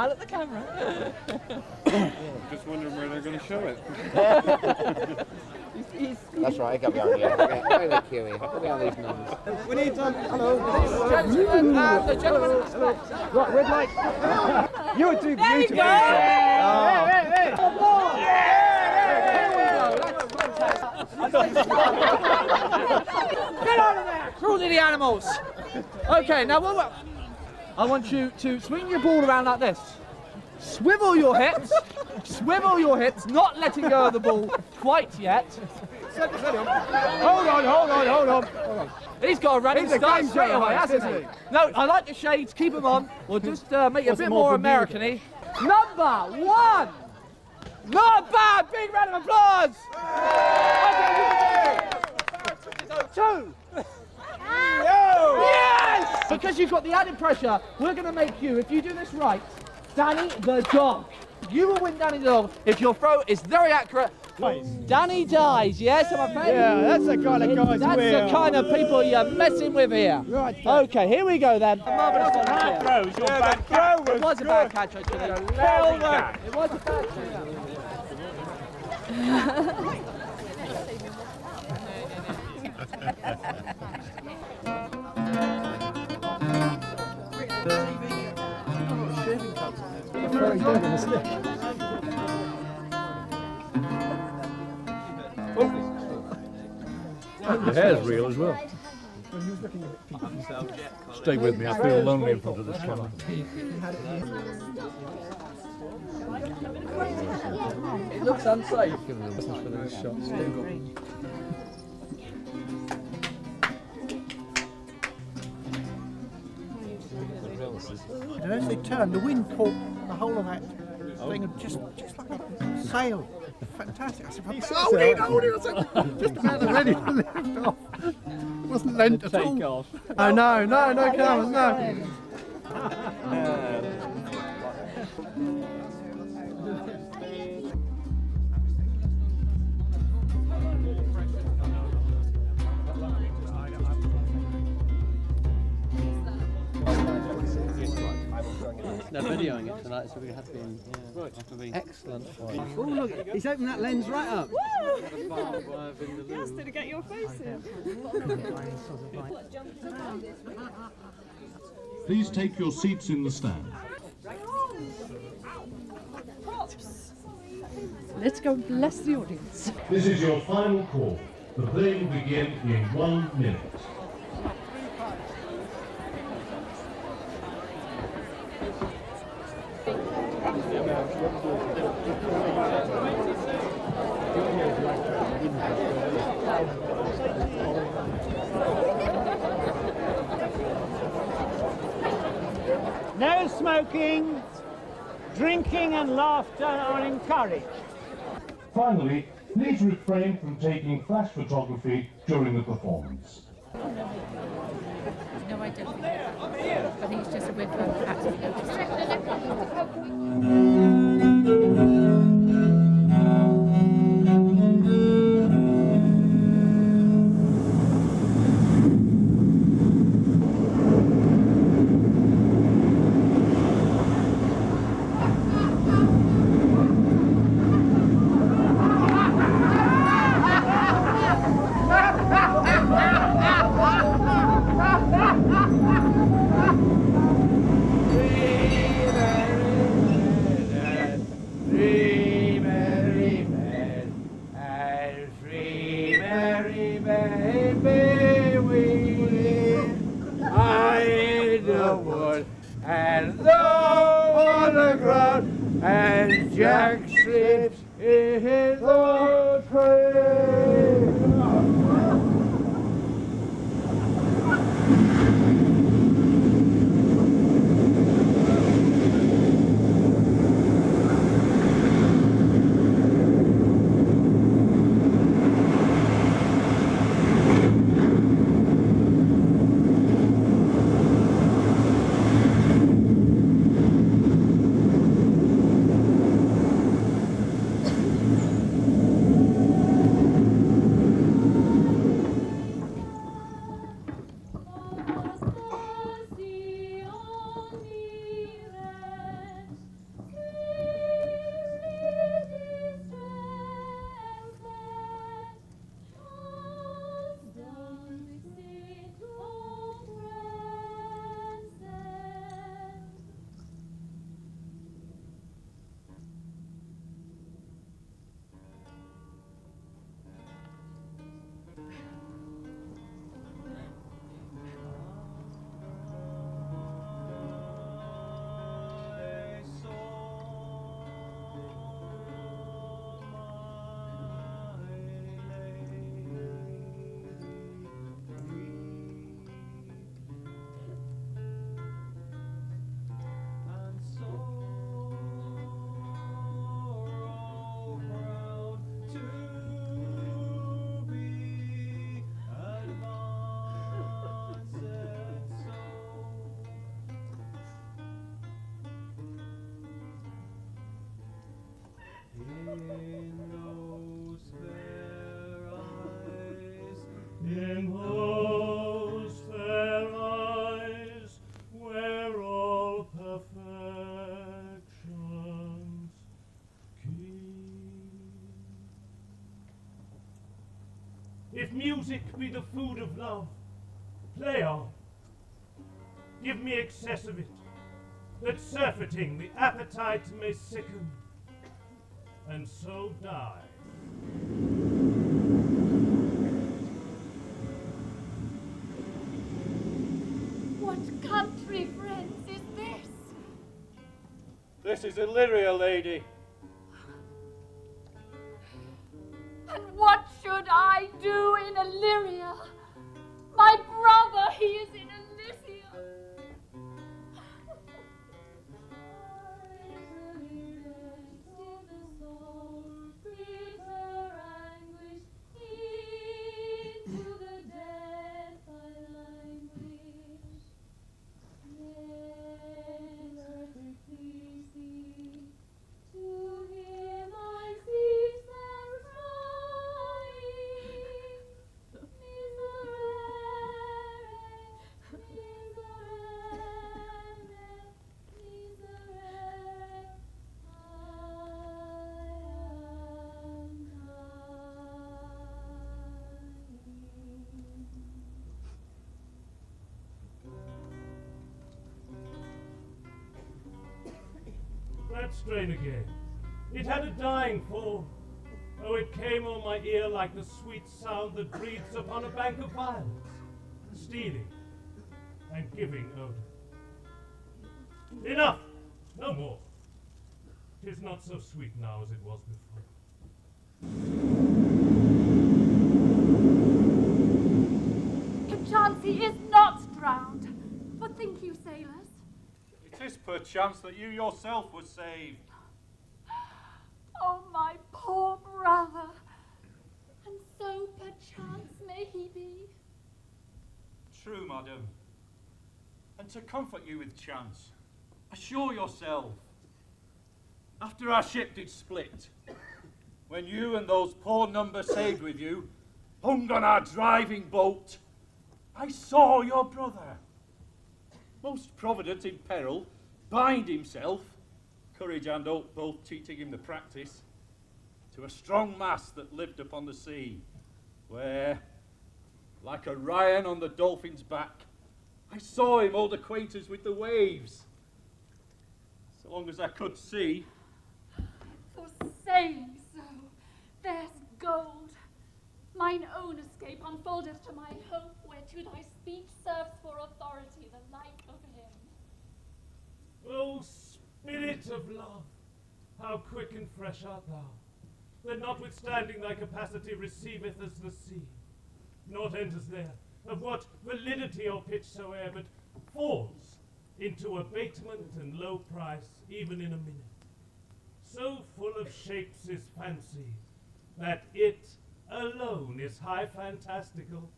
Smile at the camera. Just wondering where they're going to show it. That's right, I got me on here. Look at Huey. Look at these numbers. We need some. Hello. The gentleman. Right, red light. You were too There you beautiful. go. Hey. Get out of there! Cruelty to the animals. Okay, now I want you to swing your ball around like this. Swivel your hips, not letting go of the ball quite yet. Hold on. He's got a running He's a start game straight changer, away, hasn't isn't he? he? No, I like the shades, keep them on. We'll just make it a bit more American-y. Number 1! Not bad! Big round of applause! Two! Yes! Because you've got the added pressure, we're going to make you, if you do this right, Danny the dog. You will win Danny the dog if your throw is very accurate. Danny dies, yes, I'm afraid. Yeah, that's the kind of guys That's we the are. kind of people you're messing with here. Right. Okay, here we go then. Marvellous volunteer. Throws, your bad catch. It was a bad catch, actually. Well done. It was a bad catch. The hair's real as well. Stay with me, I feel lonely in front of this camera. It looks unsafe. And as they turned, the wind caught the whole of that thing, just like a sail. Fantastic. I said, hold it. I said, just about ready to lift off. Wasn't lent at all. Oh, no cameras, no. They're videoing it tonight, so we have to be excellent. Oh, look, he's opened that lens right up. Just to get your face in. Please take your seats in the stand. Let's go bless the audience. This is your final call. The play will begin in 1 minute. No smoking, drinking and laughter are encouraged. Finally, please refrain from taking flash photography during the performance. No, I don't think I think it's just a weird one. Absolutely. In those fair eyes where all perfections keep. If music be the food of love, play on. Give me excess of it, that surfeiting the appetite may sicken, and so die. What country, friends, is this? This is Illyria, lady. And what should I do in Illyria? My brother, he is in Elysia. That strain again. It had a dying fall. Oh, it came on my ear like the sweet sound that breathes upon a bank of violets, stealing and giving odor. Enough! No more. 'Tis not so sweet now as it was before. Perchance he is not drowned. What think you, sailors? It is perchance that you yourself were saved. Oh, my poor brother. And so perchance may he be. True, madam. And to comfort you with chance, assure yourself, after our ship did split, when you and those poor number saved with you hung on our driving boat, I saw your brother, most provident in peril, bind himself, courage and hope both teaching him the practice, to a strong mast that lived upon the sea, where, like a Ryan on the dolphin's back, I saw him hold acquaintance with the waves, so long as I could see. For saying so, there's gold. Mine own escape unfoldeth to my hope, whereto thy speech serves for authority, the like of him. O spirit of love, how quick and fresh art thou, that notwithstanding thy capacity receiveth as the sea, naught enters there, of what validity or pitch soe'er, but falls into abatement and low price, even in a minute. So full of shapes is fancy, that it alone is high fantastical.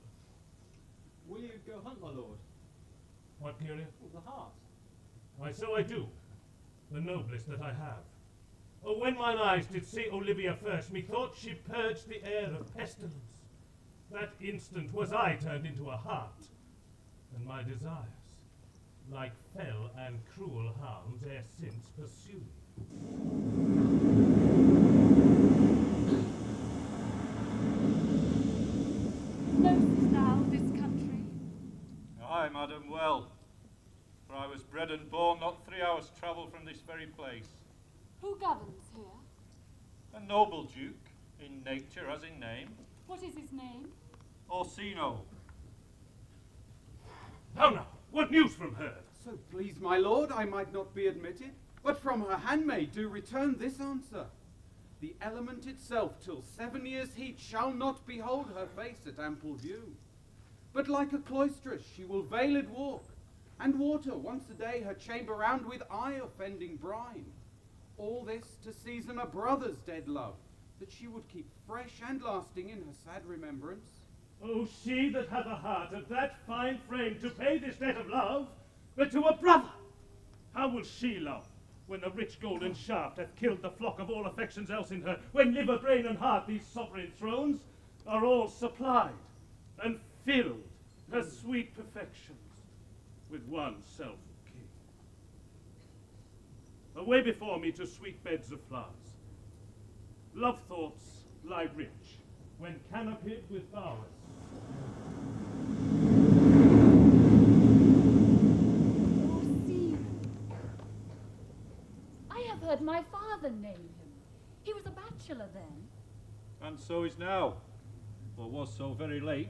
Will you go hunt, my lord? What, Curia? The hart. Why, so I do, the noblest that I have. Oh, when mine eyes did see Olivia first, methought she purged the air of pestilence. That instant was I turned into a hart, and my desires, like fell and cruel hounds, ere since pursued. Knowest thou this country? Aye, madam, well, for I was bred and born not 3 hours' travel from this very place. Who governs here? A noble duke, in nature as in name, What is his name? Orsino. How now? What news from her? So please, my lord, I might not be admitted, but from her handmaid do return this answer. The element itself till 7 years' heat shall not behold her face at ample view. But like a cloistress she will veiled walk, and water once a day her chamber round with eye-offending brine. All this to season a brother's dead love, that she would keep fresh and lasting in her sad remembrance. Oh, she that hath a heart of that fine frame to pay this debt of love, but to a brother! How will she love, when a rich golden shaft hath killed the flock of all affections else in her, when liver, brain, and heart, these sovereign thrones, are all supplied and filled her sweet perfections with one self-king. Away before me to sweet beds of flowers. Love thoughts lie rich, when canopied with bowers. Oh, see. I have heard my father name him. He was a bachelor then. And so is now, or was so very late.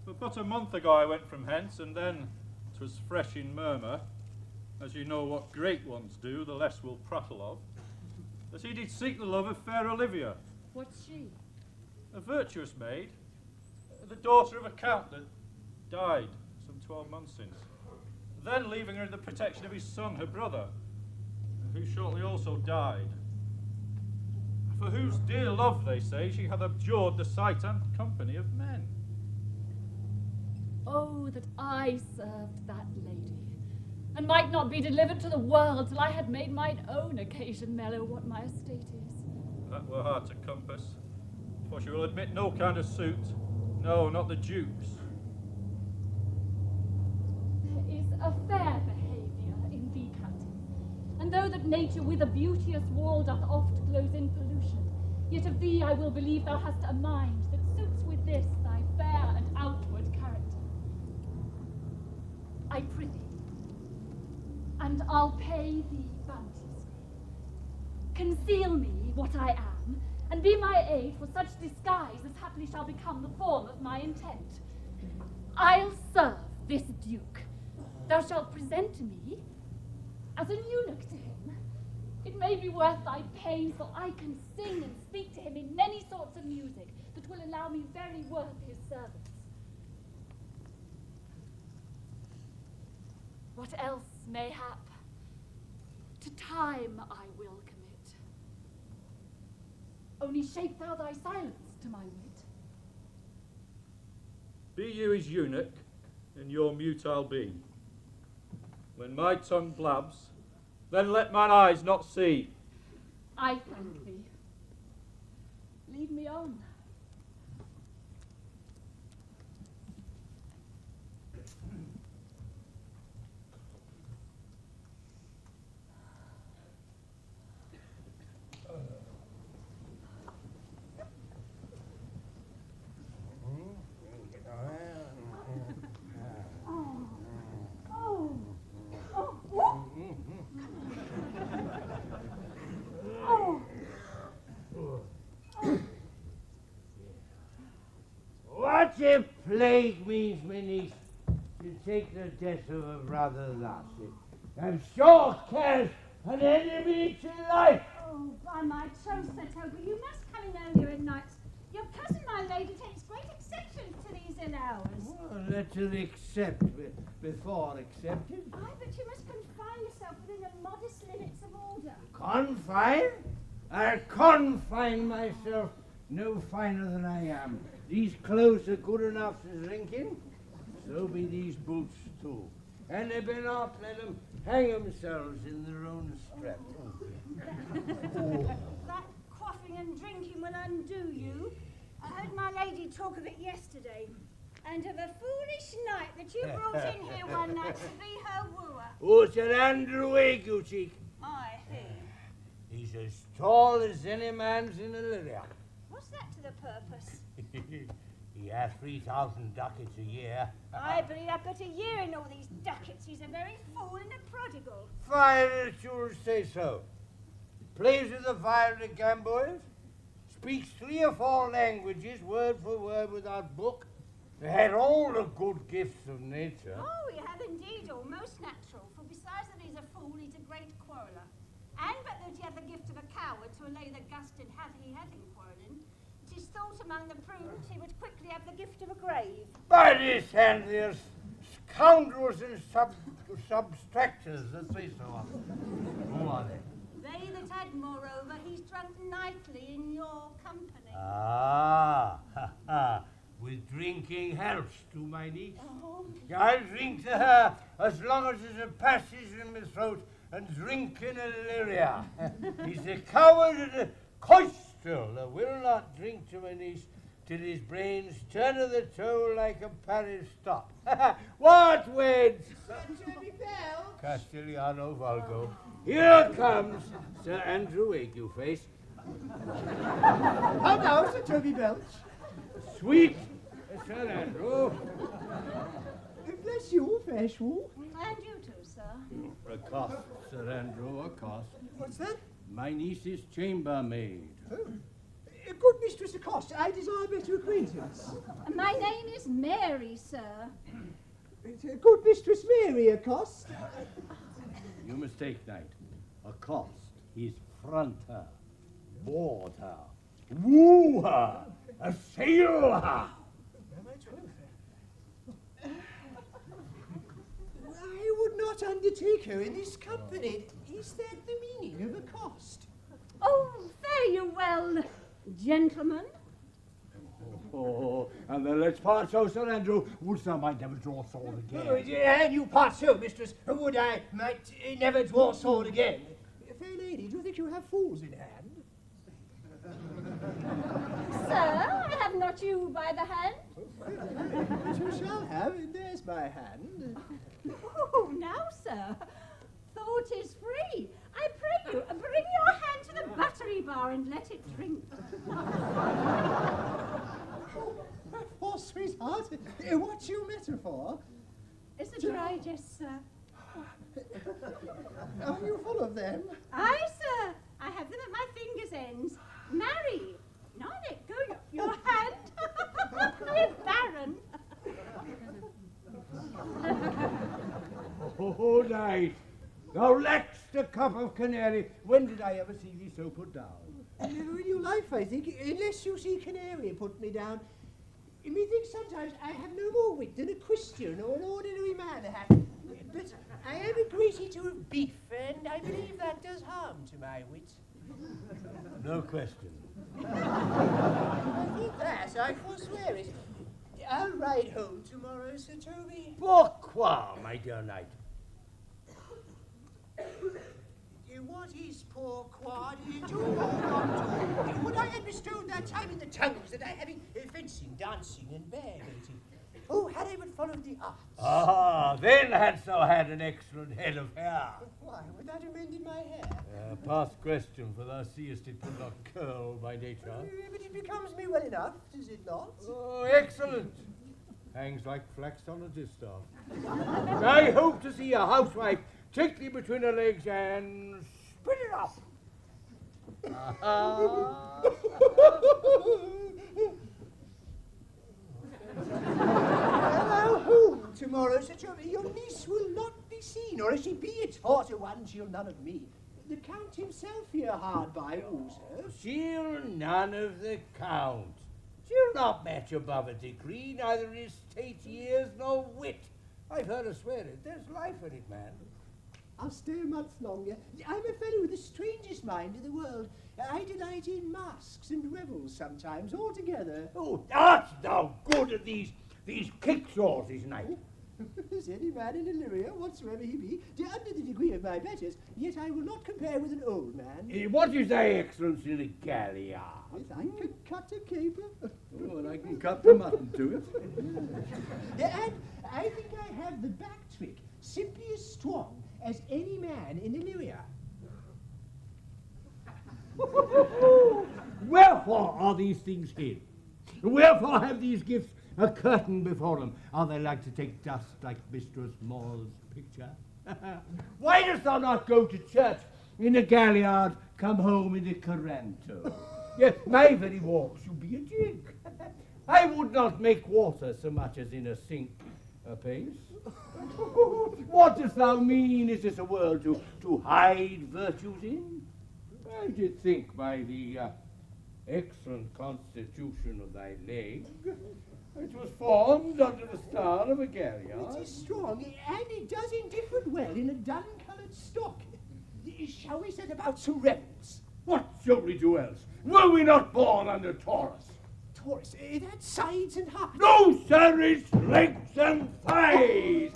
But a month ago I went from hence, and then 'twas fresh in murmur, as you know what great ones do, the less we'll prattle of, that he did seek the love of fair Olivia, What's she? a virtuous maid, the daughter of a count that died some 12 months since, then leaving her in the protection of his son, her brother, who shortly also died. For whose dear love, they say, she hath abjured the sight and company of men. Oh, that I served that lady, and might not be delivered to the world till I had made mine own occasion mellow what my estate is. That were hard to compass, for she will admit no kind of suit, no, not the Duke's. There is a fair behaviour in thee, Captain, and though that nature with a beauteous wall doth oft close in pollution, yet of thee I will believe thou hast a mind that suits with this thy fair and outward character. I prithee, and I'll pay thee bounteously. Conceal me what I am, and be my aid for such disguise as haply shall become the form of my intent. I'll serve this duke. Thou shalt present me as an eunuch to him. It may be worth thy pains, for I can sing and speak to him in many sorts of music that will allow me very worth his service. What else, mayhap, to time I will commit. Only shape thou thy silence to my wit. Be you his eunuch, and your mute I'll be. When my tongue blabs, then let mine eyes not see. I thank thee. Lead me on. What a plague means, my niece, to take the death of a brother thus. I'm sure cares an enemy to life. Oh, by my troth, Sir Toby, you must come in earlier at night. Your cousin, my lady, takes great exception to these ill hours. Well, let her accept before accepted. Aye, but you must confine yourself within the modest limits of order. Confine? I'll confine myself no finer than I am. These clothes are good enough to drink in, so be these boots too. And they be not, let them hang themselves in their own strap. That quaffing and drinking will undo you. I heard my lady talk of it yesterday, and of a foolish knight that you brought in here one night to be her wooer. Oh, Sir Andrew Eaglecheek. Aye, he. He's as tall as any man's in a lyria. What's that to the purpose? He has 3,000 ducats a year. Aye, but he'll have but a year in all these ducats. He's a very fool and a prodigal. Fine that you'll say so. Plays with the fire at the gamboys, speaks 3 or 4 languages, word for word without book. They had all the good gifts of nature. Oh, he had indeed, all most natural, for besides that he's a fool, he's a great quarreller. And but that he had the gift of a coward to allay the gust he had in quarrelling, it is thought among the prudent he would quickly have the gift of a grave. By this hand, there's scoundrels and subtractors that say so of. Who are they? They that had, moreover, he's drunk nightly in your company. Ah, ha, ha. With drinking helps to my niece. Oh. I'll drink to her as long as there's a passage in my throat and drink in Illyria. He's a coward and a coistrel that will not drink to my niece till his brains turn to the toe like a parish stop. What weds? Castellano Valgo. Here comes Sir Andrew Agueface. How now, Sir Toby Belch? Sweet Sir Andrew. Bless you, fair shrew. And you too, sir. A cost, Sir Andrew, a cost. What's that? My niece's chambermaid. Oh. Good Mistress Acosta, I desire better acquaintance. My name is Mary, sir. Good Mistress Mary Acosta. You mistake, knight. Accost is front her, board her, woo her, assail her. I would not undertake her in this company. Is that the meaning of accost? Oh, very well, gentlemen. Oh, and then let's part so, Sir Andrew. Wouldst thou might never draw sword again? And you part so, mistress. Would I might never draw sword again? Fair lady, do you think you have fools in hand? Sir, I have not you by the hand. But you shall have, and there's my hand. Oh, now, sir, thought is free. I pray you, bring your hand to the buttery bar and let it drink. Oh, sweetheart, what's your metaphor? It's a dry jest, sir. Are you full of them? Aye, sir. I have them at my fingers' ends. Marry. Now let go your hand. We're barren. Oh, knight, thou lack'st a cup of canary. When did I ever see thee so put down? Never in your life, I think, unless you see canary put me down. Methinks sometimes I have no more wit than a Christian or an ordinary man hath. But I am a great eater of beef, and I believe that does harm to my wit. No question. I think that, I forswear it. I'll ride home tomorrow, Sir Toby. Pourquoi, my dear knight? What is pourquoi? Do or not do? Would I have bestowed that time in the tunnels that I have in fencing, dancing, and bear baiting? Oh, had I but followed the arts. Ah, then hadst thou had an excellent head of hair. Why, would that have mended my hair? Past question, for thou seest it could not curl by nature. But it becomes me well enough, does it not? Oh, excellent. Hangs like flax on a distaff. I hope to see a housewife take thee between her legs and spit it up. Hello, home tomorrow, Sir Toby. Your niece will not be seen, or if she be a taughter one, she'll none of me. The Count himself here hard by also. She'll none of the Count. She'll not match above a degree, neither in estate years nor wit. I've heard her swear it. There's life in it, man. I'll stay a month longer. I'm a fellow with the strangest mind in the world. I delight in masks and revels sometimes, altogether. Oh, art thou good at these kicksaws this night? As any man in Illyria, whatsoever he be, under the degree of my betters, yet I will not compare with an old man. What is thy excellence in a galliard? Yes, I can cut a caper. Oh, and I can cut the mutton to it. And I think I have the back trick, simply as strong as any man in Illyria. Wherefore are these things hid? Wherefore have these gifts a curtain before them? Are they like to take dust like Mistress More's picture? Why dost thou not go to church in a galliard, come home in a coranto? Yes, my very walk should be a jig. I would not make water so much as in a sink apace. What dost thou mean? Is this a world to hide virtues in? I did think by the excellent constitution of thy leg, it was formed under the style of a galliard. It is strong, and it does indifferent well in a dun-coloured stock. Shall we set about some revels? What shall we do else? Were we not born under Taurus? Taurus. It had sides and hearts. No, sir, it's legs and thighs.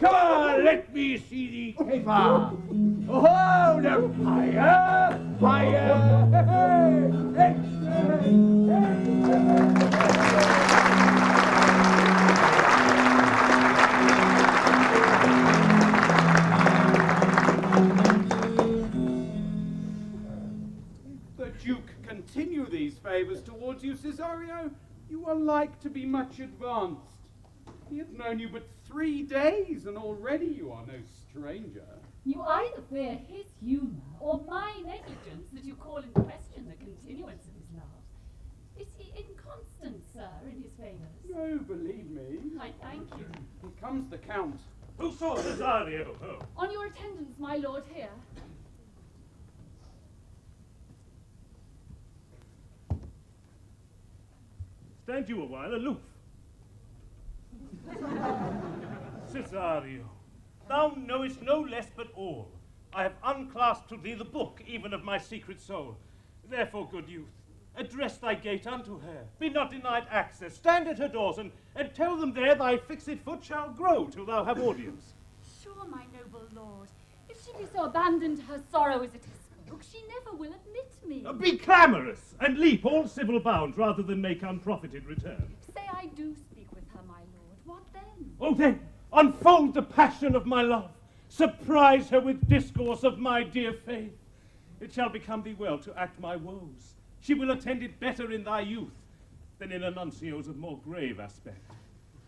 Come on, let me see thee caper. Oh, now higher, higher. The Duke continue these favours towards you, Cesario. You are like to be much advanced. He hath known you but 3 days, and already you are no stranger. You either fear his humour or my negligence that you call in question the continuance of his love. Is he inconstant, sir, in his favours? No, believe me. I thank you. Here comes the Count. Who saw Cesario? Oh. On your attendance, my lord, here. Stand you a while aloof. Cesario, thou knowest no less but all. I have unclasped to thee the book, even of my secret soul. Therefore, good youth, address thy gate unto her. Be not denied access. Stand at her doors, and tell them there thy fixed foot shall grow till thou have audience. Sure, my noble lord, if she be so abandoned to her sorrow as it is spoke, she never will admit me. Be clamorous, and leap all civil bounds, rather than make unprofited return. Say I do speak with her, my lord, what then? Oh, then, unfold the passion of my love. Surprise her with discourse of my dear faith. It shall become thee well to act my woes. She will attend it better in thy youth than in a nuncio's of more grave aspect.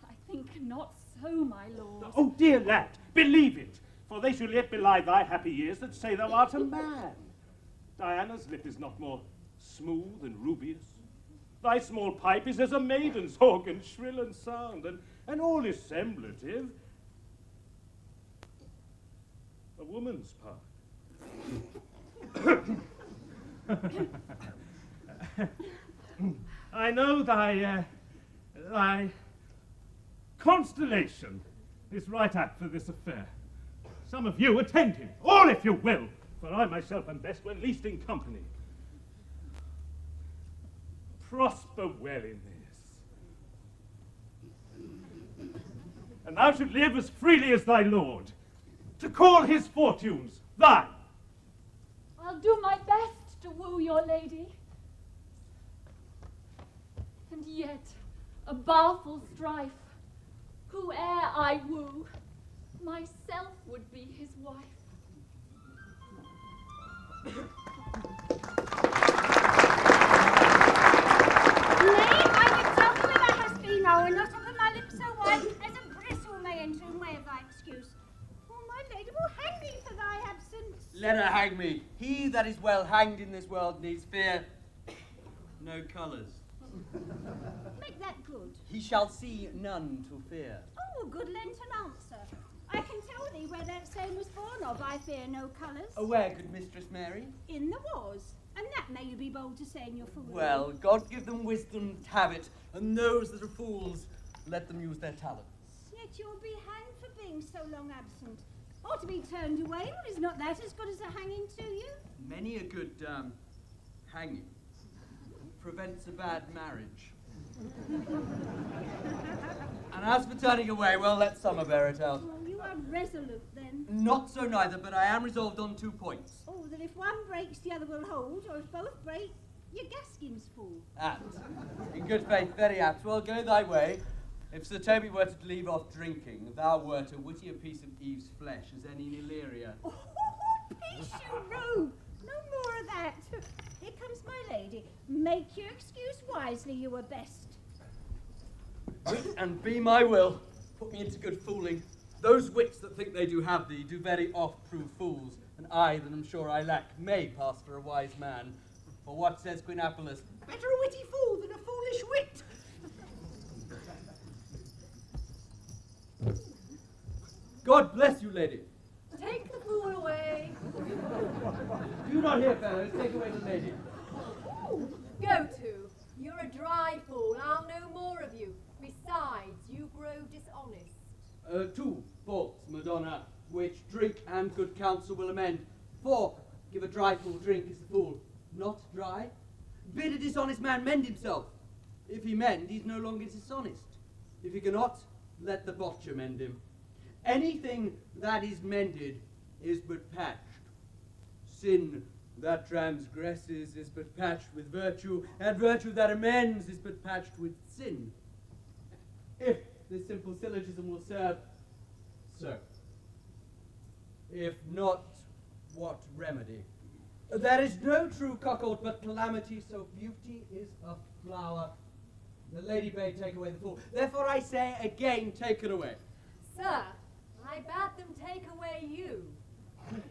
I think not so, my lord. Oh, dear lad, believe it, for they shall yet belie thy happy years that say thou art a man. Diana's lip is not more smooth and rubious. Thy small pipe is as a maiden's organ, shrill and sound, and all is semblative. A woman's part. I know thy constellation is right apt for this affair. Some of you attend him, all if you will, for I myself am best when least in company. Prosper well in this. And thou should live as freely as thy lord, to call his fortunes thine. I'll do my best to woo your lady. And yet, a baleful strife, whoe'er I woo, myself would be his wife. Nay, I would tell you that has been and not open my lips so wide as a bristle may enter in way of thy excuse. For my lady will hang me for thy absence. Let her hang me. He that is well hanged in this world needs fear no colours. Make that good. He shall see none to fear. Oh, a good Lenten answer. I can tell thee where that saying was born of, I fear no colours. Where, good Mistress Mary? In the wars. And that may you be bold to say in your foolery. Well, God give them wisdom to have it, and those that are fools, let them use their talents. Yet you'll be hanged for being so long absent. Or to be turned away, well, is not that as good as a hanging to you? Many a good hanging prevents a bad marriage. And as for turning away, well, let summer bear it out. Well, you are resolute then. Not so neither, but I am resolved on 2 points. Oh, that if one breaks, the other will hold, or if both break, your gaskins fall. Apt. In good faith, very apt. Well, go thy way. If Sir Toby were to leave off drinking, thou wert a wittier piece of Eve's flesh as any Neleria. Oh, peace, you rogue! No more of that. Here comes my lady. Make your excuse wisely, you were best. And be my will, put me into good fooling. Those wits that think they do have thee do very oft prove fools, and I, that am sure I lack, may pass for a wise man. For what says Queen Apollos? Better a witty fool than a foolish wit. God bless you, lady. Take the fool away. Do you not hear, fellows? Take away the lady. Go to. You're a dry fool. I'll know more of you. Besides, you grow dishonest. 2 faults, Madonna, which drink and good counsel will amend. 4, give a dry fool drink is the fool not dry. Bid a dishonest man mend himself. If he mend, he's no longer dishonest. If he cannot, let the botcher mend him. Anything that is mended is but patched. Sin that transgresses is but patched with virtue, and virtue that amends is but patched with sin. If this simple syllogism will serve, so. If not, what remedy? There is no true cuckold but calamity, so beauty is a flower. The lady bade take away the fool. Therefore I say again, take it away. Sir, I bade them take away you.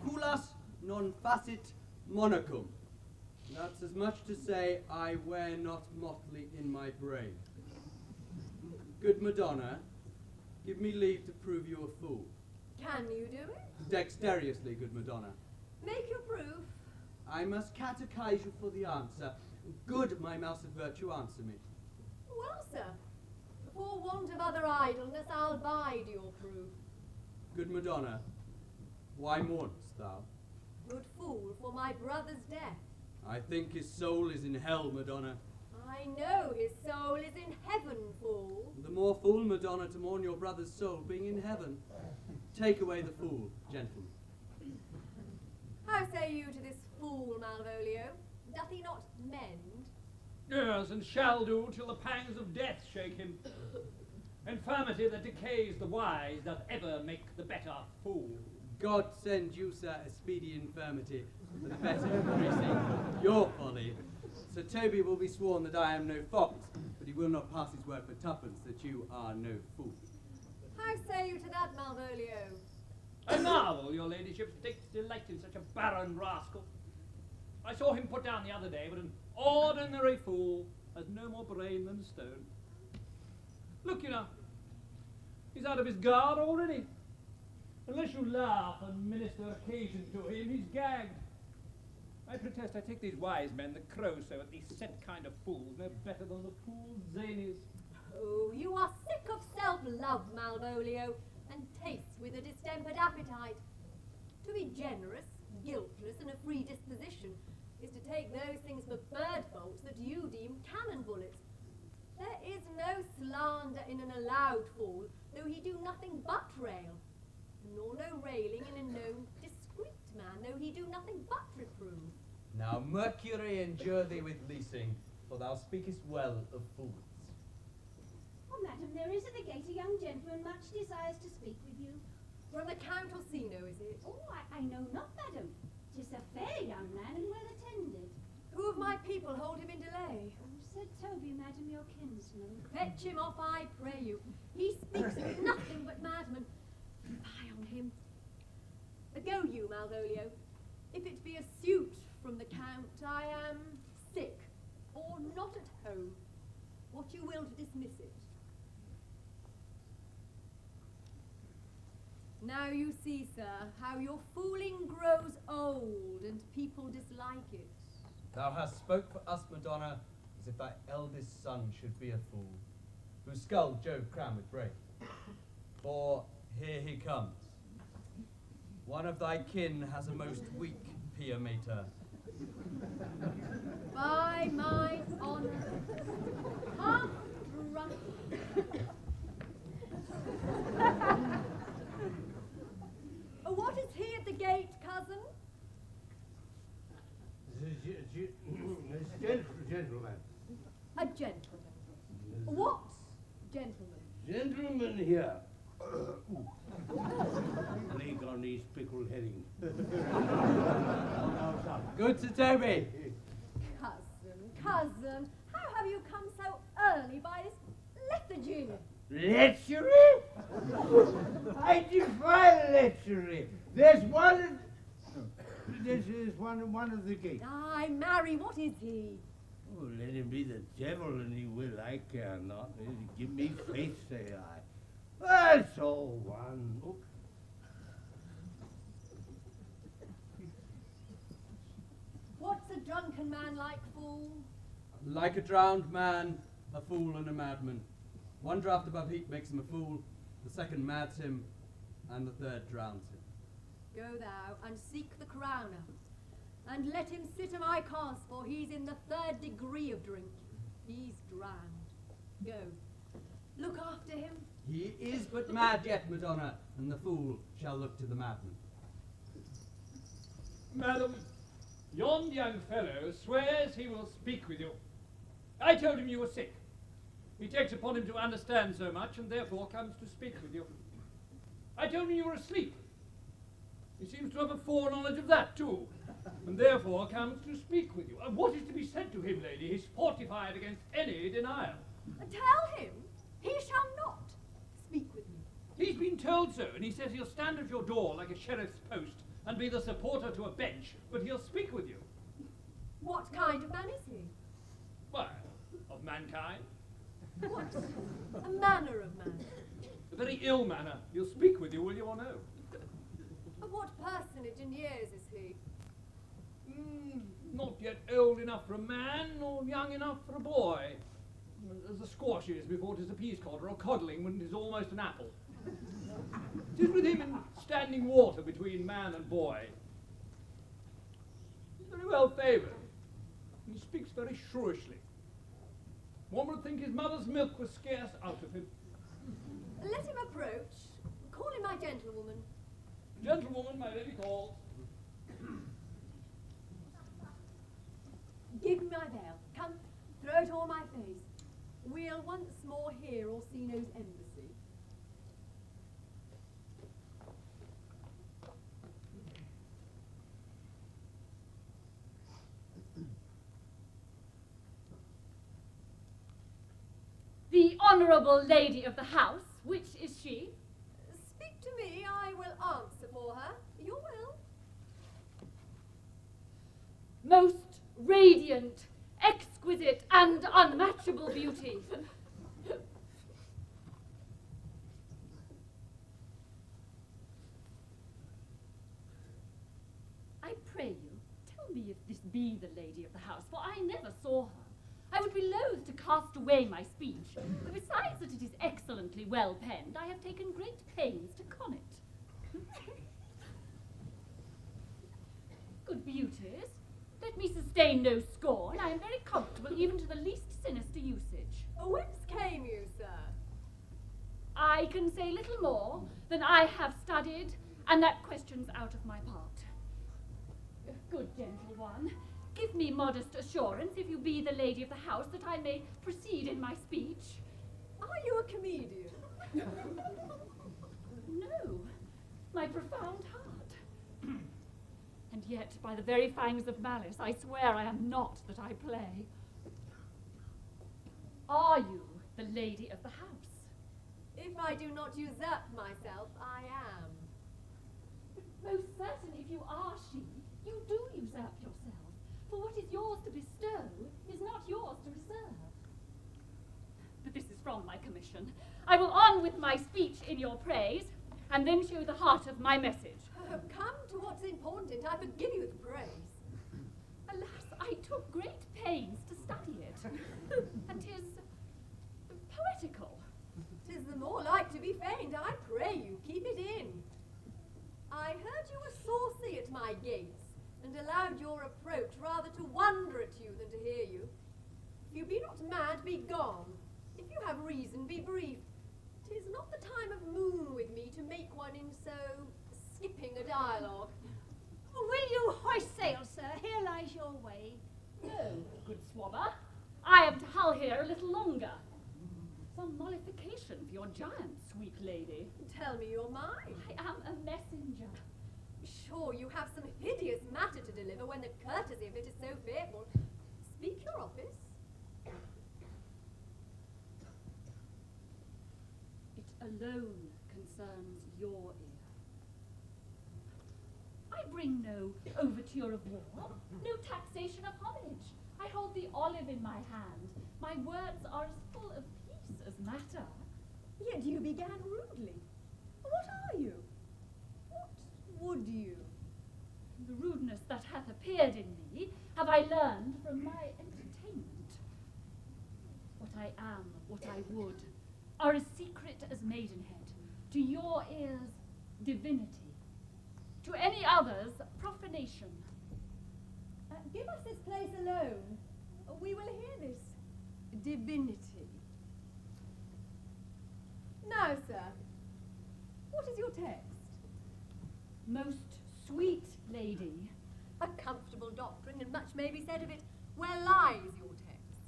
Culas non facit monachum. That's as much to say I wear not motley in my brain. Good Madonna, give me leave to prove you a fool. Can you do it? Dexterously, good Madonna. Make your proof. I must catechize you for the answer. Good, my mouse of virtue, answer me. Well, sir, for want of other idleness, I'll bide your proof. Good Madonna, why mournest thou? Good fool, for my brother's death. I think his soul is in hell, Madonna. I know his soul is in heaven, fool. The more fool, Madonna, to mourn your brother's soul being in heaven. Take away the fool, gentlemen. How say you to this fool, Malvolio? Doth he not mend? Yes, and shall do till the pangs of death shake him. Infirmity that decays the wise doth ever make the better fool. God send you, sir, a speedy infirmity, for the better increasing your folly. Sir Toby will be sworn that I am no fox, but he will not pass his word for tuppence that you are no fool. How say you to that, Malvolio? I marvel your ladyship takes delight in such a barren rascal. I saw him put down the other day, but an ordinary fool has no more brain than stone. Look, you know, he's out of his guard already. Unless you laugh and minister occasion to him, he's gagged. I protest I take these wise men, the crows, so at least set kind of fools, no better than the fool zanies. Oh, you are sick of self-love, Malvolio, and taste with a distempered appetite. To be generous, guiltless, and a free disposition is to take those things for bird faults that you deem cannon bullets. There is no slander in an allowed fool, though he do nothing but rail, nor no railing in a known discreet man, though he do nothing but reprove. Now Mercury endure thee with leasing, for thou speakest well of fools. Oh, madam, there is at the gate a young gentleman much desires to speak with you. From the Count Orsino, is it? Oh, I know not, madam. 'Tis a fair young man and well attended. Who of my people hold him in delay? Oh, Sir Toby, madam, your kinsman. Fetch him off, I pray you. He speaks of nothing but madmen. Fie on him. Go you, Malvolio. If it be a suit from the Count, I am sick, or not at home. What you will to dismiss it. Now you see, sir, how your fooling grows old and people dislike it. Thou hast spoke for us, Madonna, as if thy eldest son should be a fool, whose skull Jove crowned with braid. For here he comes. One of thy kin has a most weak pia mater. By my honour, half drunk. What is he at the gate, cousin? Gentleman. A gentleman. What gentleman? Gentleman here. Plague on these pickled herring. Good Sir Toby. Cousin, how have you come so early by this lethargy? Lechery? I defy lechery. There's one. This is one of the gate. Ay, marry, what is he? Oh, let him be the devil, and he will. I care not. Give me faith, say I. That's all one. Oh. What's a drunken man like, fool? Like a drowned man, a fool and a madman. One draught above heat makes him a fool, the second mads him, and the third drowns him. Go thou and seek the crowner, and let him sit a my cause, for he's in the third degree of drink. He's drowned. Go. Look after him. He is but mad yet, Madonna, and the fool shall look to the madman. Madam, yon young fellow swears he will speak with you. I told him you were sick. He takes upon him to understand so much, and therefore comes to speak with you. I told him you were asleep. He seems to have a foreknowledge of that too, and therefore comes to speak with you. And what is to be said to him, lady? He's fortified against any denial. Tell him he shall not speak with me. He's been told so, and he says he'll stand at your door like a sheriff's post and be the supporter to a bench, but he'll speak with you. What kind of man is he? Why, of mankind. What? A manner of man? A very ill manner. He'll speak with you, will you or no? Of what personage in years is he? Not yet old enough for a man, nor young enough for a boy. As a squash is before 'tis a peas cod, or a codling when 'tis almost an apple. 'Tis with him in standing water between man and boy. He's very well favoured, and he speaks very shrewishly. One would think his mother's milk was scarce out of him. Let him approach. Call him my gentlewoman. Gentlewoman, my lady calls. Give me my veil. Come, throw it o'er my face. We'll once more hear Orsino's embassy. The honourable lady of the house, which is she? Speak to me, I will answer for her. Your will. Most radiant, exquisite, and unmatchable beauty. I pray you, tell me if this be the lady of the house, for I never saw her. I would be loath to cast away my speech, but besides that it is excellently well penned, I have taken great pains to con it. Good beauties, let me sustain no scorn. I am very comfortable even to the least sinister usage. Whence came you, sir? I can say little more than I have studied, and that question's out of my part. Good gentle one, give me modest assurance, if you be the lady of the house, that I may proceed in my speech. Are you a comedian? No, my profound heart. And yet, by the very fangs of malice, I swear I am not that I play. Are you the lady of the house? If I do not usurp myself, I am. Most certain, if you are she, you do usurp yourself. For what is yours to bestow is not yours to reserve. But this is from my commission. I will on with my speech in your praise, and then show the heart of my message. Come to what's important. I forgive you the praise. Alas, I took great pains to study it, and 'tis poetical. 'Tis the more like to be feigned. I pray you, keep it in. I heard you were saucy at my gates, and allowed your approach rather to wonder at you than to hear you. If you be not mad, be gone. If you have reason, be brief. 'Tis not the time of moon with me to make one in so skipping a dialogue. Will you hoist sail, sir? Here lies your way. No, good swabber. I am to hull here a little longer. Some mollification for your giant, sweet lady. Tell me your mind. I am a messenger. Sure, you have some hideous matter to deliver when the courtesy of it is so fearful. Speak your office. It alone concerns your ear. I bring no overture of war, no taxation of homage. I hold the olive in my hand. My words are as full of peace as matter. Yet you began rudely. What are you? What would you? The rudeness that hath appeared in me have I learned from my entertainment. What I am, what I would, are as secret as maidenhead. To your ears, divinity. To any others, profanation. Give us this place alone. We will hear this divinity. may be said of it, where lies your text?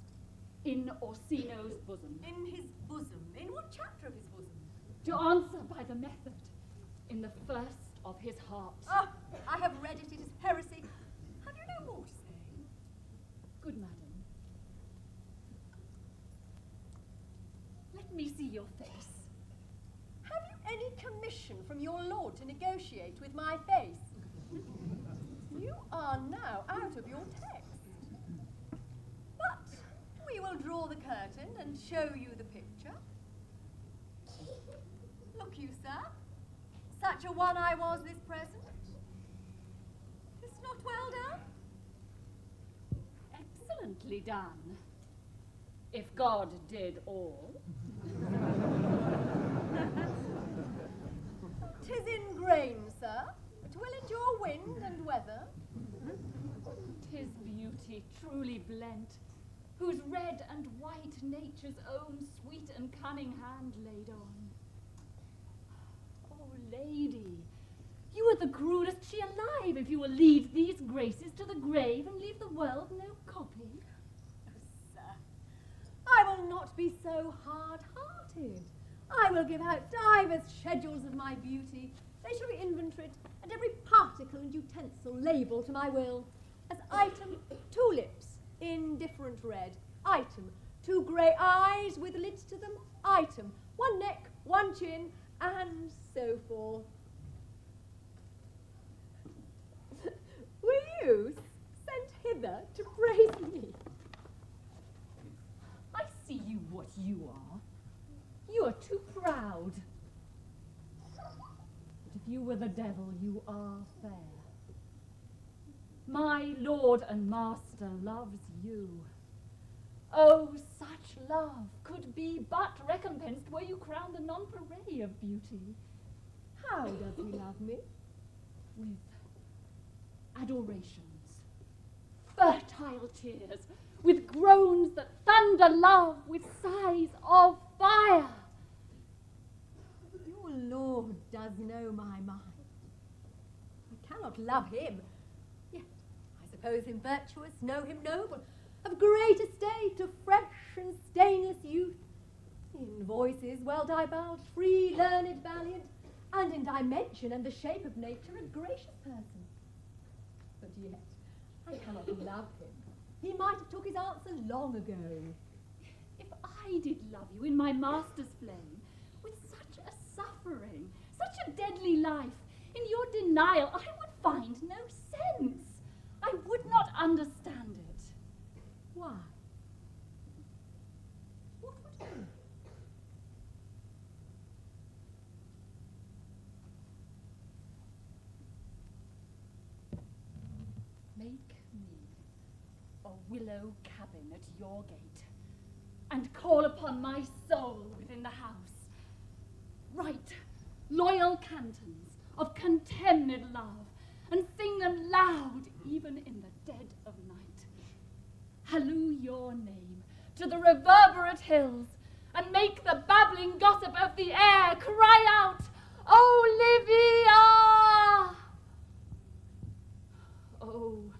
In Orsino's bosom. In his bosom? In what chapter of his bosom? To answer by the method, in the first of his heart. Oh, I have read it. It is heresy. Have you no more to say? Good madam. Let me see your face. Have you any commission from your lord to negotiate with my face? You are now out of your text. But we will draw the curtain and show you the picture. Look you, sir. Such a one I was this present. Is not well done? Excellently done. If God did all. 'Tis in grain, sir. 'Twill endure wind and weather. 'Tis beauty truly blent, whose red and white nature's own sweet and cunning hand laid on. Oh, lady, you are the cruelest she alive if you will lead these graces to the grave and leave the world no copy. Oh, sir, I will not be so hard-hearted. I will give out divers schedules of my beauty. They shall be inventoried, and every particle and utensil labelled to my will. As item, 2 lips, indifferent red. Item, 2 grey eyes with lids to them. Item, 1 neck, 1 chin, and so forth. Were you sent hither to praise me? I see you what you are. You are too proud. But if you were the devil, you are fair. My lord and master loves you. Oh, such love could be but recompensed were you crowned the nonpareil of beauty. How does he love me? With adorations, fertile tears, with groans that thunder love, with sighs of fire. Your lord does know my mind. I cannot love him, yet I suppose him virtuous, know him noble, of great estate, of fresh and stainless youth, in voices well divulged, free, learned, valiant, and in dimension and the shape of nature a gracious person. But yet I cannot love him. He might have took his answer long ago. If I did love you in my master's flame, with such a suffering, such a deadly life, in your denial I would find no sense. I would not understand it. Why? What would you? Make me a willow cabin at your gate, and call upon my soul within the house. Write loyal cantons of contemned love, and sing them loud even in the dead of night. Halloo your name to the reverberate hills, and make the babbling gossip of the air cry out, Olivia! Oh,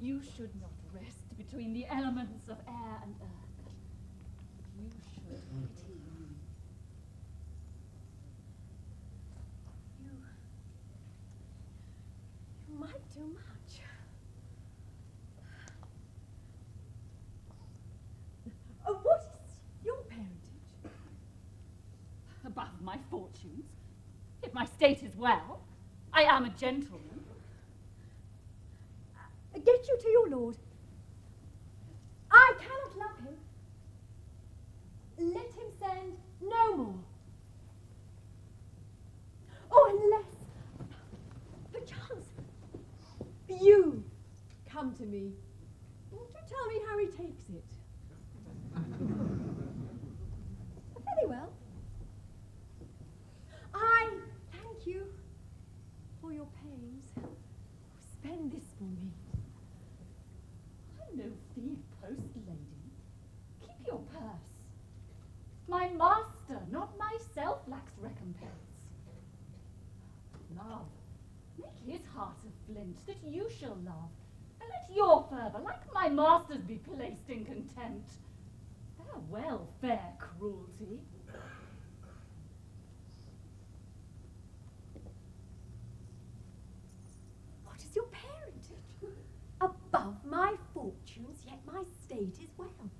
you should not rest between the elements of air and earth. You should pity me. You might do much. Oh, what is your parentage? Above my fortunes, if my state is well, I am a gentleman. Get you to your lord. I cannot love him. Let him send no more. Oh, unless, perchance, you come to me to tell me how he takes it. Very well. I thank you for your pains. Spend this for me. I'm no thief post, lady. Keep your purse. My master, not myself, lacks recompense. Love, make his heart of flint that you shall love, and let your fervour, like my master's, be placed in contempt. Farewell, fair cruelty. What is your parentage? Above my fortunes, yet my state is well.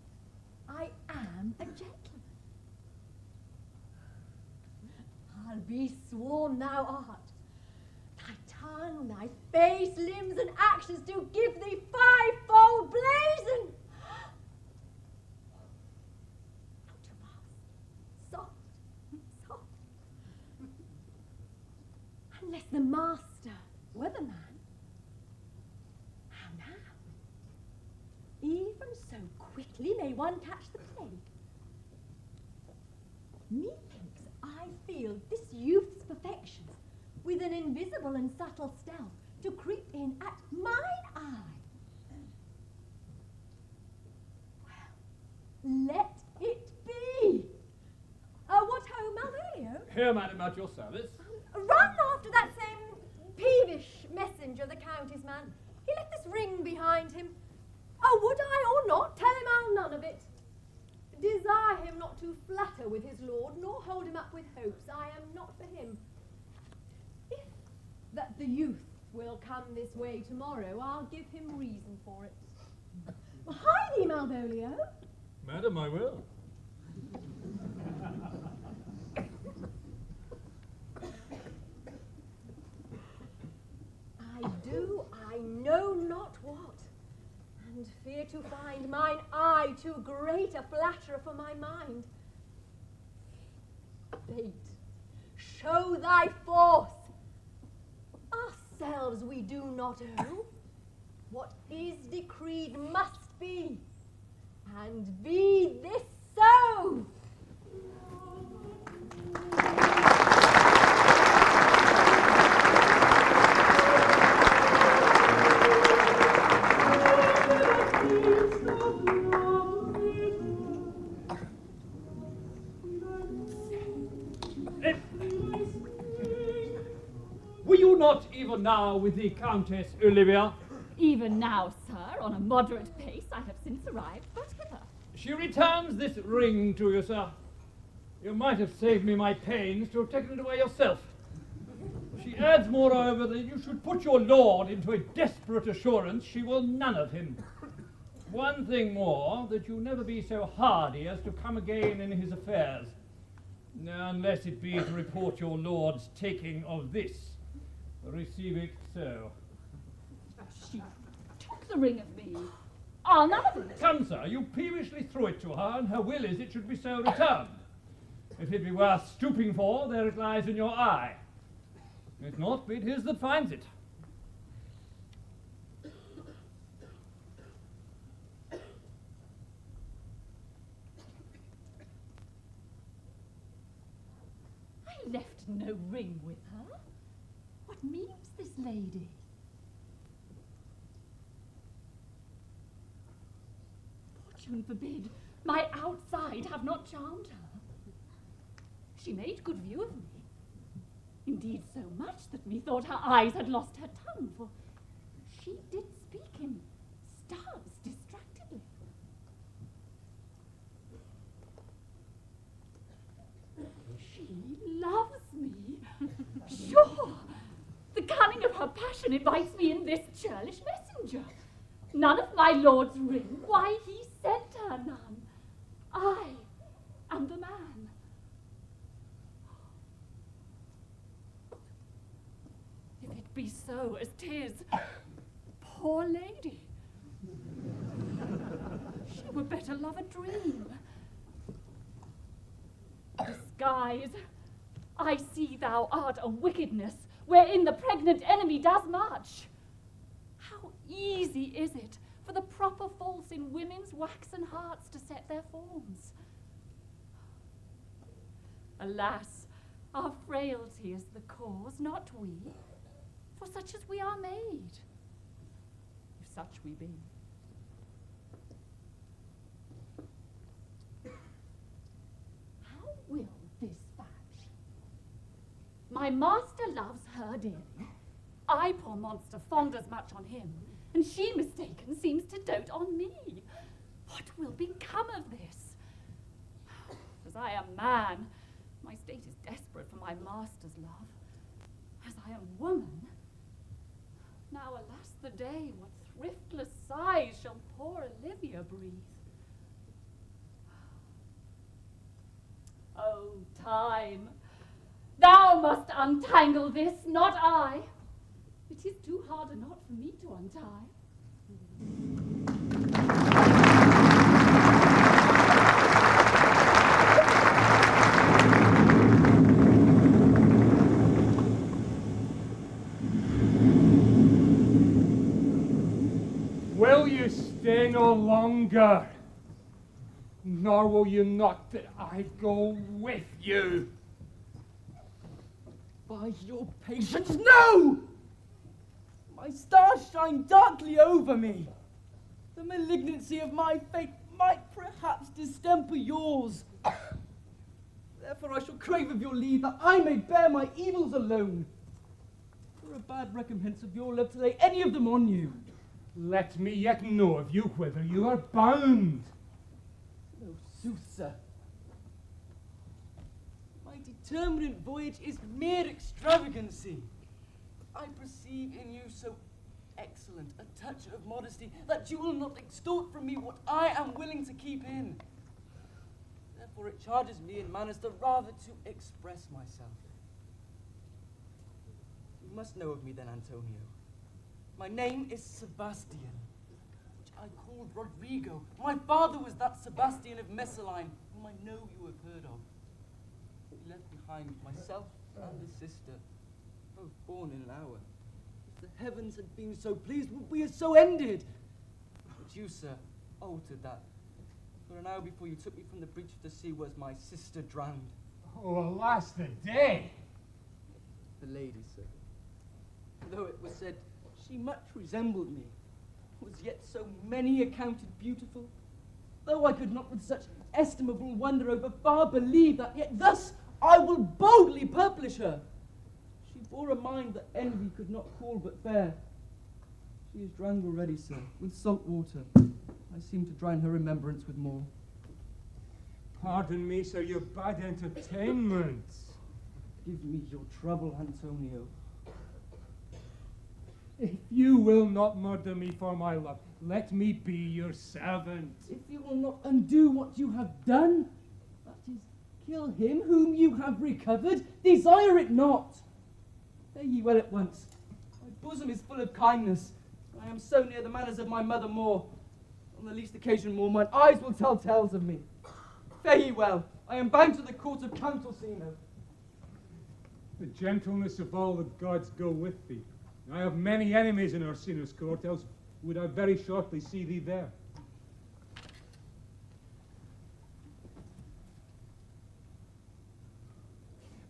I am a gentleman. I'll be sworn thou art. Thy tongue, thy face, limbs, and actions do give thee fivefold blazon. Not too fast. Soft, soft. Unless the master were the man. How now? Even so quickly may one catch the plague. Methinks I feel this youth's perfections with an invisible and subtle stealth to creep in at mine eye. Well, let it be. What ho, Malvolio? Here, madam, at your service. Run after that same peevish messenger, the county's man. He left this ring behind him. Oh, would I or not, tell him I'll none of it. Desire him not to flatter with his lord, nor hold him up with hopes. I am not for him. If that the youth will come this way tomorrow, I'll give him reason for it. Well, hi thee, Malvolio. Madam, I will. I do, I know not what, and fear to find mine eye too great a flatterer for my mind. Fate, show thy force. Ourselves we do not owe. What is decreed must be, and be this so. Were you not even now with the Countess Olivia? Even now, sir, on a moderate pace, I have since arrived, but hither. She returns this ring to you, sir. You might have saved me my pains to have taken it away yourself. She adds, moreover, that you should put your lord into a desperate assurance she will none of him. One thing more, that you never be so hardy as to come again in his affairs, unless it be to report your lord's taking of this. Receive it so. She took the ring of me. I'll none of it. Come, sir, you peevishly threw it to her, and her will is it should be so returned. If it be worth stooping for, there it lies in your eye. If not, be it his that finds it. I left no ring with her. What means this lady? Fortune forbid my outside have not charmed her. She made good view of me. Indeed, so much that methought her eyes had lost her tongue, for she did speak in stars distractedly. She loves me. Sure, the cunning of her passion invites me in this churlish messenger. None of my lord's ring, why he sent her none. I am the man. If it be so as 'tis, poor lady, she were better love a dream. Disguise, I see thou art a wickedness wherein the pregnant enemy does much. How easy is it for the proper false in women's waxen hearts to set their forms? Alas, our frailty is the cause, not we, for such as we are made, if such we be. How will this fetch? My master loves her dearly. I, poor monster, fond as much on him, and she, mistaken, seems to dote on me. What will become of this? As I am man, my state is desperate for my master's love. As I am woman, now alas the day, what thriftless sighs shall poor Olivia breathe? Oh, time, thou must untangle this, not I. It is too hard a knot for me to untie. Will you stay no longer? Nor will you not that I go with you? By your patience, no! My stars shine darkly over me. The malignancy of my fate might perhaps distemper yours. Therefore I shall crave of your leave that I may bear my evils alone. For a bad recompense of your love to lay any of them on you. Let me yet know of you whither you are bound. No sooth, sir. My determinate voyage is mere extravagancy. I perceive in you so excellent a touch of modesty that you will not extort from me what I am willing to keep in. Therefore it charges me in manners the rather to express myself. You must know of me then, Antonio. My name is Sebastian, which I called Rodrigo. My father was that Sebastian of Messaline, whom I know you have heard of. He left behind myself and a sister, both born in an hour. If the heavens had been so pleased, would we have so ended? But you, sir, altered that. For an hour before you took me from the breach of the sea was my sister drowned. Oh, alas the day! The lady, sir. Though it was said she much resembled me, was yet so many accounted beautiful. Though I could not with such estimable wonder over far believe that, yet thus I will boldly publish her. She bore a mind that envy could not call but fair. She is drowned already, sir, with salt water. I seem to drown her remembrance with more. Pardon me, sir, your bad entertainment. Give me your trouble, Antonio. If you will not murder me for my love, let me be your servant. If you will not undo what you have done, that is, kill him whom you have recovered, desire it not. Fare ye well at once. My bosom is full of kindness. I am so near the manners of my mother more. On the least occasion more, mine eyes will tell tales of me. Fare ye well. I am bound to the court of Count Orsino. The gentleness of all the gods go with thee. I have many enemies in Orsino's court, else would I very shortly see thee there.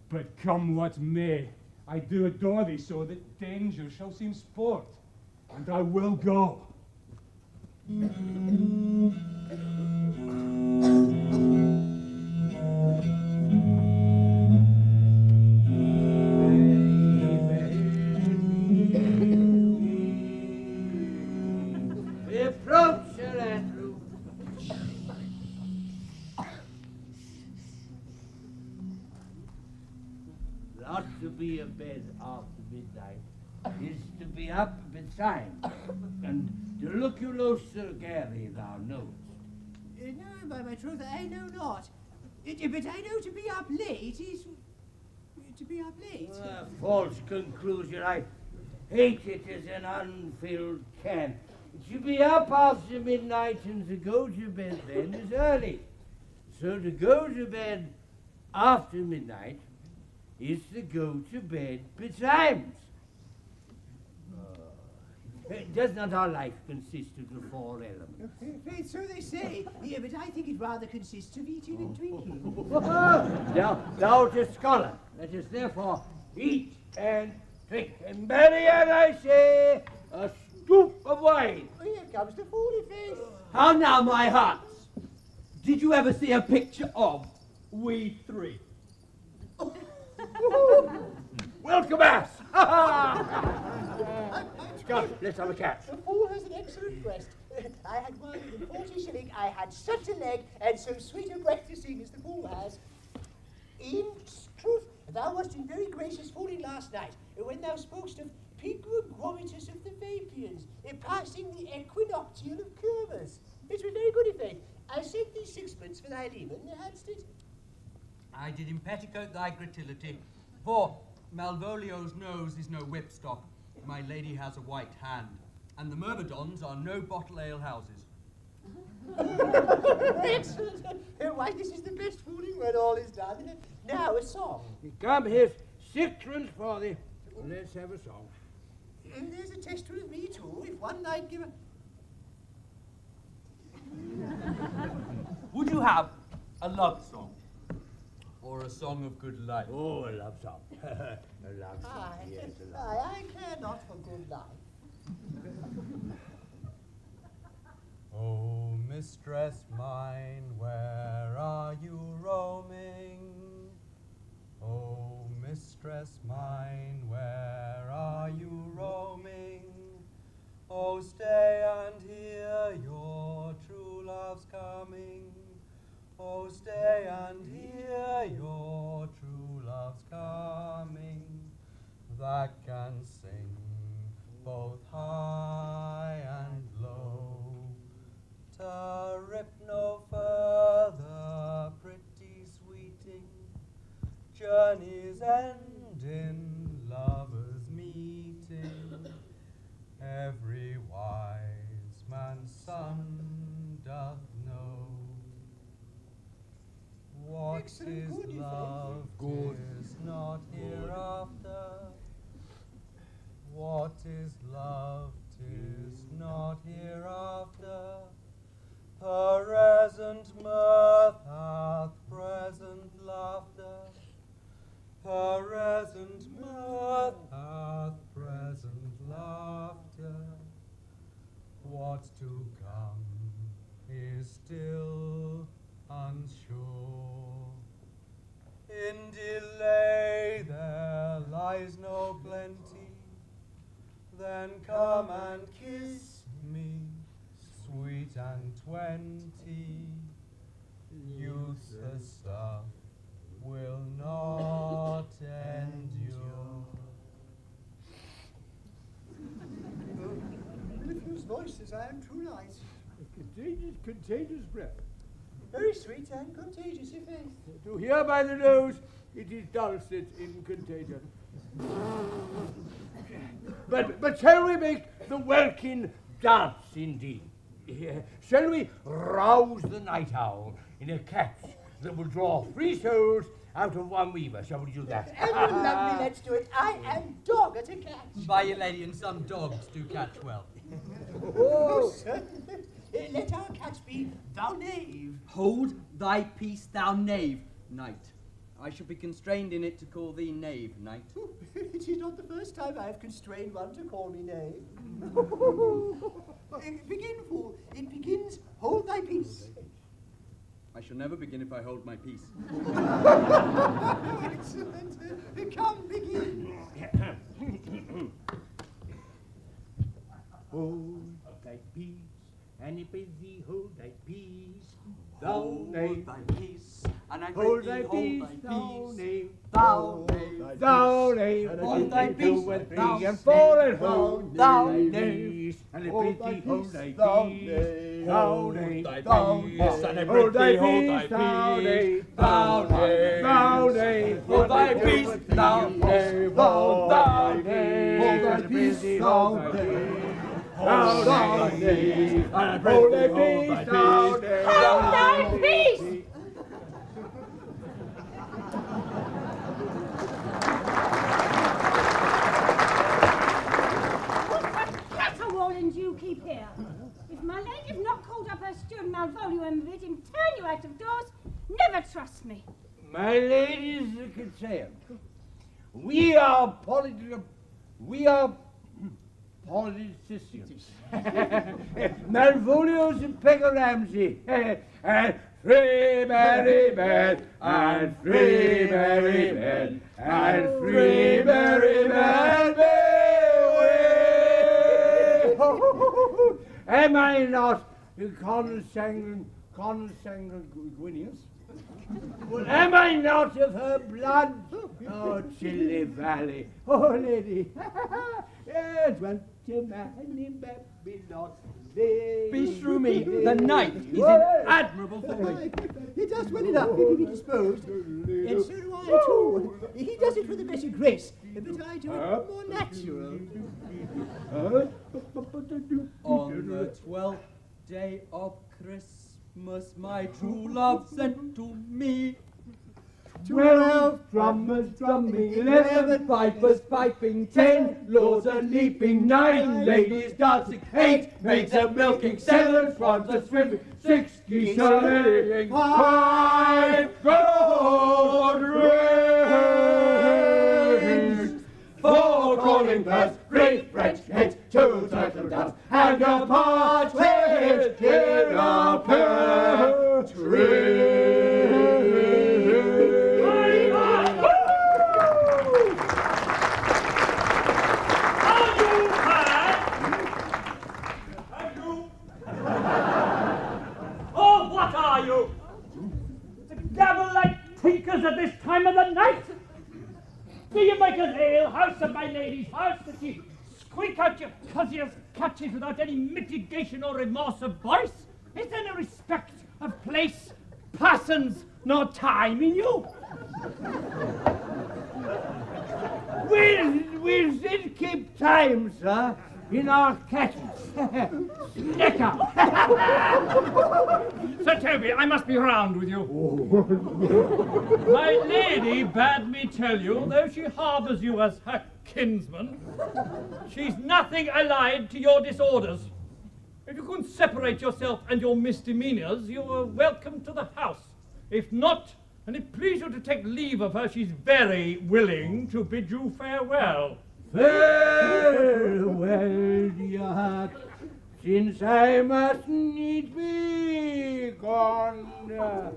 But come what may, I do adore thee so that danger shall seem sport, and I will go. Not to be abed after midnight is to be up betimes, and to look you no Sir Gary thou knowest. No, by my troth, I know not. But I know to be up late is to be up late. False conclusion. I hate it as an unfilled can. To be up after midnight and to go to bed then is early. So to go to bed after midnight is to go to bed betimes. Does not our life consist of the four elements? Faith, so they say. Yeah, but I think it rather consists of eating and drinking. Now, thou art a scholar. Let us therefore eat and drink. And Baranie, I say, a stoup of wine. Oh, here comes the fooly face. How now, my hearts? Did you ever see a picture of we three? Welcome us! Come, let's have a catch. The fool has an excellent breast. I had one with 40 shilling. I had such a leg and so sweet a breath to sing as the fool has. In truth, thou wast in very gracious fooling last night, when thou spokest of Pigmogromitus of the Vapians, passing the equinoctial of Curvers. It was very good, faith. I sent thee sixpence for thy leman, hadst it? I did impetticoat thy gratility, for Malvolio's nose is no whipstock, my lady has a white hand, and the Myrmidons are no bottle ale houses. Excellent! Why, this is the best fooling when all is done. Now, a song. Come, here's sixpence for thee. Let's have a song. There's a tester of me too, if one night give a... Would you have a love song? Or a song of good life? Oh, a love song. A love song, yes, a love song. I care not for good life. Oh, mistress mine, where are you roaming? Oh, mistress mine, where are you roaming? Oh, stay and hear your true love's coming. Oh, stay and hear your true love's coming, that can sing both high and low. To rip no further, pretty sweeting, journeys end in lovers' meeting. Every wise man's son doth know. What is love? Tis not hereafter. What is love? Tis not hereafter. Present mirth hath present laughter. Present mirth hath present laughter. What's to come is still unsure. In delay there lies no plenty. Then come and kiss me, sweet and 20. Youth's the stuff will not endure. Whose voices I am true light. Contagious breath. Very sweet and contagious, if faith. To hear by the nose, it is dulcet in contagion. But shall we make the welkin dance indeed? Shall we rouse the night owl in a catch that will draw 3 souls out of one weaver? Shall we do that? Lovely, let's do it. I am dog at a catch. By your lady, and some dogs do catch well. Oh, certainly. Let our catch be thou knave. Hold thy peace, thou knave, knight. I shall be constrained in it to call thee knave, knight. It is not the first time I have constrained one to call me knave. Begin, fool. It begins, hold thy peace. I shall never begin if I hold my peace. Excellent. Come, begin. Hold thy peace, and if it thee hold thy peace, thou knave. Thy peace, and I Hold bid thy thee peace, hold thy thou peace. knave. Thou knave. Thou knave. Hold thy peace, Thou thou and fall and knave. hold Thou thy knave. peace, and if Hold it thy thee hold peace, thy thou peace, knave. thou knave. Thy Thou peace, knave. and I Hold bid thy thee hold peace, thy thou peace. knave. Thou knave. Thou knave. Hold thy peace, thou knave. Thou Thou knave. Hold thy peace, thou knave. Hold thy peace, and I Hold thy bid thee peace, hold thou thy knave. peace. Hold thy peace! What caterwauling do you keep here? If my lady have not called up her steward Malvolio and bid him turn you out of doors, never trust me. My ladies can say it. We are politicians. Malvolio's and Pegger Ramsey. And 3 merry men, and 3 merry men, and 3 merry men may Am I not consanguine Gwinius? Well, am I not of her blood? Oh, Chilly Valley. Oh, lady. Yes, went to man in Babylon. Beshrew me, the knight is in admirable form. He does well enough if he be disposed. And so do I too. He does it with a better grace, but I do it more natural. On the 12th day of Christmas, my true love sent to me 12 drummers drumming, 11 pipers piping, 10 lords a leaping, 9 ladies dancing, 8 maids a milking, 7 swans a swimming, 6 geese a laying, 5 gold rings, 4 calling birds, 3 French hens, 2 turtle doves, and a partridge in a pear tree. Gabble like tinkers at this time of the night? Do you make an alehouse of my lady's house that you squeak out your coziest catches without any mitigation or remorse of voice? Is there no respect of place, persons, nor time in you? We'll still keep time, sir, in our catches. Liquor! Sir Toby, I must be round with you. My lady bade me tell you, though she harbours you as her kinsman, she's nothing allied to your disorders. If you can separate yourself and your misdemeanours, you are welcome to the house. If not, and it please you to take leave of her, she's very willing to bid you farewell. Farewell, dear heart, since I must needs be gone.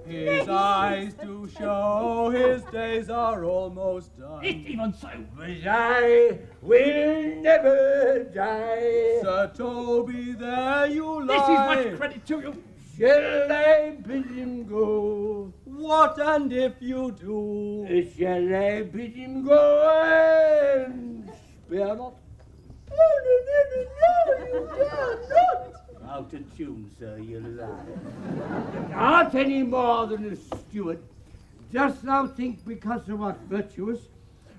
His eyes do show his days are almost done. It's even so. But I will never die. Sir Toby, there you lie. This is much credit to you. Shall I bid him go? What and if you do? Shall I bid him go and spare not? Oh, no, you dare not! Out of tune, sir, you lie. Not any more than a steward. Dost thou think because thou art virtuous,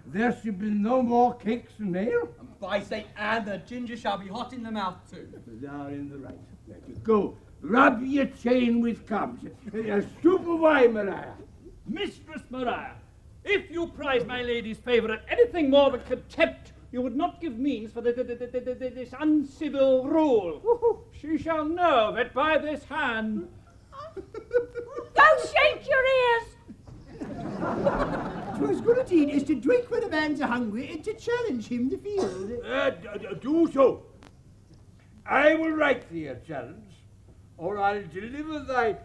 there should be no more cakes and ale? And by St. Anne, the ginger shall be hot in the mouth too. Thou art in the right. Let you go. Rub your chain with crumbs. Stoop away, Maria. Mistress Maria, if you prize my lady's favour at anything more than contempt, you would not give means for this uncivil rule. She shall know of it by this hand. Go shake your ears! 'Twas good a deed is to drink when a man's hungry and to challenge him to field. Do so. I will write thee a challenge, or I'll deliver thy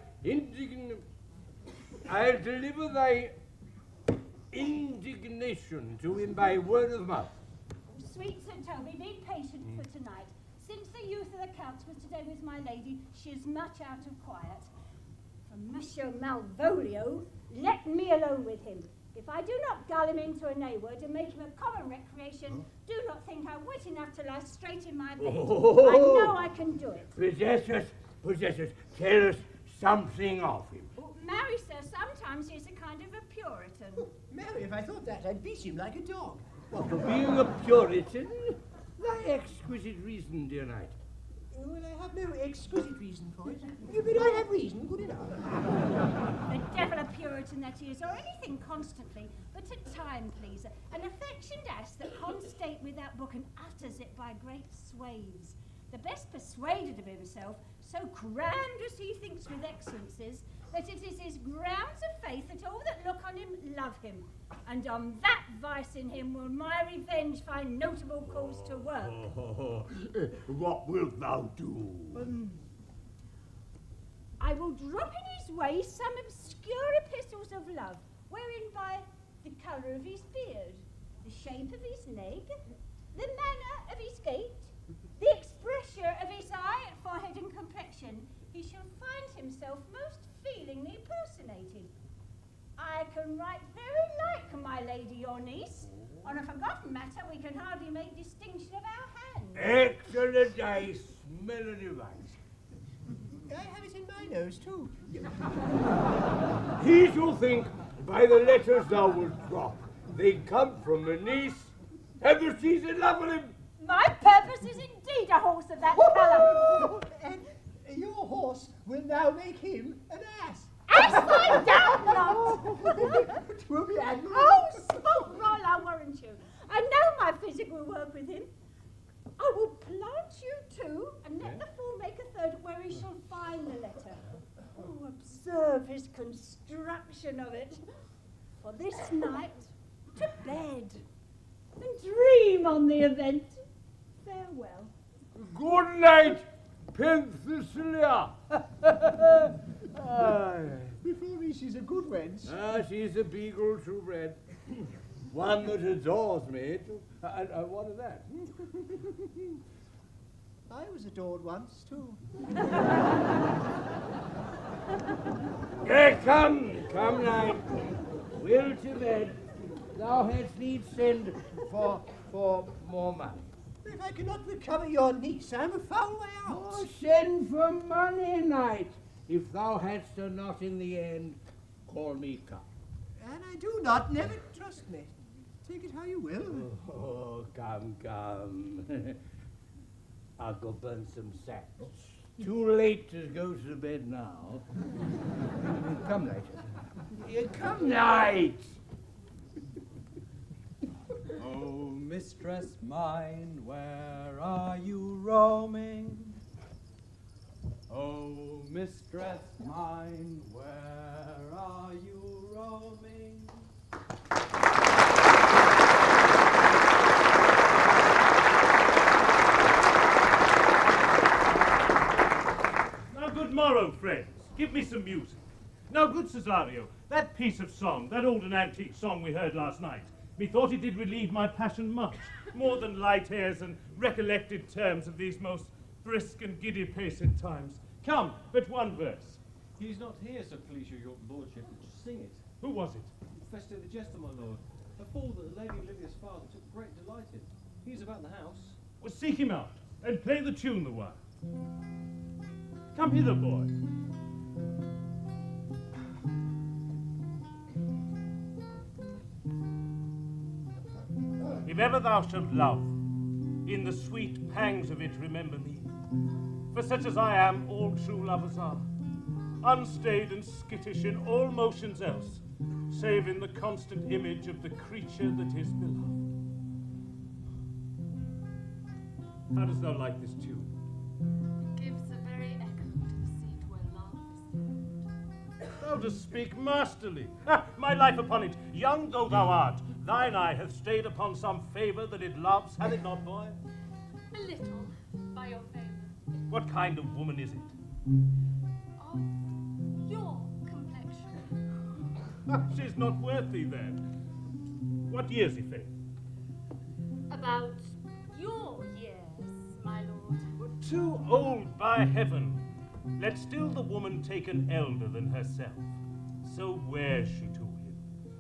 indignation to him by word of mouth. Sweet Sir Toby, be patient for tonight. Since the youth of the Counts was today with my lady, she is much out of quiet. For Monsieur Malvolio, let me alone with him. If I do not gull him into a nay word and make him a common recreation, do not think I'm wit enough to lie straight in my bed. Oh. I know I can do it. Possess us, tell us something of him. Marry, sir, sometimes he's a kind of a Puritan. Mary, if I thought that, I'd beat him like a dog. What, for being a Puritan? Thy exquisite reason, dear knight. Well, I have no exquisite reason for it. But I have reason, good enough. The devil a Puritan that he is, or anything constantly, but a time pleaser, an affectioned ass that can't state without book and utters it by great swathes. The best persuaded of himself, so crammed as he thinks with excellencies, that it is his grounds of faith that all that look on him love him, and on that vice in him will my revenge find notable cause to work. What wilt thou do? I will drop in his way some obscure epistles of love, wherein by the colour of his beard, the shape of his leg, the manner of his gait, the expression pressure of his eye, forehead, and complexion, he shall find himself most feelingly personated. I can write very like my lady your niece. On a forgotten matter, we can hardly make distinction of our hands. Excellent dice, smell device. I have it in my nose too. He shall think by the letters thou wilt drop, they come from a niece, and that she's in love with him. My purpose is indeed a horse of that colour. And your horse will now make him an ass. Ass I doubt not. It will be admirable. Oh, smoke roll, I warrant you. I know my physic will work with him. I will plant you two, and let the fool make a third where he shall find the letter. Oh, observe his construction of it. For this night, to bed, and dream on the event. Farewell. Good night, Penthesilea. Before me, she's a good wench. She's a beagle true bred. One that adores me. And what of that? I was adored once too. Come, Knight. Will to bed. Thou hadst need send for more money. If I cannot recover your niece, I'm a foul way out. Oh, send for money, Knight. If thou hadst her not in the end, call me come. And I do not, never trust me. Take it how you will. Oh, come. I'll go burn some sacks. Too late to go to bed now. Come, Knight. Come, Knight. Oh, mistress mine, where are you roaming? Oh, mistress mine, where are you roaming? Now, good morrow, friends. Give me some music. Now, good Cesario, that piece of song, that old and antique song we heard last night, methought it did relieve my passion much, more than light airs and recollected terms of these most brisk and giddy-paced times. Come, but one verse. He's not here, so please your lordship. Just sing it. Who was it? Fester the jester, my lord. A fool that Lady Olivia's father took great delight in. He's about the house. Well, seek him out, and play the tune the while. Come hither, boy. If ever thou shalt love, in the sweet pangs of it remember me. For such as I am, all true lovers are, unstayed and skittish in all motions else, save in the constant image of the creature that is beloved. How dost thou like this tune? It gives a very echo to the seat where love is found. Thou dost speak masterly. My life upon it, young though thou art, thine eye hath stayed upon some favour that it loves, hath it not, boy? A little, by your favour. What kind of woman is it? Of your complexion. She's not worth thee, then. What years, i' faith? About your years, my lord. Too old, by heaven. Let still the woman take an elder than herself. So wears she to him.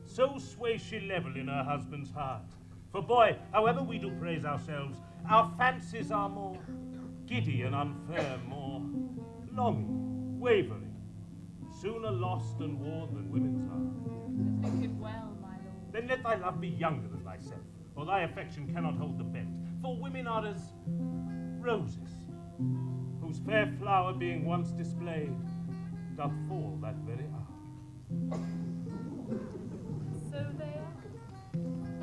So sways she level in her husband's heart. For boy, however we do praise ourselves, our fancies are more giddy and unfair, more longing, wavering, sooner lost and worn than women's are. Think it well, my lord. Then let thy love be younger than thyself, or thy affection cannot hold the bent. For women are as roses, whose fair flower being once displayed, doth fall that very hour. So they are.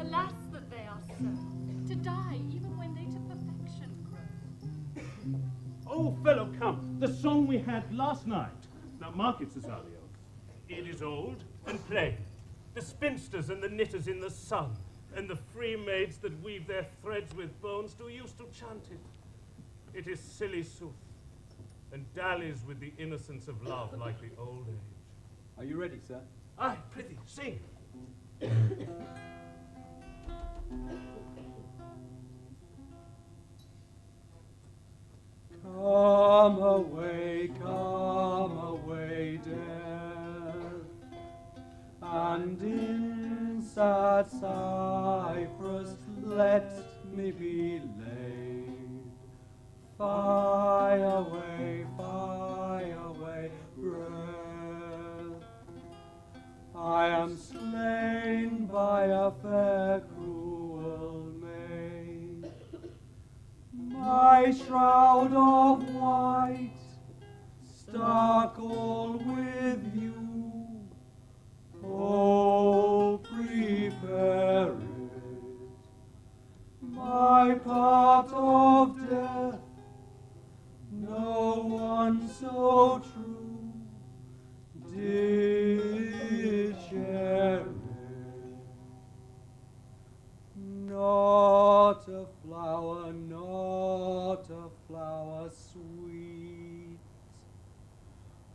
Alas that they are so, to die even when they to perfection grow. Oh, fellow, come, the song we had last night. Now mark it, Cesario. It is old and plain. The spinsters and the knitters in the sun, and the free maids that weave their threads with bones, do used to chant it. It is silly sooth, and dallies with the innocence of love like the old age. Are you ready, sir? Aye, prithee, sing. Come away, death, and in sad cypress let me be laid. Fly away, breath. I am slain by a fair cruel maid. My shroud of white, stark all with you. Oh, prepare it. My part of death, no one so true did share it. Not a flower sweet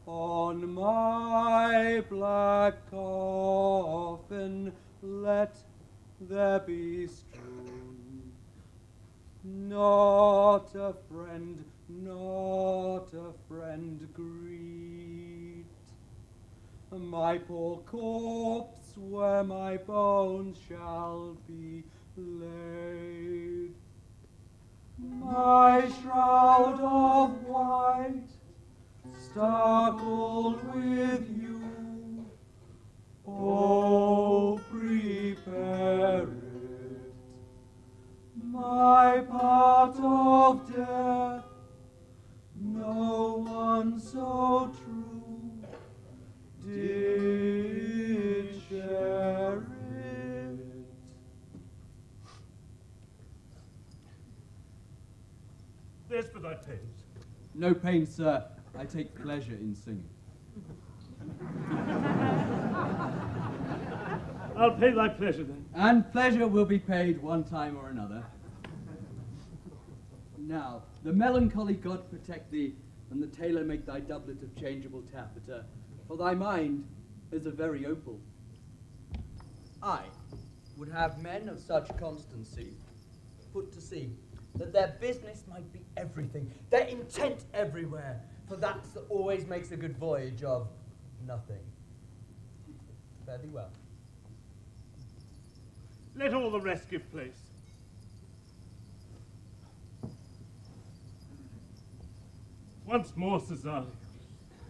on my black coffin let there be strewn. Not a friend greet my poor corpse where my bones shall be laid. My shroud of white, stark all with you. Oh, prepare it. My part of death, no one so true did share it. There's for thy pains. No pain, sir. I take pleasure in singing. I'll pay thy pleasure then. And pleasure will be paid one time or another. Now, the melancholy God protect thee, and the tailor make thy doublet of changeable taffeta, for thy mind is a very opal. I would have men of such constancy put to sea, that their business might be everything, their intent everywhere, for that always makes a good voyage of nothing. Fare thee well. Let all the rest give place. Once more, Cesario,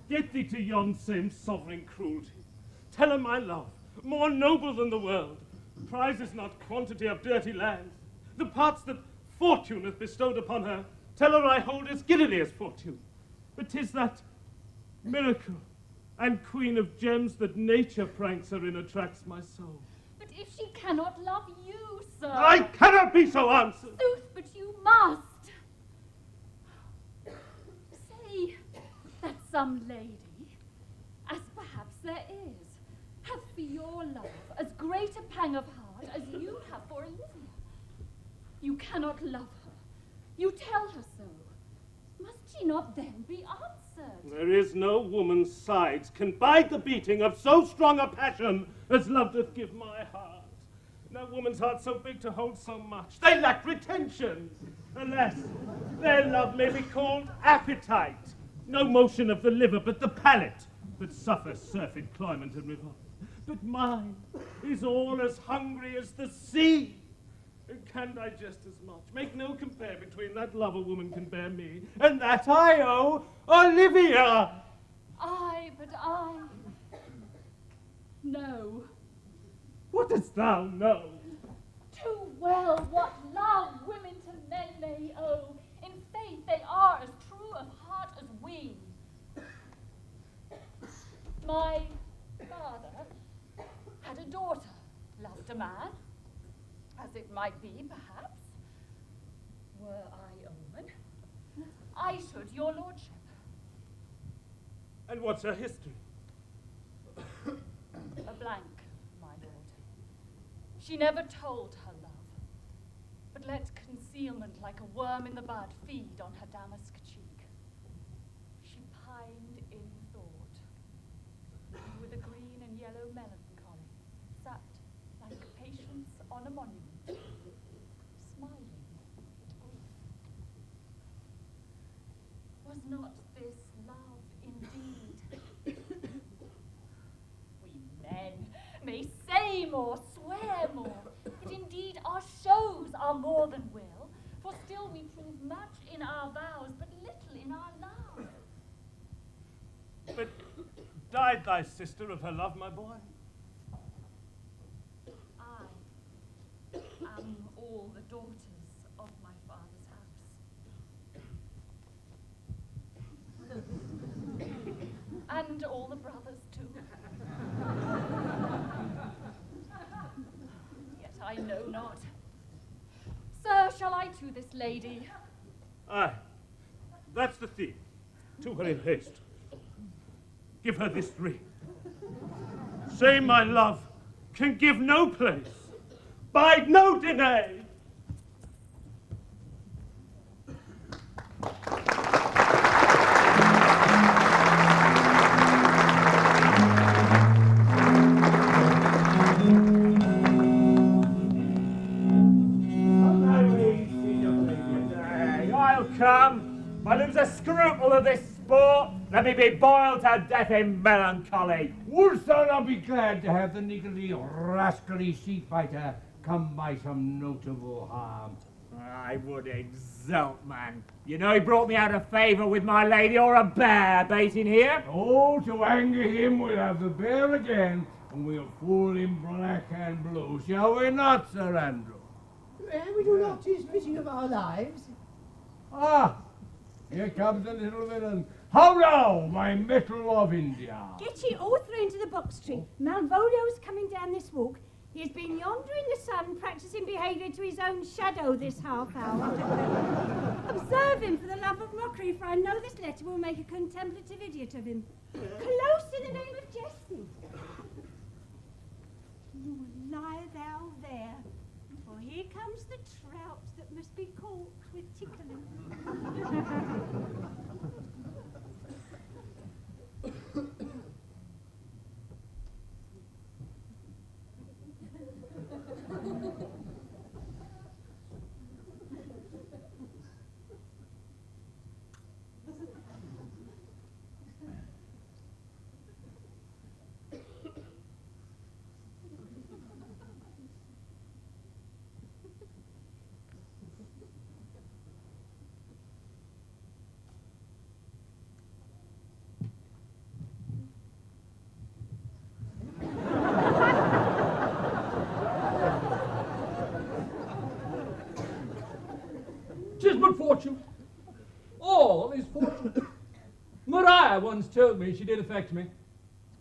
get thee to yon same sovereign cruelty. Tell her my love, more noble than the world, prizes not quantity of dirty lands. The parts that fortune hath bestowed upon her, tell her I hold as giddily as fortune. But 'tis that miracle and queen of gems that nature pranks her in attracts my soul. But if she cannot love you, sir... I cannot be so answered! Sooth, but you must! Say that some lady, as perhaps there is, hath for your love as great a pang of heart as you have for Olivia. You cannot love her. You tell her so. Must she not then be answered? There is no woman's sides can bide the beating of so strong a passion as love doth give my heart. No woman's heart so big to hold so much. They lack retention. Alas, their love may be called appetite. No motion of the liver, but the palate that suffers surfeit, climate, and revolt. But mine is all as hungry as the sea. It can digest as much. Make no compare between that love a woman can bear me and that I owe Olivia. Aye, but I... know. What dost thou know? Too well what love women to men may owe. In faith they are as true of heart as we. My father had a daughter, loved a man, as it might be, perhaps. Were I omen, I should your lordship. And what's her history? A blank, my lord. She never told her love, but let concealment like a worm in the bud feed on her damask cheek. She pined in thought, and with a green and yellow melancholy, sat like patience on a monument, smiling at grief. not this love indeed? We men may say more, swear more, but indeed our shows are more than will, for still we prove much in our vows, but little in our love. But died thy sister of her love, my boy? I am all the daughters of my father's house. And all the brothers too. Yet I know not. Sir, shall I to this lady? Aye, that's the thing. To her in haste. Give her this ring. Say my love can give no place, bide no delay. I'll come. If I lose a scruple of this sport, let me be boiled to death in melancholy. Woolston, I'll be glad to have the niggardly, rascally sheep fighter come by some notable harm. I would exult, man. You know he brought me out of favour with my lady, or a bear baiting here. Oh, to anger him, we'll have the bear again, and we'll fool him black and blue, shall we not, Sir Andrew? We do not his pity of our lives. Ah, here comes the little villain. Hurrah, my metal of India. Get ye all three into the box tree. Malvolio's coming down this walk. He has been yonder in the sun practising behaviour to his own shadow this half hour. Observe him for the love of mockery, for I know this letter will make a contemplative idiot of him. Close in the name of jesting. Lie thou there, for here comes the trout that must be caught with tickling. But fortune. All is fortune. Maria once told me she did affect me,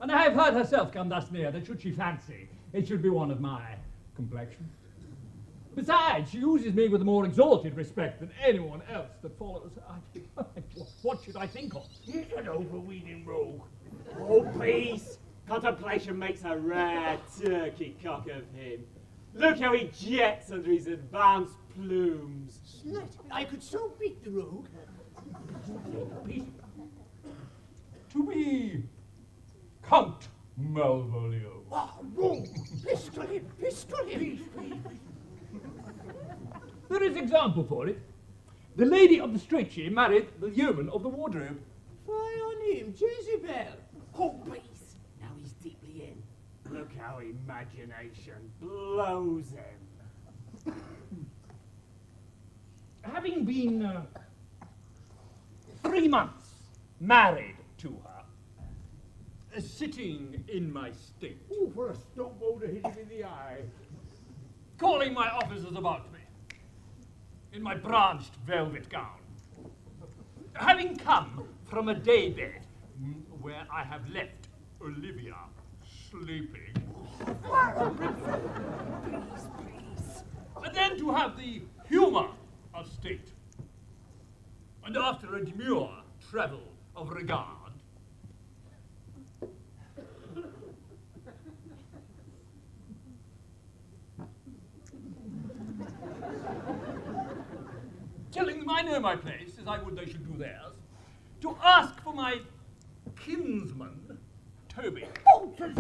and I have heard herself come thus near that should she fancy, it should be one of my complexion. Besides, she uses me with a more exalted respect than anyone else that follows. What should I think of? He's an overweening rogue. Oh, peace. Contemplation makes a rare turkey cock of him. Look how he jets under his advanced plumes. Slut, I could so beat the rogue. To be Count Malvolio. Ah, rogue! Pistol him! Pistol him! There is example for it. The lady of the street married the yeoman of the wardrobe. Fie on him, Jezebel! Oh, peace. Now he's deeply in. Look how imagination blows him. Having been 3 months married to her, sitting in my state. Oh, for a stump to hit him in the eye. Calling my officers about me, in my branched velvet gown. Having come from a daybed where I have left Olivia sleeping. Please. And then to have the humour of state. And after a demure travel of regard, telling them I know my place, as I would they should do theirs, to ask for my kinsman, Toby. Oh, please.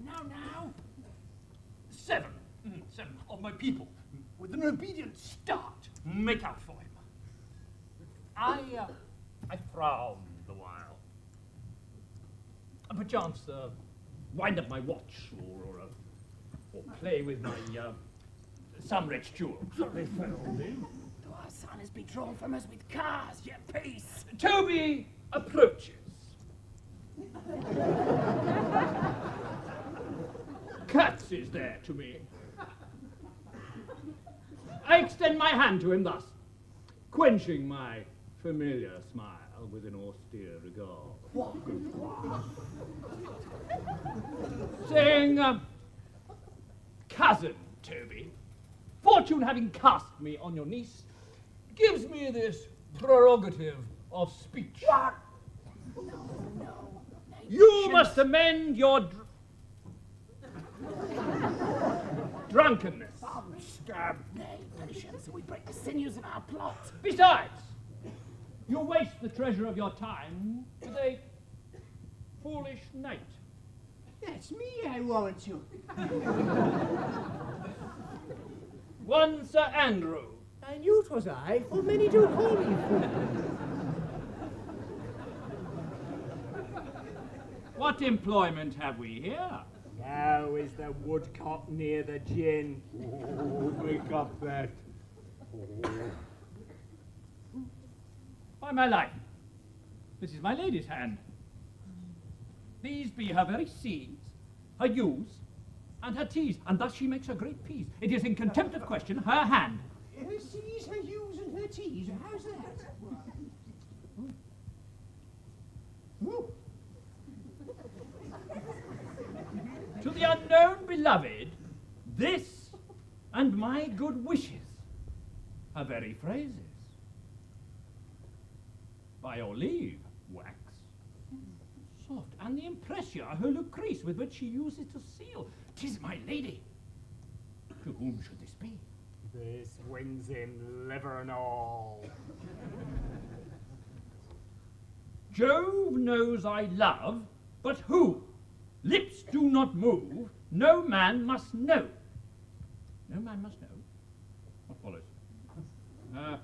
Now. 7 of my people, with an obedient start, make out for him. I frowned the while. And perchance wind up my watch or play with my some rich jewel. They fell in. Do our son is be drawn from us with cars, yet peace. Toby approaches. Curtsies there to me. I extend my hand to him thus, quenching my familiar smile with an austere regard. Saying, cousin Toby, fortune having cast me on your niece, gives me this prerogative of speech. What? No. You must amend your drunkenness. Stab. Nay, punish him so we break the sinews of our plot. Besides, you waste the treasure of your time with a foolish knight. That's me, I warrant you. One Sir Andrew. I knew 'twas I, for many do call me fool. What employment have we here? Now is the woodcock near the gin. Wake up that. By my life, this is my lady's hand. These be her very C's, her U's, and her T's, and thus she makes a great peace. It is in contempt of question her hand. Her C's, her U's, and her T's. How's that? Ooh. To the unknown beloved, this and my good wishes are very phrases. By your leave, wax. Soft, and the impressia, her Lucrece, with which she uses to seal. 'Tis my lady. To whom should this be? This wins him liver and all. Jove knows I love, but who? Lips do not move, no man must know. No man must know? What follows? No,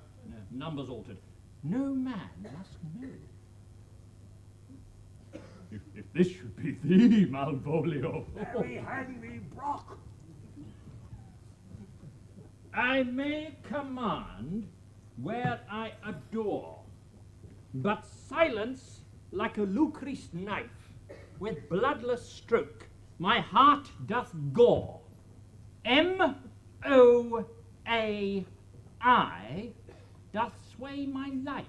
numbers altered. No man must know. If this should be thee, Malvolio. Very hang thee, Brock. I may command where I adore, but silence like a Lucrece knife, with bloodless stroke, my heart doth gore. M-O-A-I doth sway my life.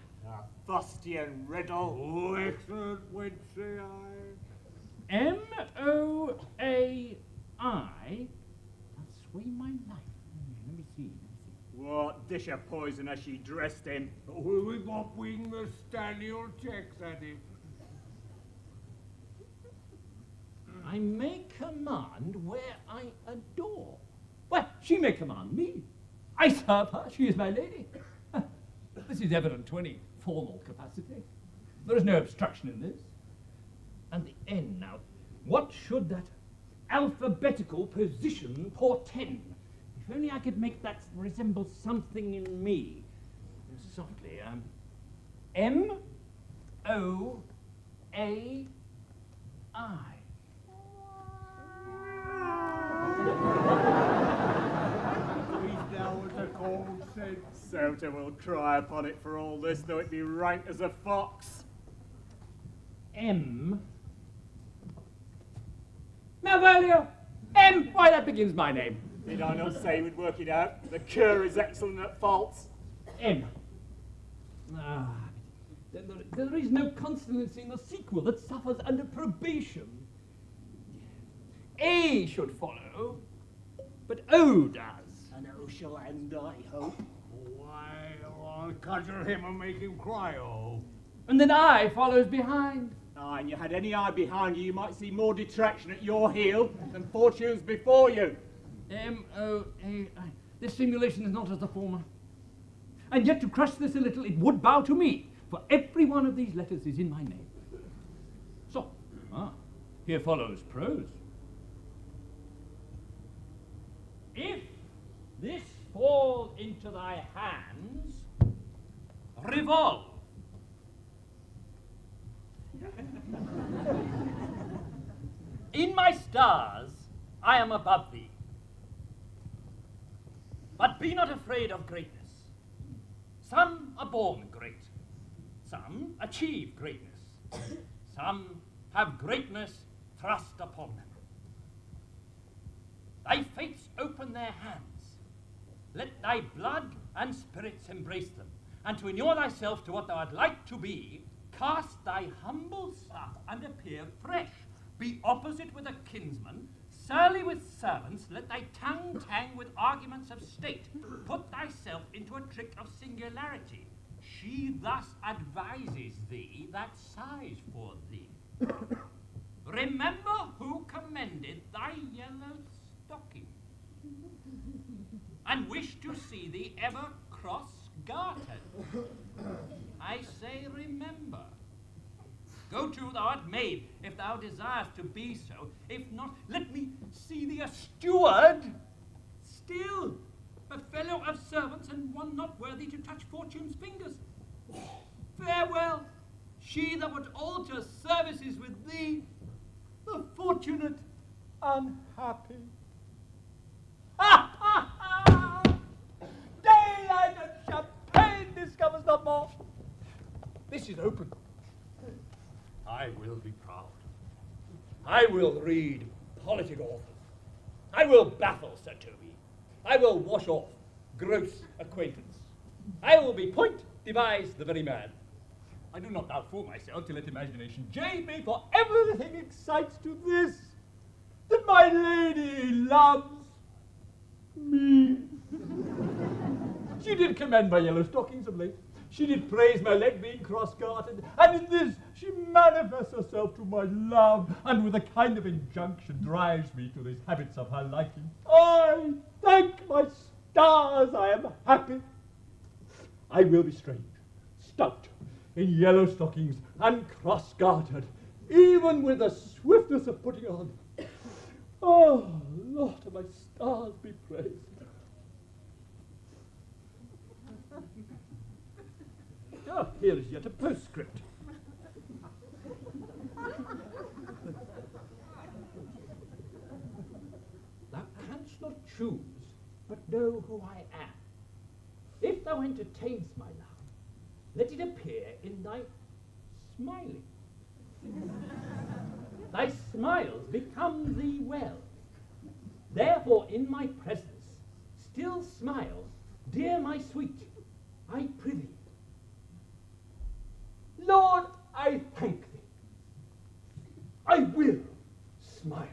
Fustian riddle. Oh, excellent, whence say I? M-O-A-I doth sway my life. Let me see. What dish of poison has she dressed in? Oh, we got wing the Staniel checks at him. I may command where I adore. Well, she may command me. I serve her, she is my lady. This is evident to any formal capacity. There is no obstruction in this. And the N now, what should that alphabetical position portend? If only I could make that resemble something in me. Softly, M-O-A-I. Sota will cry upon it for all this, though it be rank as a fox. M. Malvolio! M! Why, that begins my name. Did I not say we'd work it out? The cur is excellent at faults. M. Ah, there is no consonancy in the sequel that suffers under probation. A should follow, but O does. And O shall end, I hope. Why, I'll cudgel him and make him cry, oh. And then I follows behind. Ah, and you had any eye behind you, you might see more detraction at your heel than fortunes before you. M-O-A-I. This simulation is not as the former. And yet to crush this a little, it would bow to me, for every one of these letters is in my name. So, here follows prose. If this fall into thy hands, revolve, in my stars I am above thee. But be not afraid of greatness. Some are born great. Some achieve greatness. Some have greatness thrust upon them. Thy fates open their hands. Let thy blood and spirits embrace them, and to inure thyself to what thou art like to be, cast thy humble self and appear fresh. Be opposite with a kinsman, surly with servants, let thy tongue tang with arguments of state. Put thyself into a trick of singularity. She thus advises thee that sighs for thee. Remember who commended thy yellow stocking, and wish to see thee ever cross-gartered. I say remember. Go to, thou art made, if thou desirest to be so. If not, let me see thee a steward. Still, a fellow of servants, and one not worthy to touch fortune's fingers. Farewell, she that would alter services with thee, the fortunate unhappy. Ha ha ha! Daylight and champagne discovers not more. This is open. I will be proud. I will read politic authors. I will baffle Sir Toby. I will wash off gross acquaintance. I will be point devise the very man. I do not now fool myself to let imagination jade me, for everything excites to this, that my lady loves me. She did commend my yellow stockings of late. She did praise my leg being cross-gartered, and in this she manifests herself to my love, and with a kind of injunction drives me to these habits of her liking. I thank my stars I am happy. I will be strange, stout, in yellow stockings, and cross-gartered, even with the swiftness of putting on. Oh, Lord, my stars be praised. Oh, here is yet a postscript. Thou canst not choose, but know who I am. If thou entertainst my love, let it appear in thy smiling. Thy smiles become thee well. Therefore, in my presence, still smile, dear my sweet, I prithee. Lord, I thank thee. I will smile.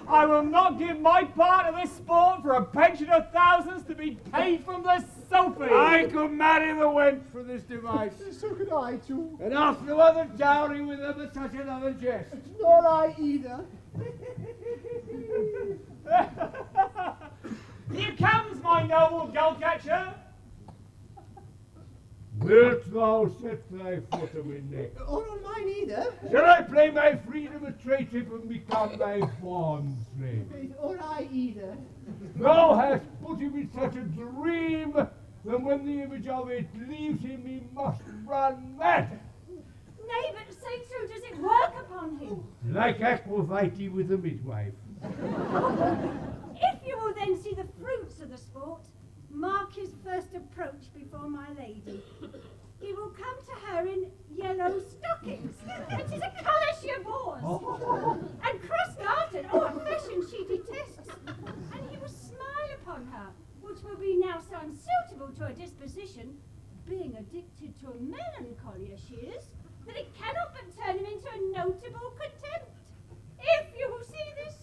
I will not give my part of this sport for a pension of thousands to be paid from the Sophie. I could marry the wench for this device. So could I too. And ask no other dowry with her but such another jest. Nor I either. Here comes my noble gull-catcher. Wilt thou set thy foot on my neck? Or on mine either. Shall I play my freedom a traitorship and become thy fawn slave? Or I either. Thou hast put him in such a dream that when the image of it leaves him, he must run mad. Nay, but so true does it work upon him. Like aquavitae with a midwife. If you will then see the fruits of the sport, mark his first approach before my lady. He will come to her in yellow stockings, and 'tis a colour she abhors, and cross-gartered, a fashion she detests, and he will smile upon her, which will be now so unsuitable to her disposition, being addicted to a melancholy as she is, that it cannot but turn him into a notable contempt. If you will see this,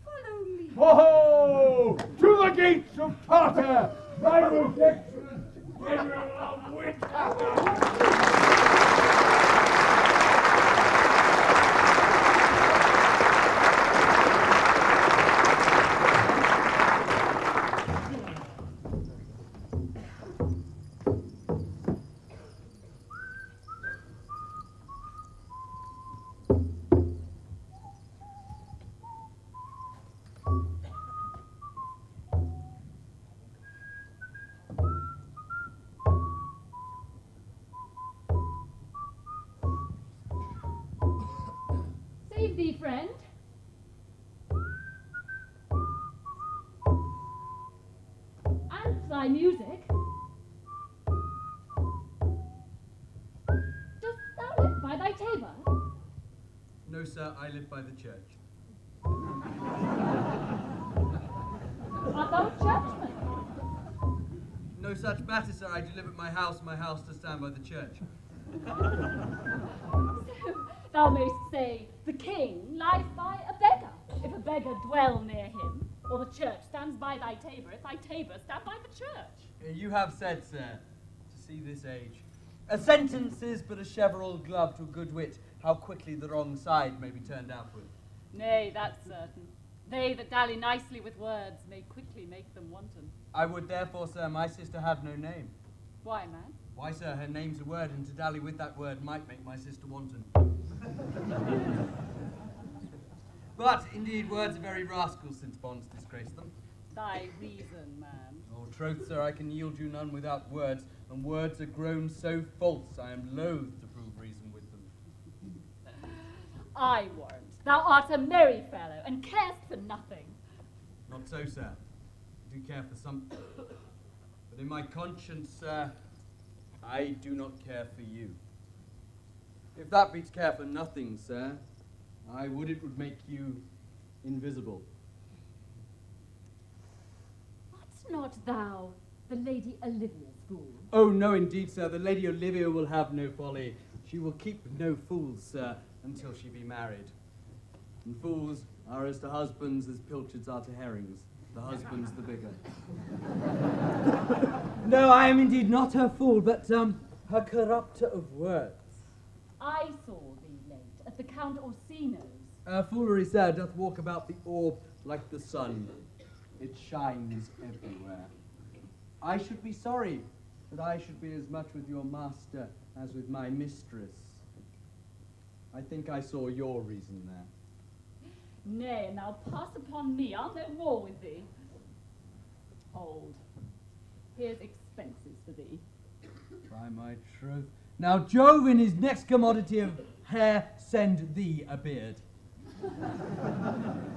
follow me. Ho-ho! To the gates of Tartar, thy most excellent general of Wiltshire! thy music. Dost thou live by thy tabor? No, sir, I live by the church. Art thou a churchman? No such matter, sir. I do live at my house to stand by the church. So thou mayst say, the king lies by a beggar, if a beggar dwell near him, or the church stands by thy tabor, if thy tabor stand by the church. You have said, sir, to see this age. A sentence is but a cheverel glove to a good wit, how quickly the wrong side may be turned outward. Nay, that's certain. They that dally nicely with words may quickly make them wanton. I would therefore, sir, my sister have no name. Why, man? Why, sir, her name's a word, and to dally with that word might make my sister wanton. But, indeed, words are very rascals since bonds disgrace them. Thy reason, man. Oh, troth, sir, I can yield you none without words, and words are grown so false, I am loath to prove reason with them. I warrant thou art a merry fellow, and carest for nothing. Not so, sir. I do care for something. But in my conscience, sir, I do not care for you. If that be to care for nothing, sir, I would it would make you invisible. Art not thou the Lady Olivia's fool? Oh, no, indeed, sir. The Lady Olivia will have no folly. She will keep no fools, sir, until she be married. And fools are as to husbands as pilchards are to herrings. The husband's the bigger. No, I am indeed not her fool, but her corrupter of words. I saw thee late at the Count Orsino's. Foolery, sir, doth walk about the orb like the sun. It shines everywhere. I should be sorry that I should be as much with your master as with my mistress. I think I saw your reason there. Nay, and thou pass upon me, I'll no war with thee. Hold, here's expenses for thee. By my troth. Now Jove in his next commodity of hair send thee a beard.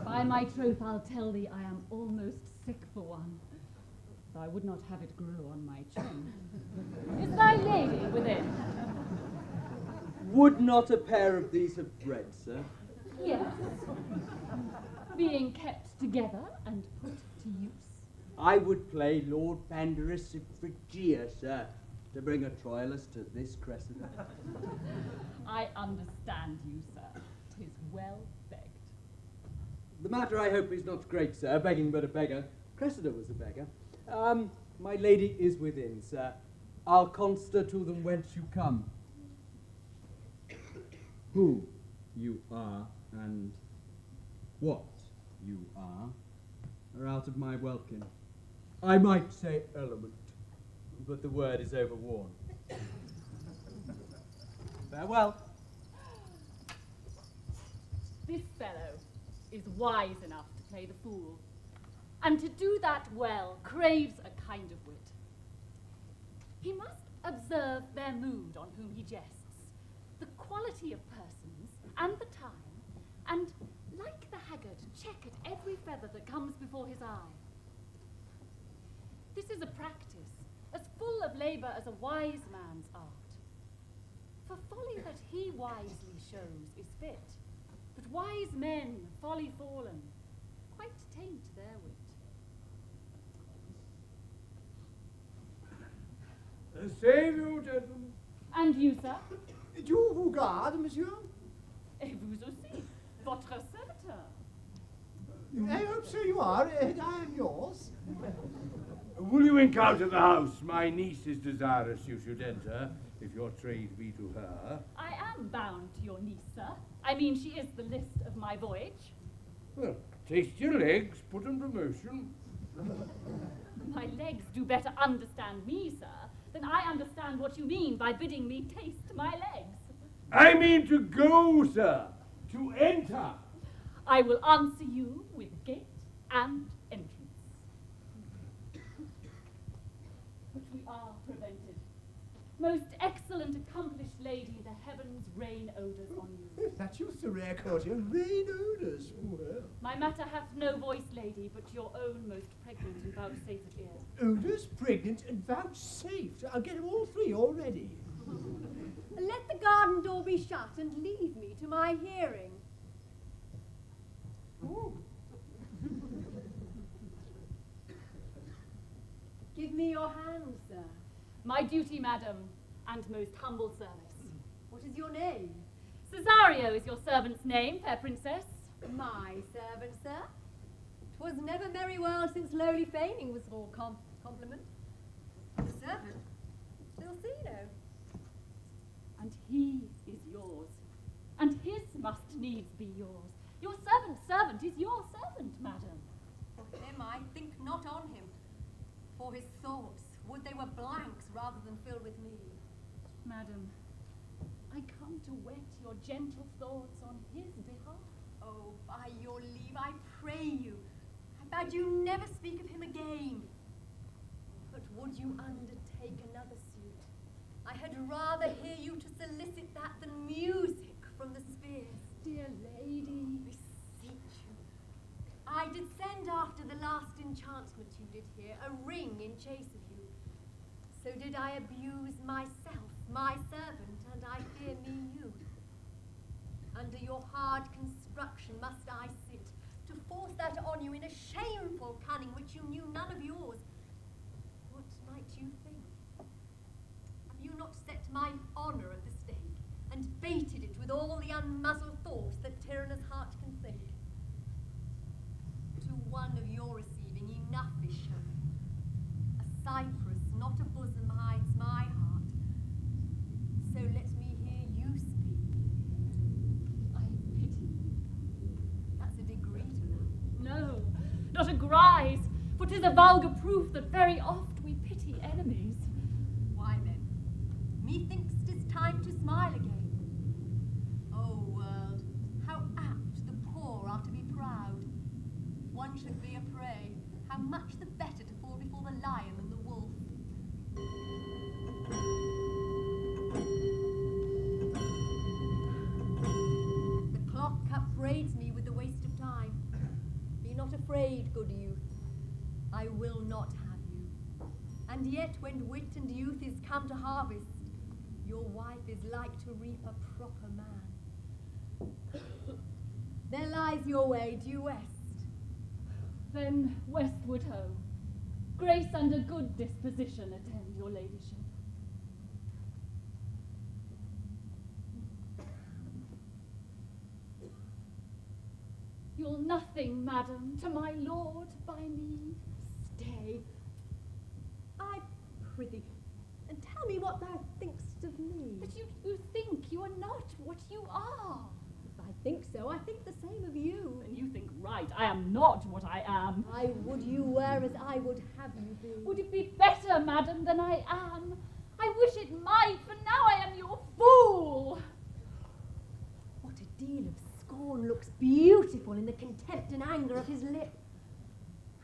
By my troth, I'll tell thee I am almost sick for one, though I would not have it grow on my chin. Is thy lady within? Would not a pair of these have bred, sir? Yes. Being kept together and put to use. I would play Lord Pandarus of Phrygia, sir, to bring a Troilus to this Cressida. I understand you, sir. 'Tis well begged. The matter, I hope, is not great, sir, begging but a beggar. Cressida was a beggar. My lady is within, sir. I'll conster to them whence you come. Who you are and what you are out of my welkin. I might say element, but the word is overworn. Farewell. This fellow is wise enough to play the fool, and to do that well craves a kind of wit. He must observe their mood on whom he jests, the quality of persons and the time, and, like the haggard, check at every feather that comes before his eye. This is a practice as full of labour as a wise man's art. For folly that he wisely shows is fit, but wise men, folly fallen, quite taint their wit. Save you, gentlemen. And you, sir? You who guard, monsieur? Et vous aussi, votre serviteur. I hope so you are, and I am yours. Will you encounter the house? My niece is desirous you should enter, if your trade be to her. I am bound to your niece, sir. I mean, she is the list of my voyage. Well, taste your legs, put in promotion. My legs do better understand me, sir, than I understand what you mean by bidding me taste my legs. I mean to go, sir, to enter. I will answer you with gate and entrance. But we are prevented. Most excellent, accomplished lady the heaven heaven's rain odours on you. That used a rare courtier, rain odours. Well. My matter hath no voice, lady, but your own most pregnant and vouchsafed ear. Odours, pregnant, and vouchsafed. I'll get them all three already. Let the garden door be shut and leave me to my hearing. Give me your hand, sir. My duty, madam, and most humble service. What is your name? Cesario is your servant's name, fair princess. My servant, sir. 'Twas never merry world since lowly feigning was all compliment. The servant, Dulcino. And he is yours, and his must needs be yours. Your servant's servant is your servant, madam. For him I think not on him, for his thoughts, would they were blanks rather than filled with me. Madam, I come to whet your gentle thoughts on his behalf. Oh, by your leave, I pray you, I bade you never speak of him again. But would you undertake another suit? I had rather hear you to solicit that than music from the spheres. Dear lady, beseech you. I did send after the last enchantment you did here a ring in chase of you. So did I abuse myself, my servant, and I fear me you. Under your hard construction must I sit, to force that on you in a shameful cunning which you knew none of yours. What might you think? Have you not set my honour at the stake, and baited it with all the unmuzzled thoughts that tyrannous heart can think? To one of your receiving enough is shown. A cypress, not a bosom, hides my heart. So let me hear you speak. I pity you. That's a degree to love. No, not a grise, for 'tis a vulgar proof that very oft we pity enemies. Why then, methinks 'tis time to smile again. O world, how apt the poor are to be proud. One should be a prey, how much the better to fall before the lion and the wolf. The clock upbraids me with the waste of time. Be not afraid, good youth, I will not have you. And yet when wit and youth is come to harvest, your wife is like to reap a proper man. There lies your way, due west. Then westward ho. Grace and a good disposition attend your ladyship. You'll nothing, madam, to my lord by me. Stay. I prithee, and tell me what thou think'st of me. But you think you are not what you are. If I think so, I think the same of you. And you think right, I am not what I am. I would you were as I would have you be. Would it be better, madam, than I am? I wish it might, for now I am your fool. What a deal of scorn looks beautiful in the contempt and anger of his lip.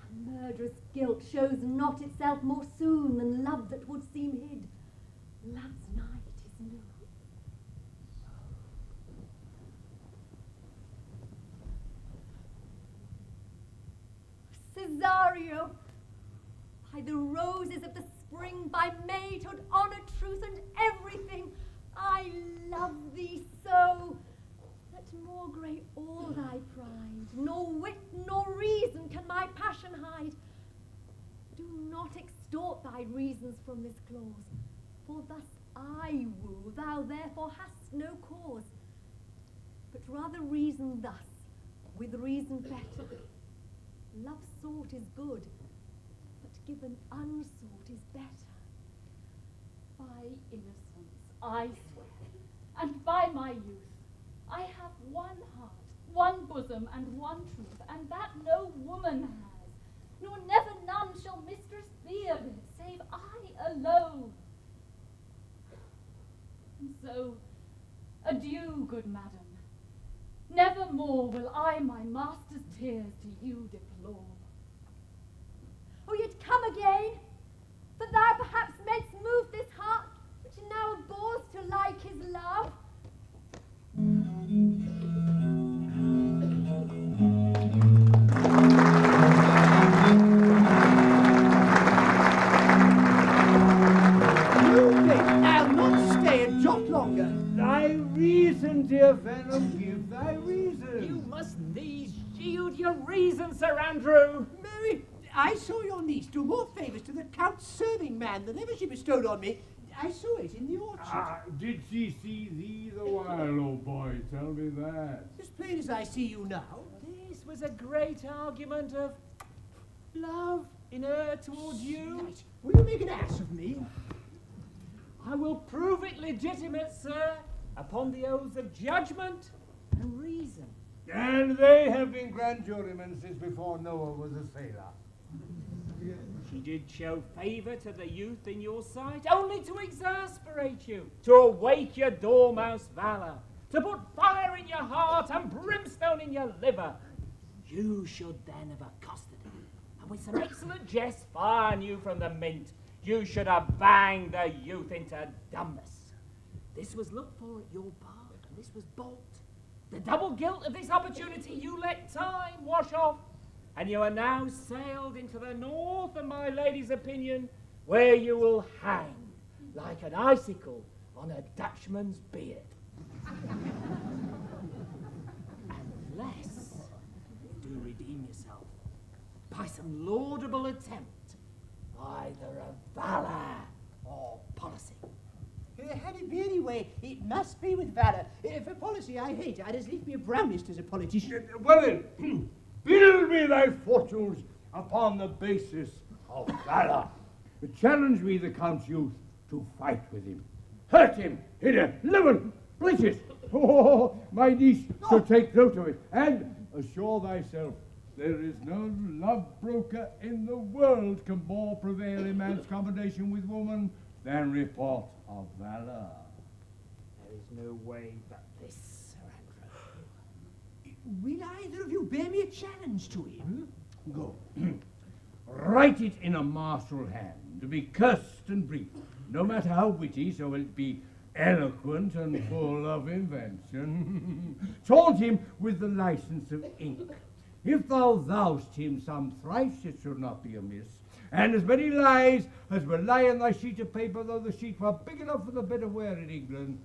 A murderous guilt shows not itself more soon than love that would seem hid. Love's night is new. Cesario, by the roses of the spring, by maidhood, honour, truth, and everything, I love thee so. Let more grey all thy pride, nor wit nor reason can my passion hide. Do not extort thy reasons from this clause, for thus I woo, thou therefore hast no cause. But rather reason thus, with reason better. Love sought is good, but given unsought is better. By innocence, I swear, and by my youth, I have one heart, one bosom, and one truth, and that no woman has, nor never none shall mistress be of it, save I alone. And so, adieu, good madam. Never more will I my master's tears to you deplore. Oh, yet come again, that thou perhaps mayst move this heart, which now abhors to like his love. your reason, Sir Andrew. Mary, I saw your niece do more favours to the Count's serving man than ever she bestowed on me. I saw it in the orchard. Did she see thee the while, old boy? Tell me that. As plain as I see you now. This was a great argument of love in her towards you. Right. Will you make an ass of me? I will prove it legitimate, sir, upon the oaths of judgment and reason. And they have been grand jurymen since before Noah was a sailor. She did show favour to the youth in your sight, only to exasperate you, to awake your dormouse valour, to put fire in your heart and brimstone in your liver. You should then have accosted him, and with some excellent jests firen you from the mint. You should have banged the youth into dumbness. This was looked for at your part, and this was balked. The double guilt of this opportunity you let time wash off, and you are now sailed into the north of my lady's opinion, where you will hang like an icicle on a Dutchman's beard. Unless you do redeem yourself by some laudable attempt, either of valour or policy. Had it be any way, it must be with valour. For policy I hate. I'd as lief be a brownist as a politician. Well then, build me thy fortunes upon the basis of valour. Challenge me the Count's youth to fight with him. Hurt him in 11 places. Oh, my niece shall take note of it. And assure thyself, there is no love broker in the world can more prevail in man's combination with woman than report of valour. There is no way but this, Sir Andrew. Will either of you bear me a challenge to him? Go. Write it in a martial hand, to be cursed and brief, no matter how witty, so it be eloquent and full of invention. Taunt him with the license of ink. If thou thou'st him some thrice, it should not be amiss. And as many lies as will lie on thy sheet of paper, though the sheet were big enough for the bed of wear in England,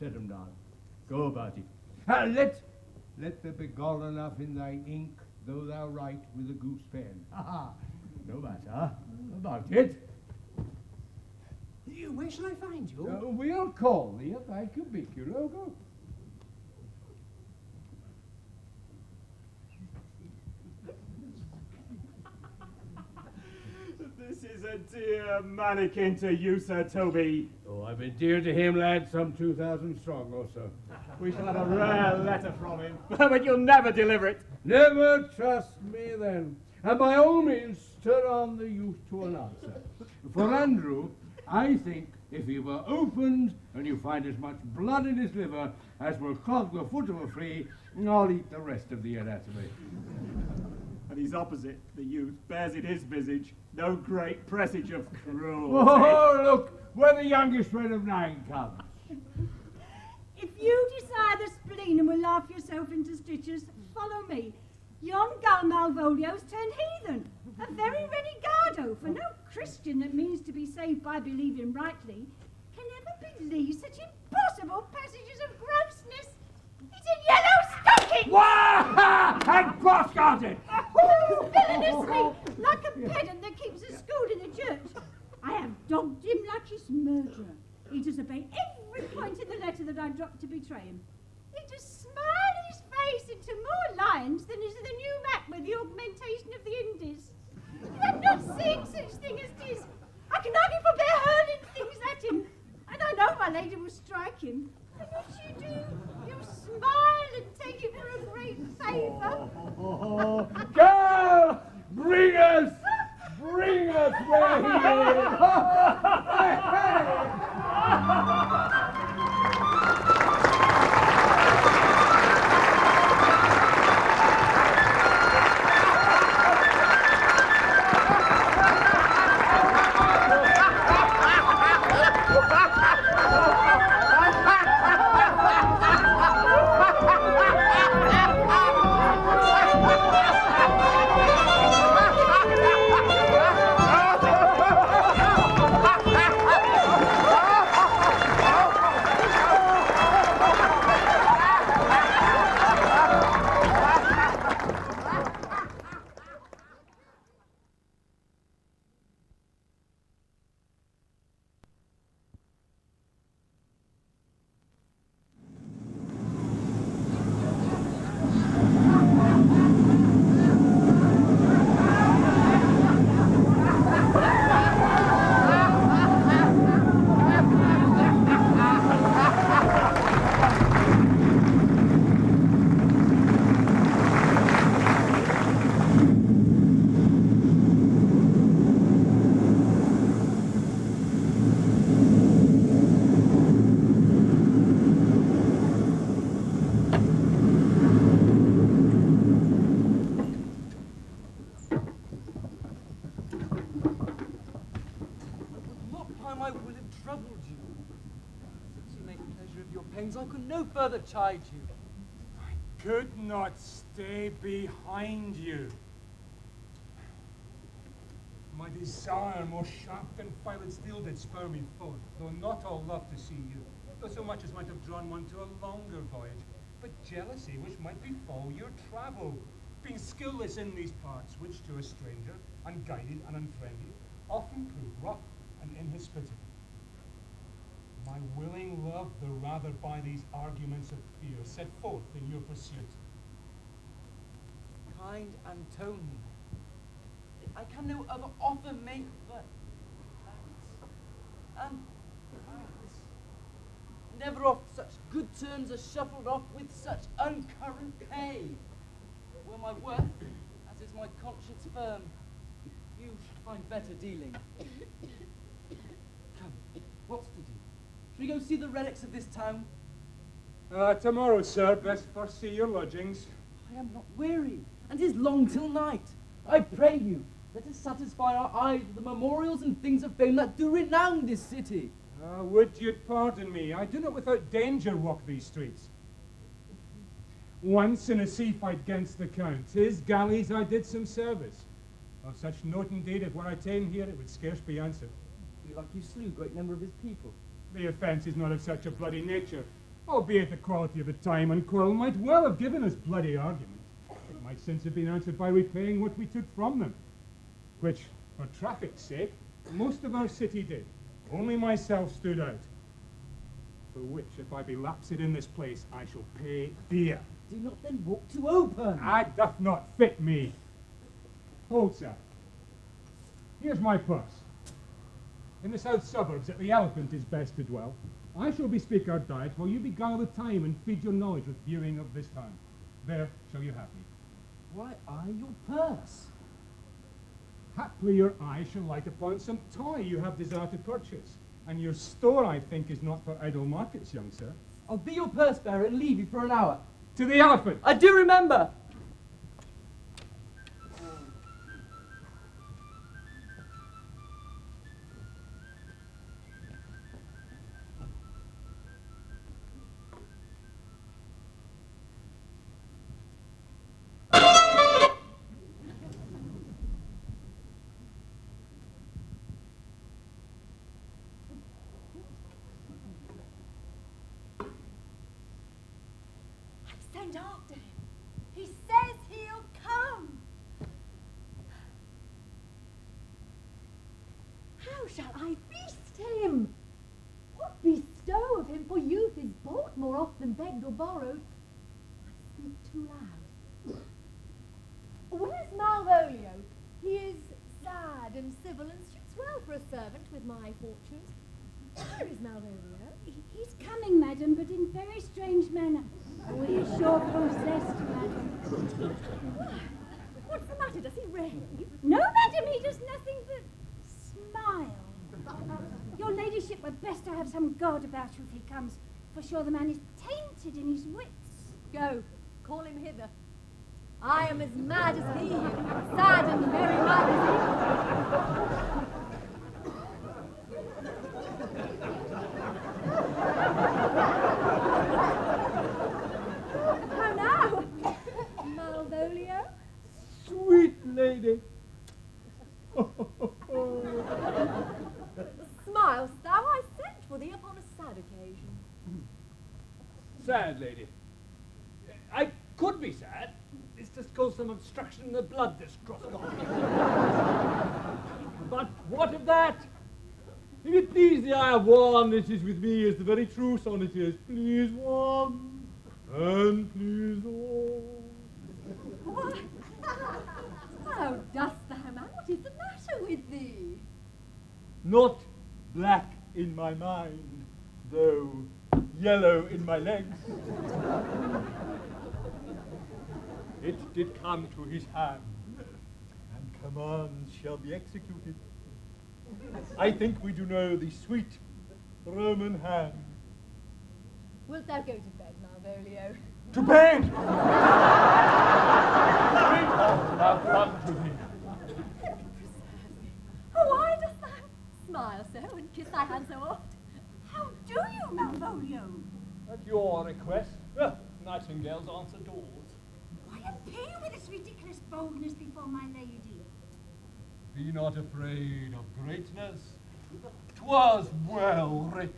set 'em down. Go about it. Let there be gall enough in thy ink, though thou write with a goose pen. No matter about it. Where shall I find you? We'll call thee at thy cubiculo. Go. This is a dear mannequin to you, Sir Toby. Oh, I've been dear to him, lad, some 2,000 strong or so. We shall have a rare letter from him, but you'll never deliver it. Never trust me then, and by all means turn on the youth to an answer. For Andrew, I think if he were opened and you find as much blood in his liver as will clog the foot of a flea, I'll eat the rest of the anatomy. And he's opposite, the youth, bears in his visage no great presage of cruelty. Oh, look, where the youngest friend of 9 comes. If you desire the spleen and will laugh yourself into stitches, follow me. Yon gull Malvolio's turned heathen, a very renegado, for no Christian that means to be saved by believing rightly can ever believe such impossible passages of grossness. He's in yellow stockings! Wah! And cross-gartered! Villainously, like a pedant that keeps a school in the church. I have dogged him like his murderer. He does obey every point in the letter that I dropped to betray him. He does smile his face into more lines than is the new map with the augmentation of the Indies. You have not seen such thing as this. I can hardly forbear hurling things at him, and I know my lady will strike him. And what you do, you smile and take it for a great favour. Girl, bring us where he is. troubled you. Since you make pleasure of your pains, I could no further chide you. Could not stay behind you. My desire more sharp than filed steel did spur me forth, though not all love to see you, though so much as might have drawn one to a longer voyage, but jealousy which might befall your travel, being skillless in these parts, which to a stranger, unguided and unfriendly, often prove rough and inhospitable. My willing love, the rather by these arguments of fear, set forth in your pursuit. Kind Antonio, I can no other offer make but thanks. And thanks. Never off such good terms as shuffled off with such uncurrent pay. Were my worth, as is my conscience firm, you should find better dealing. Come, what's to do? Shall we go see the relics of this town? Tomorrow, sir. Best first see your lodgings. I am not weary, and 'tis long till night. I pray you, let us satisfy our eyes with the memorials and things of fame that do renown this city. Would you pardon me? I do not without danger walk these streets. Once in a sea fight against the Count, his galleys I did some service. Of such note indeed, if were I ta'en here, it would scarce be answered. Be like you slew great number of his people. The offence is not of such a bloody nature, albeit the quality of the time and quarrel might well have given us bloody argument. It might since have been answered by repaying what we took from them, which, for traffic's sake, most of our city did. Only myself stood out. For which, if I be lapsed in this place, I shall pay dear. Do not then walk too open. It doth not fit me. Hold, sir. Here's my purse. In the south suburbs, at the Elephant is best to dwell. I shall bespeak our diet, while you beguile the time and feed your knowledge with viewing of this town. There shall you have me. Why, your purse? Haply your eye shall light upon some toy you have desire to purchase, and your store, I think, is not for idle markets, young sir. I'll be your purse bearer and leave you for an hour. To the Elephant! I do remember! After him. He says he'll come. How shall I feast him? What bestow of him? For youth is bought more oft than begged or borrowed. I speak too loud. Where's Malvolio? He is sad and civil and suits well for a servant with my fortunes. Where is Malvolio? He's coming, madam, but in very strange manner. Oh, he is sure possessed, madam. What's the matter? Does he rave? No, madam, he does nothing but smile. Your ladyship were best to have some guard about you if he comes, for sure the man is tainted in his wits. Go, call him hither. I am as mad as he, sad and very mad as he. How now, Malvolio? Sweet lady. Smiles thou, I sent for thee upon a sad occasion. Sad lady. I could be sad. It's just caused some obstruction in the blood this crossed off. But what of that? If it please thee, I have one that is with me as the very true sonnet is. Please one, and please all. What? How dost thou, man? What is the matter with thee? Not black in my mind, though yellow in my legs. It did come to his hand, and commands shall be executed. I think we do know the sweet Roman hand. Wilt thou go to bed, Malvolio? To bed! Now come to thee. Oh, why dost thou smile so and kiss thy hand so oft? do you, Malvolio? At your request, nightingales answer doors. Why appear with this ridiculous boldness before my lady? Be not afraid of greatness. 'Twas well writ.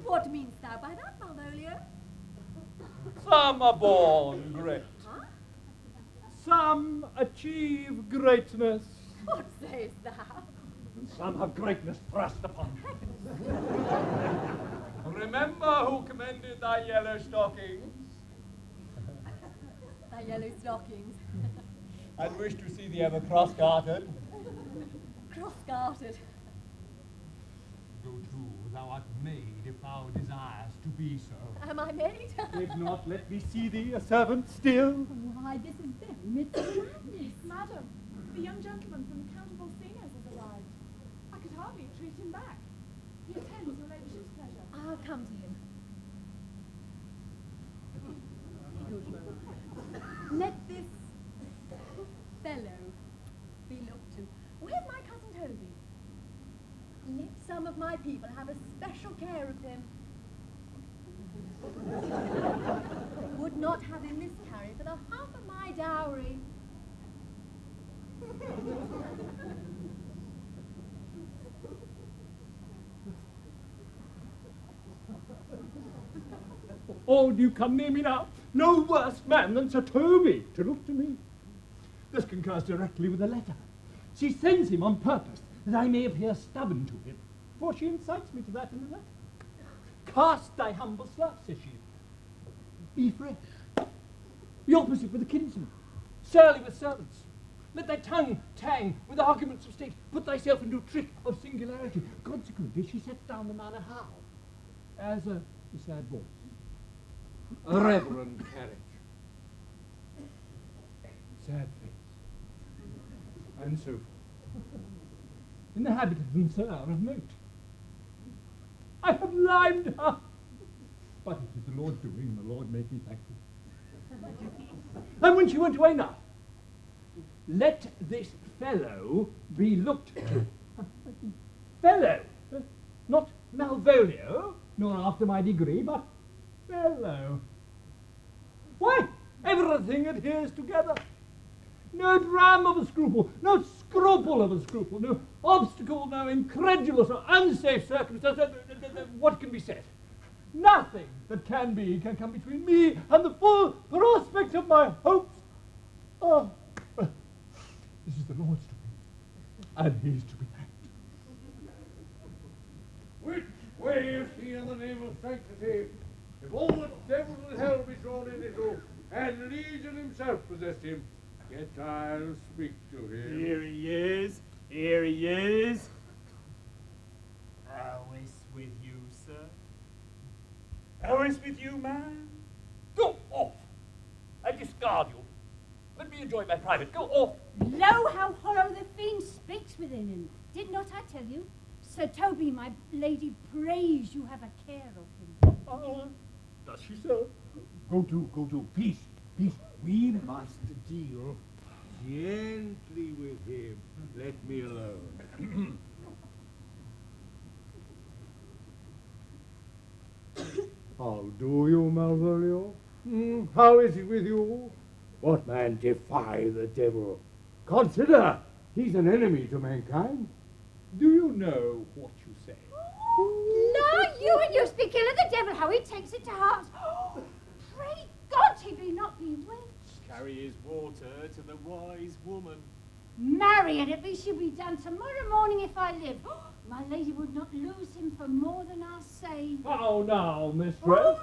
What meanst thou by that, Malvolio? Some are born great. Huh? Some achieve greatness. What sayest thou? And some have greatness thrust upon them. Remember who commended thy yellow stockings, Thy yellow stockings. and wished to see thee ever cross-gartered. Cross-gartered. Go to, thou art made if thou desirest to be so. Am I made? If not, let me see thee a servant still. Why, this is very midst of madness. Madam, the young gentleman from the Count of Bolseno's has arrived. I could hardly treat him back. He attends your ladyship's pleasure. I'll come to him. Let this fellow be looked to. Where's my cousin Toby? Let some of my people have a special care of him. Would not have him miscarry for the half of my dowry. Oh, do you come near me now? No worse man than Sir Toby to look to me. This concurs directly with the letter. She sends him on purpose that I may appear stubborn to him, for she incites me to that in the letter. Cast thy humble slough, says she. Be fresh. Be opposite with the kinsman, surly with servants. Let thy tongue tang with the arguments of state. Put thyself into a trick of singularity. Consequently, she sets down the manner how? As a sad voice, a reverend carriage, sad face, and so forth. In the habit of an sir of note. I have limed her, but it is the Lord's doing, the Lord make me thankful. And when she went away now, let this fellow be looked to. Fellow, not Malvolio, nor after my degree, but fellow. Why, everything adheres together. No dram of a scruple, no scruple of a scruple, no obstacle, no incredulous or unsafe circumstance. What can be said? Nothing that can be can come between me and the full prospect of my hopes. Oh, this is the Lord's doing, and He's to be thanked. Which way is he in the name of sanctity? If all the devils in hell be thrown in his roof, and Legion himself possessed him, yet I'll speak to him. Here he is. Here he is. How is with you, sir? How is with you, man? Go off! I discard you. Let me enjoy my private. Go off! Lo, how hollow the fiend speaks within him. Did not I tell you? Sir Toby, my lady, prays you have a care of him. Does she so? Go to. Peace. We must deal gently with him. Let me alone. How do you, Malvolio? How is it with you? What man defy the devil? Consider, he's an enemy to mankind. Do you know what you say? Lo, you and you speak ill of the devil, how he takes it to heart. Pray God he be not bewitched. Carry his water to the wise woman. Marry, and at least she'll be done tomorrow morning if I live. My lady would not lose him for more than I'll say. How now, mistress? Oh,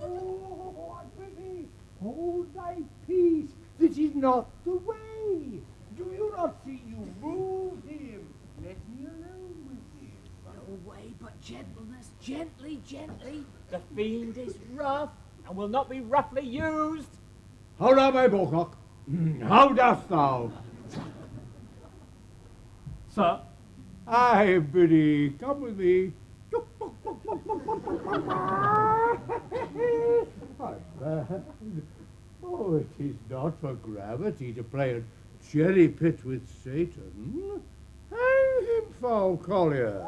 Oh, I pity. Hold thy peace. This is not the way. Do you not see you move him? Let me alone with him. No way but gentleness. Gently. The fiend is rough and will not be roughly used. How now, my bawcock? How dost thou? Sir? Aye, Biddy, come with me. Oh, it is not for gravity to play a cherry pit with Satan. Hang him, foul collier.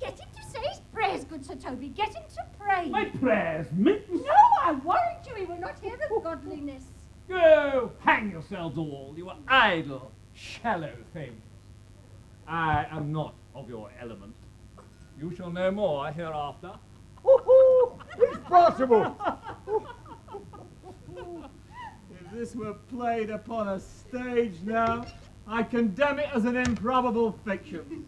Get him to say his prayers. prayers, good Sir Toby. Get him to pray. My prayers, miss? No, I warrant you he will not hear of godliness. Go hang yourselves all, you are idle, shallow things. I am not of your element. You shall know more hereafter. It's possible! If this were played upon a stage now, I condemn it as an improbable fiction.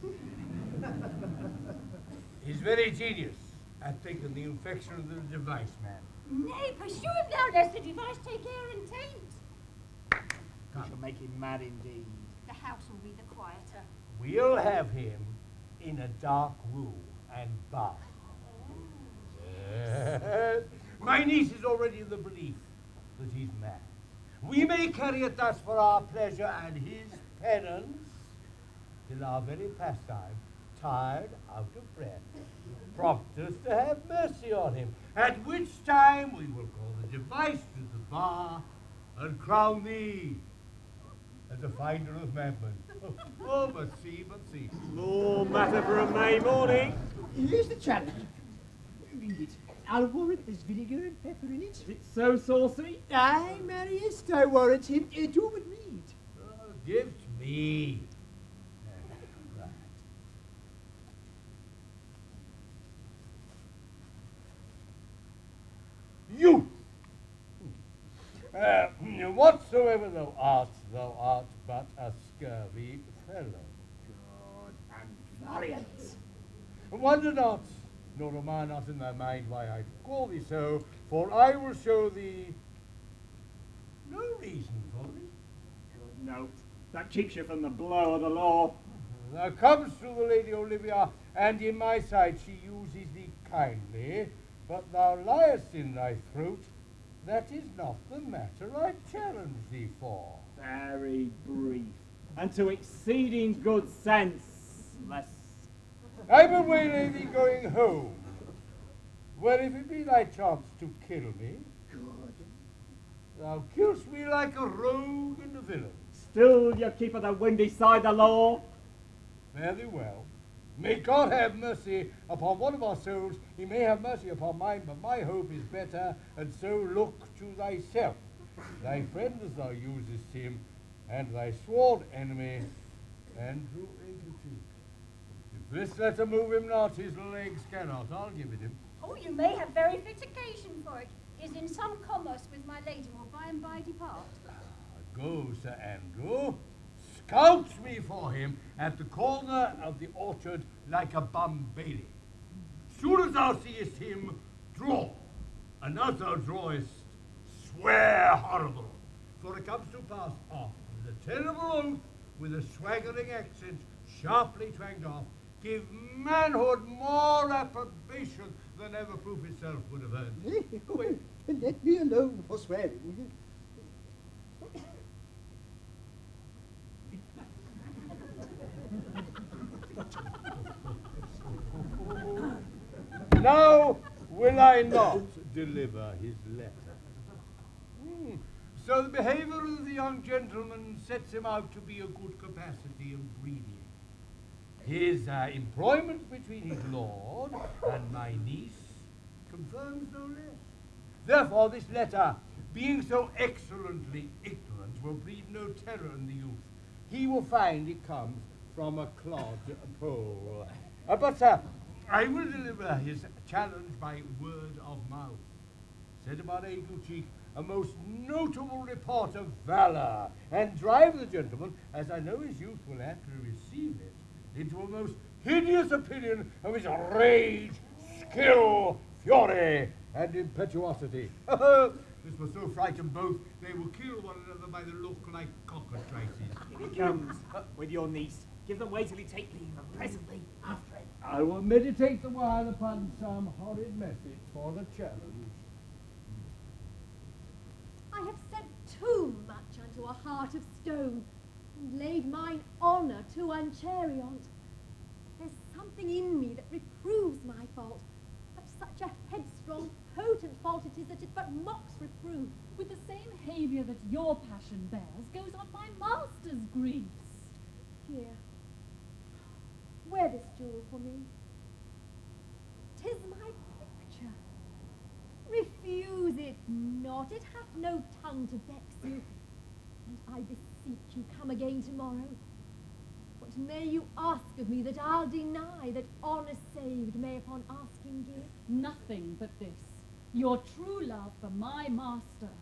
He's very genius at taking the infection of the device, man. Nay, pursue him now, lest the device take air and taint. We shall make him mad indeed. The house will be the quieter. We'll have him in a dark room and bar. Yes. My niece is already in the belief that he's mad. We may carry it thus for our pleasure and his penance, till our very pastime, tired out of breath, prompt us to have mercy on him, at which time we will call the device to the bar and crown thee as a finder of madmen. Oh, but see. More matter for a May morning. Here's the challenge. Read it. I'll warrant there's vinegar and pepper in it. It's so saucy. Aye, Marius, I warrant him. Do but read. Give to me. Right. You! Whatsoever thou art but a scurvy fellow. God and valiant. Wonder not, nor am I not in thy mind why I call thee so, for I will show thee no reason for it. Good note. That keeps you from the blow of the law. Thou comest to the Lady Olivia, and in my sight she uses thee kindly, but thou liest in thy throat. That is not the matter I challenge thee for. Very brief, and to exceeding good sense, less. I will waylay thee going home, where if it be thy chance to kill me, thou kill'st me like a rogue and a villain. Still you keep at the windy side the law. Fare thee well. May God have mercy upon one of our souls. He may have mercy upon mine, but my hope is better, and so look to thyself. Thy friend as thou usest him, and thy sworn enemy, Andrew Aggett. If this letter move him not, his legs cannot. I'll give it him. Oh, you may have very fit occasion for it. Is in some commerce with my lady, will by and by depart. Go, Sir Andrew. Scout me for him at the corner of the orchard like a bum bailey. Soon as thou seest him, draw, and as thou drawest, swear horrible. For it comes to pass after the terrible oath, with a swaggering accent sharply twanged off, give manhood more approbation than ever proof itself would have earned. Wait, let me alone for swearing, will you? Now will I not deliver his letter. So the behaviour of the young gentleman sets him out to be a good capacity of breeding. His employment between his lord and my niece confirms no less. Therefore this letter, being so excellently ignorant, will breed no terror in the youth. He will find it comes from a clodpole. But I will deliver his challenge by word of mouth. Said about Aggett, a most notable report of valour, and drive the gentleman, as I know his youth will amply receive it, into a most hideous opinion of his rage, skill, fury, and impetuosity. This will so frighten both, they will kill one another by the look like cockatrices. Here he comes, with your niece. Give them way till he take leave, and presently after him. I will meditate the while upon some horrid method for the challenge. I have said too much unto a heart of stone, and laid mine honour too unchariot. There's something in me that reproves my fault, but such a headstrong, potent fault it is that it but mocks reproof. With the same behaviour that your passion bears goes on my master's griefs. Here, wear this jewel for me. not, it hath no tongue to vex you. And I beseech you, come again tomorrow. What may you ask of me that I'll deny, that honour saved may upon asking give? Nothing but this, your true love for my master.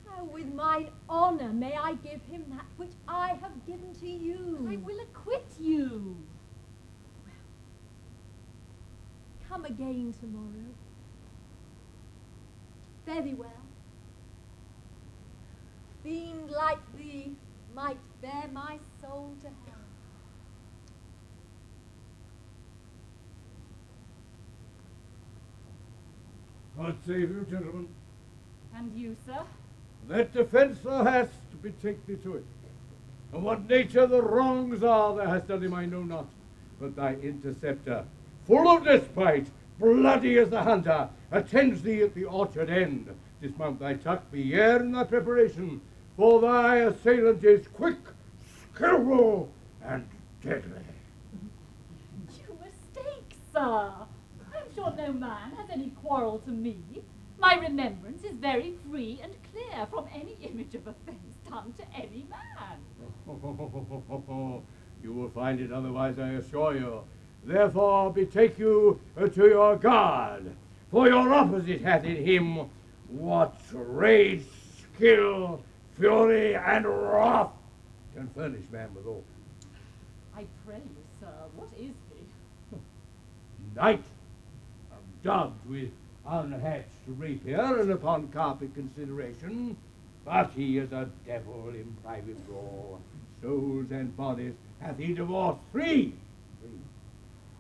How with mine honour may I give him that which I have given to you? I will acquit you. Come again tomorrow. Very well. Fiend like thee might bear my soul to hell. God save you, gentlemen. And you, sir? That defence thou hast, betake thee to it. And what nature the wrongs are thou hast done him I know not, but thy interceptor, full of despite, bloody as the hunter, attends thee at the orchard end. Dismount thy tuck, be ere in thy preparation, for thy assailant is quick, skilful, and deadly. You mistake, sir. I'm sure no man has any quarrel to me. My remembrance is very free and clear from any image of offence done to any man. You will find it otherwise, I assure you. Therefore betake you to your guard, for your opposite hath in him what rage, skill, fury, and wrath can furnish man withal. I pray you, sir, what is he? Knight, dubbed with unhatched rapier and upon carpet consideration, but he is a devil in private brawl. Souls and bodies hath he divorced three.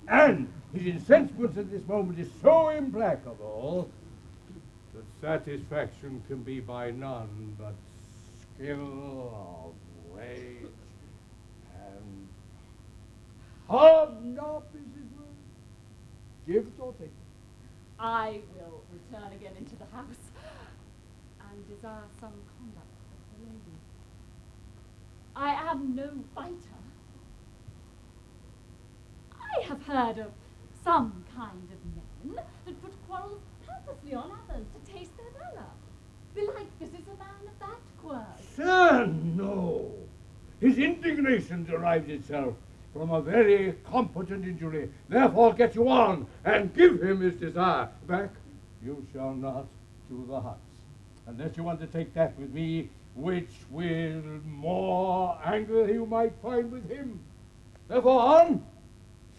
And his incensement at this moment is so implacable that satisfaction can be by none but skill of rage and hobnob is his word. Give it or take it. I will return again into the house and desire some conduct of the lady. I am no fighter. I have heard of some kind of men that put quarrels purposely on others to taste their valour. Belike this is a man of that quirk. Sir, no. His indignation derives itself from a very competent injury. Therefore get you on, and give him his desire. Back you shall not to the huts, unless you want to take that with me, which will more anger you might find with him. Therefore on,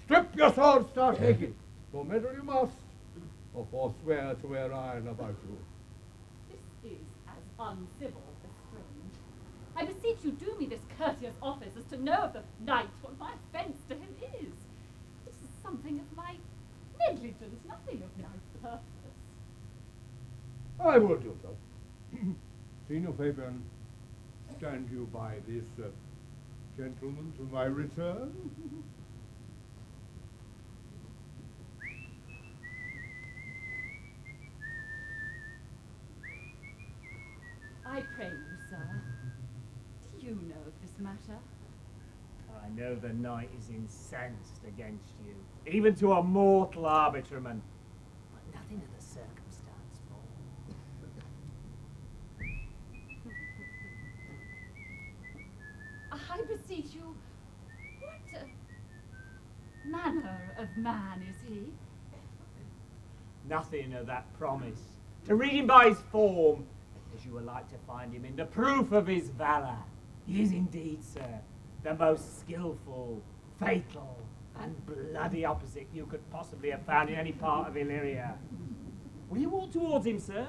strip your sword, start taking. For meddle you must, or forswear to wear iron about you. This is as uncivil as strange. I beseech you do me this courteous office as to know of the knight what my offence to him is. This is something of my negligence, nothing of my purpose. I will do so. Senior Fabian, stand you by this gentleman to my return? I pray you, sir, do you know of this matter? I know the knight is incensed against you, even to a mortal arbitrament. But nothing of the circumstance more. I beseech you, what manner of man is he? Nothing of that promise. To read him by his form, as you would like to find him in the proof of his valour. He is indeed, sir, the most skilful, fatal, and bloody opposite you could possibly have found in any part of Illyria. Will you walk towards him, sir?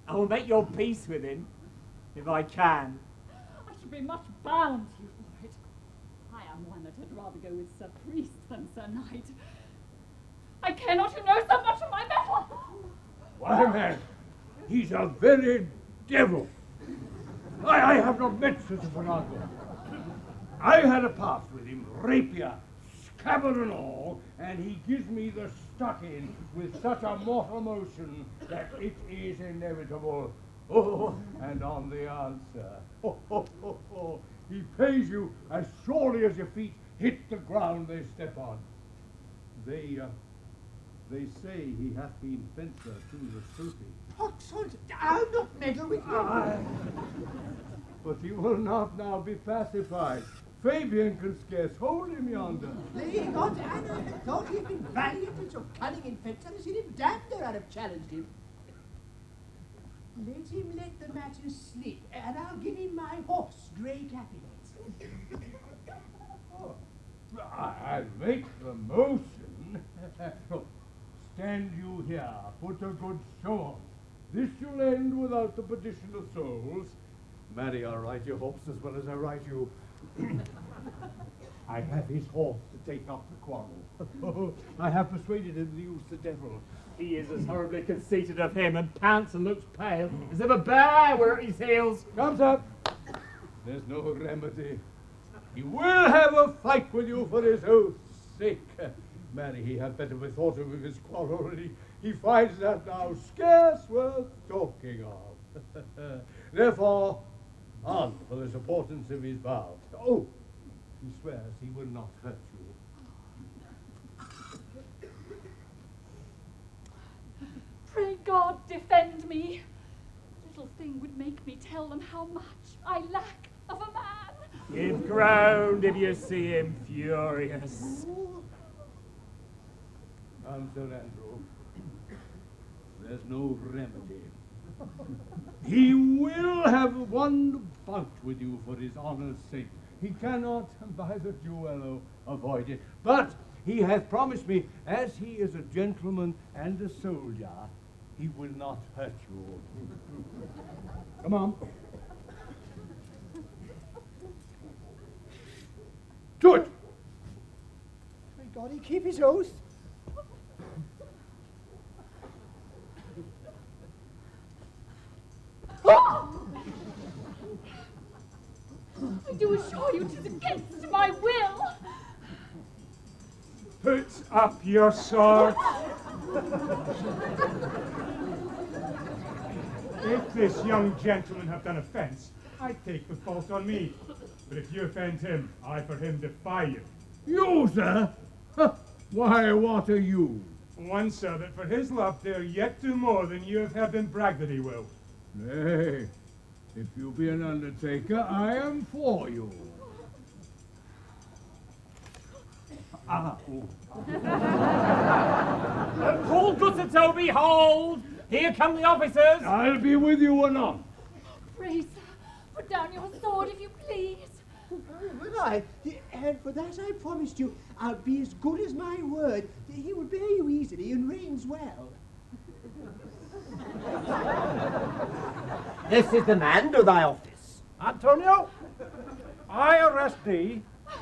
I will make your peace with him, if I can. I should be much bound to you for it. I am one that had rather go with Sir Priest than Sir Knight. I care not who knows so much of my metal. Why, man, he's a very devil. I have not met such a Fernando. I had a pass with him, rapier, scabbard and all, and he gives me the stuck in with such a mortal motion that it is inevitable. Oh, and on the answer, he pays you as surely as your feet hit the ground they step on. They say he hath been fencer to the Sufi. Oxford, I'll not meddle with you. But he will not now be pacified. Fabian can scarce hold him yonder. Laying on, and I had thought he'd been valiant and so cunning in fence, I'd have seen him damned or I'd have challenged him. Let him let the matter slip, and I'll give him my horse, Grey Capinet. Oh, I'll make the motion. So, stand you here, put a good show on. This you'll end without the perdition of souls. Marry, I'll ride your horse as well as I ride you. I have his horse to take up the quarrel. I have persuaded him to use the devil. He is as horribly conceited of him and pants and looks pale as if a bear were at his heels. Comes up. There's no remedy. He will have a fight with you for his oath's sake. Marry, he had better bethought him of his quarrel. He finds that now scarce worth talking of. Therefore, on for the supportance of his vow. Oh, he swears he will not hurt you. Pray God defend me. Little thing would make me tell them how much I lack of a man. Give ground if you see him furious. Sir Andrew, there's no remedy. He will have one bout with you for his honour's sake. He cannot, by the duello, avoid it. But he hath promised me, as he is a gentleman and a soldier, he will not hurt you. Come on. Do it! Thank God he keep his oath. I do assure you 'tis against my will. Put up your sword. If this young gentleman have done offence, I take the fault on me. But if you offend him, I for him defy you. You, sir? Why, what are you? One, sir, that for his love dare yet do more than you have been bragged that he will. Nay, if you be an undertaker, I am for you. Call Gussato, behold! Here come the officers! I'll be with you anon. Pray, sir, put down your sword if you please. Will I? And for that I promised you, I'll be as good as my word. He will bear you easily and reigns well. This is the man to thy office. Antonio, I arrest thee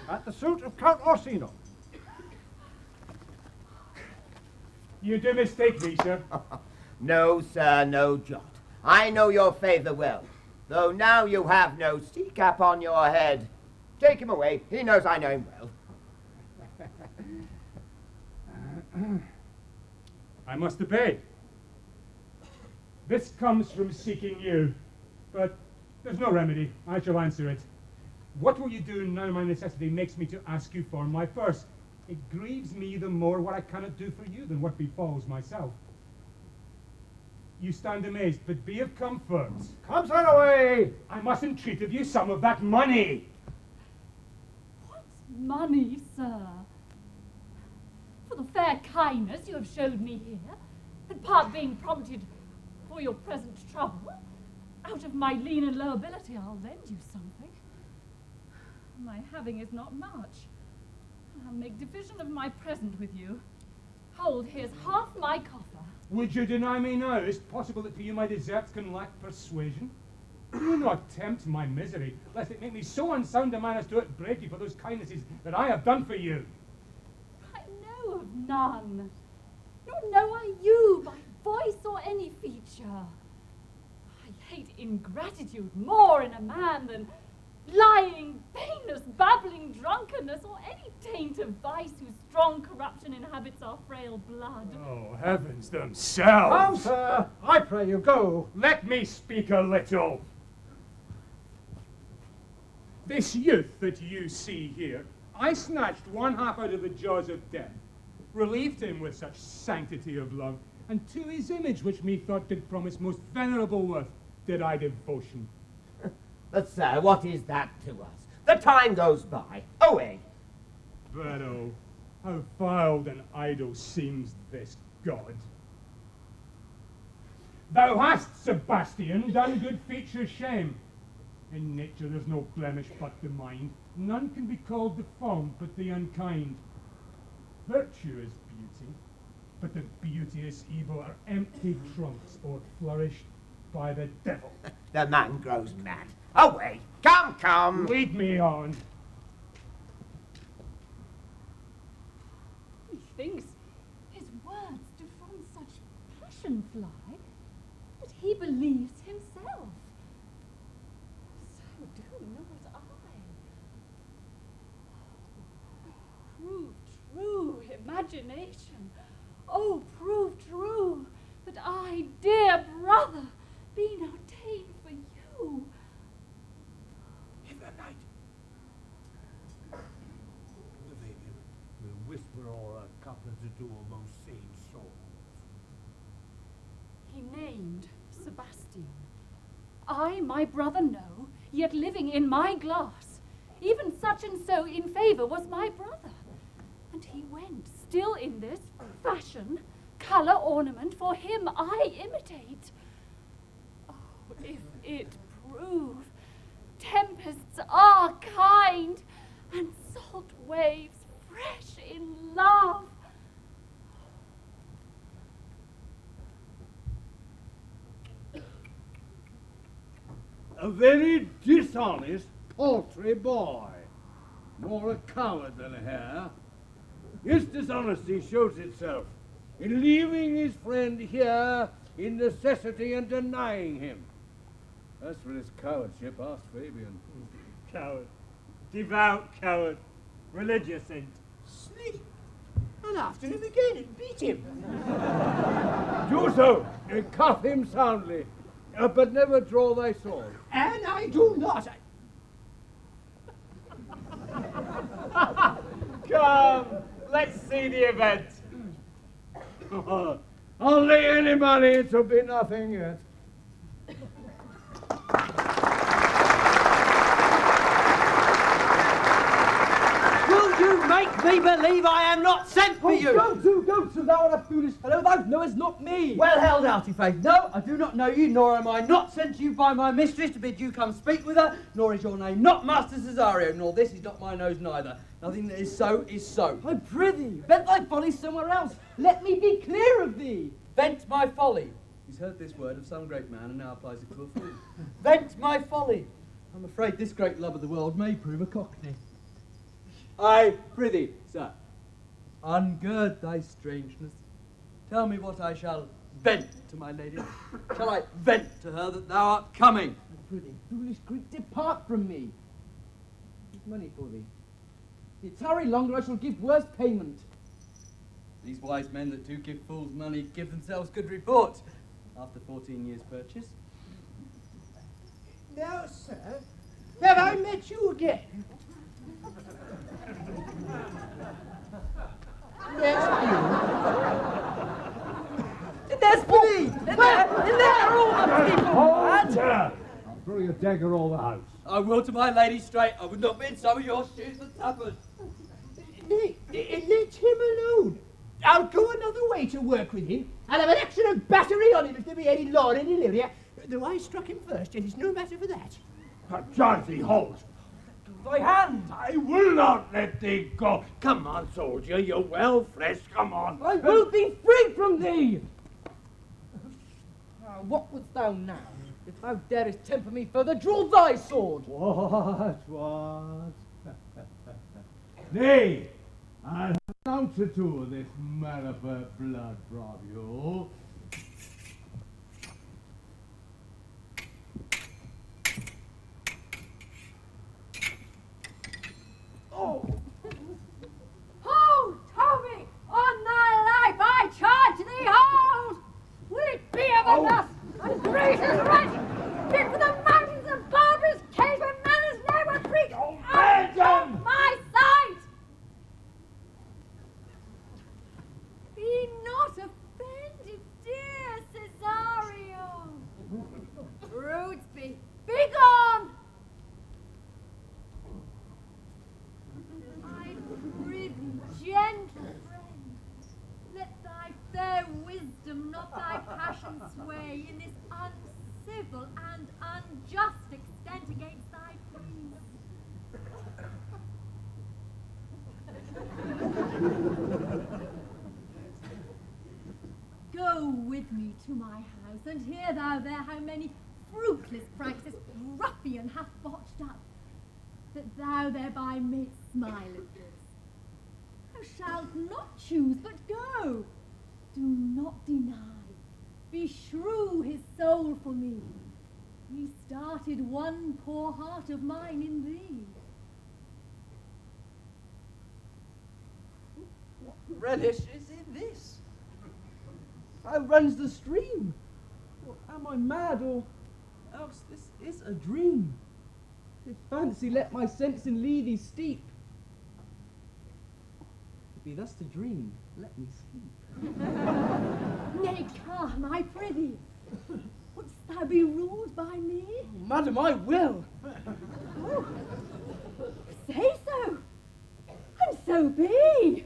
at the suit of Count Orsino. You do mistake me, sir. No, sir, no jot. I know your favour well, though now you have no sea cap on your head. Take him away. He knows I know him well. I must obey. This comes from seeking you, but there's no remedy. I shall answer it. What will you do now my necessity makes me to ask you for my purse? It grieves me the more what I cannot do for you than what befalls myself. You stand amazed, but be of comfort. Come, sir, away! I must entreat of you some of that money. What money, sir? For the fair kindness you have showed me here, and part being prompted for your present trouble, out of my lean and low ability I'll lend you something. My having is not much. I'll make division of my present with you. Hold, here's half my coffer. Would you deny me now? Is it possible that to you my deserts can lack persuasion? Do not tempt my misery, lest it make me so unsound a man as to upbraid you for those kindnesses that I have done for you. I know of none, nor know I you by voice or any feature. I hate ingratitude more in a man than lying, vainness, babbling, drunkenness, or any taint of vice whose strong corruption inhabits our frail blood. Oh, heavens themselves! Come, sir, I pray you go. Let me speak a little. This youth that you see here, I snatched one half out of the jaws of death, relieved him with such sanctity of love, and to his image, which methought did promise most venerable worth, did I devotion. But, sir, what is that to us? The time goes by. Away. But oh, how filed and idle seems this God. Thou hast, Sebastian, done good features shame. In nature there's no blemish but the mind. None can be called deformed but the unkind. Virtue is beauty, but the beauteous evil are empty trunks o'erflourished by the devil. The man grows mad. Away! Come, come! Lead me on. Methinks his words do from such passion fly that he believes himself. So do not I. Prove true, imagination. Oh, prove true that I, dear brother, be not ta'en for you. Hither, knight. We'll whisper all a couple to do almost same souls. He named Sebastian. I, my brother, know, yet living in my glass. Even such and so in favour was my brother. And he went, still in this fashion, colour, ornament, for him I imitate. Oh, if it prove, tempests are kind, and salt waves fresh in love. A very dishonest, paltry boy. More a coward than a hare. His dishonesty shows itself in leaving his friend here in necessity and denying him. As for his cowardship, ask Fabian. Coward. Devout coward. Religious saint. Sneak. And after him again and beat him. Do so, and cuff him soundly, but never draw thy sword. And I do not. Come, let's see the event. I'll lay any money, it'll be nothing yet. Will you make me believe I am not sent for you? Go to, thou art a foolish fellow, thou knowest not me. Well held out, faith. No, I do not know you, nor am I not sent to you by my mistress to bid you come speak with her, nor is your name not Master Cesario, nor this is not my nose neither. Nothing that is so is so. I prithee, vent thy folly somewhere else. Let me be clear of thee. Vent my folly. He's heard this word of some great man and now applies it to a fool. Vent my folly. I'm afraid this great love of the world may prove a cockney. I prithee, sir, ungird thy strangeness. Tell me what I shall vent to my lady. Shall I vent to her that thou art coming? I prithee, foolish Greek, depart from me. Give money for thee. If you tarry longer, I shall give worse payment. These wise men that do give fools money give themselves good report after 14 years' purchase. Now, sir, have I met you again? There's me! In there are all the people! I'll throw your dagger all the house. I will to my lady straight. I would not bid some of your shoes for tuppence. Let him alone. I'll go another way to work with him. I'll have an action of battery on him if there be any law in Illyria. Though I struck him first, yet it's no matter for that. Charge thee, halt! Thy hand! I will not let thee go. Come on, soldier, you're well fresh, come on. I will be free from thee! What wouldst thou now? If thou darest temper me further, draw thy sword! What? Nay, I'll have an ounce or two of this Malabar blood from you. Hold, Toby! On thy life I charge thee, hold! Will it be of enough? And gracious right! Fit for the mountains of barbarous cave where manners never preach! Out of my sight! Be not offended, nay, in this uncivil and unjust extent against thy queen. Go with me to my house, and hear thou there how many fruitless pranks this ruffian hath botched up, that thou thereby mayst smile at this. Thou shalt not choose, but go. Do not deny. Beshrew his soul for me. He started one poor heart of mine in thee. What relish is in this? How runs the stream? Or am I mad, or else this is a dream? If fancy let my sense in Lethe steep, it be thus to dream, let me sleep. Nay, calm, I prithee. Wouldst thou be ruled by me? Madam, I will. Oh, say so, and so be.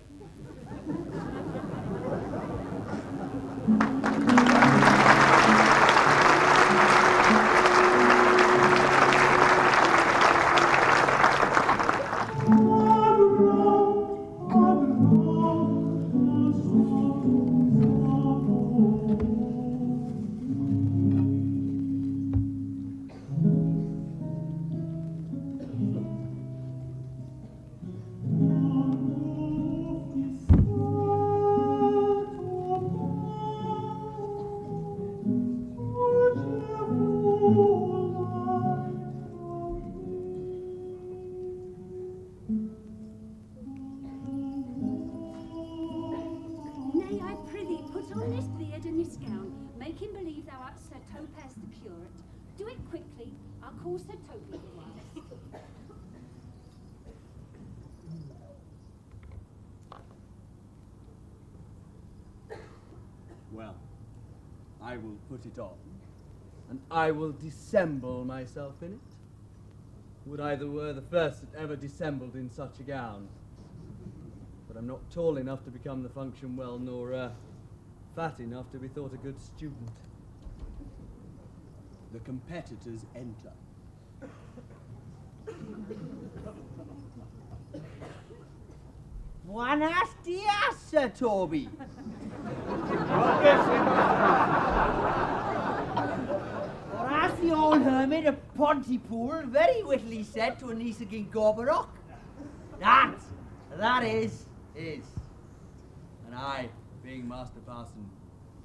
Well, I will put it on, and I will dissemble myself in it. Would I were the first that ever dissembled in such a gown. But I'm not tall enough to become the function well, nor fat enough to be thought a good student. The competitors enter. Buenos dias, Sir Toby. Or as the old hermit of Pontypool very wittily said to a niece of King Gorbarock, that is. And I, being Master Parson.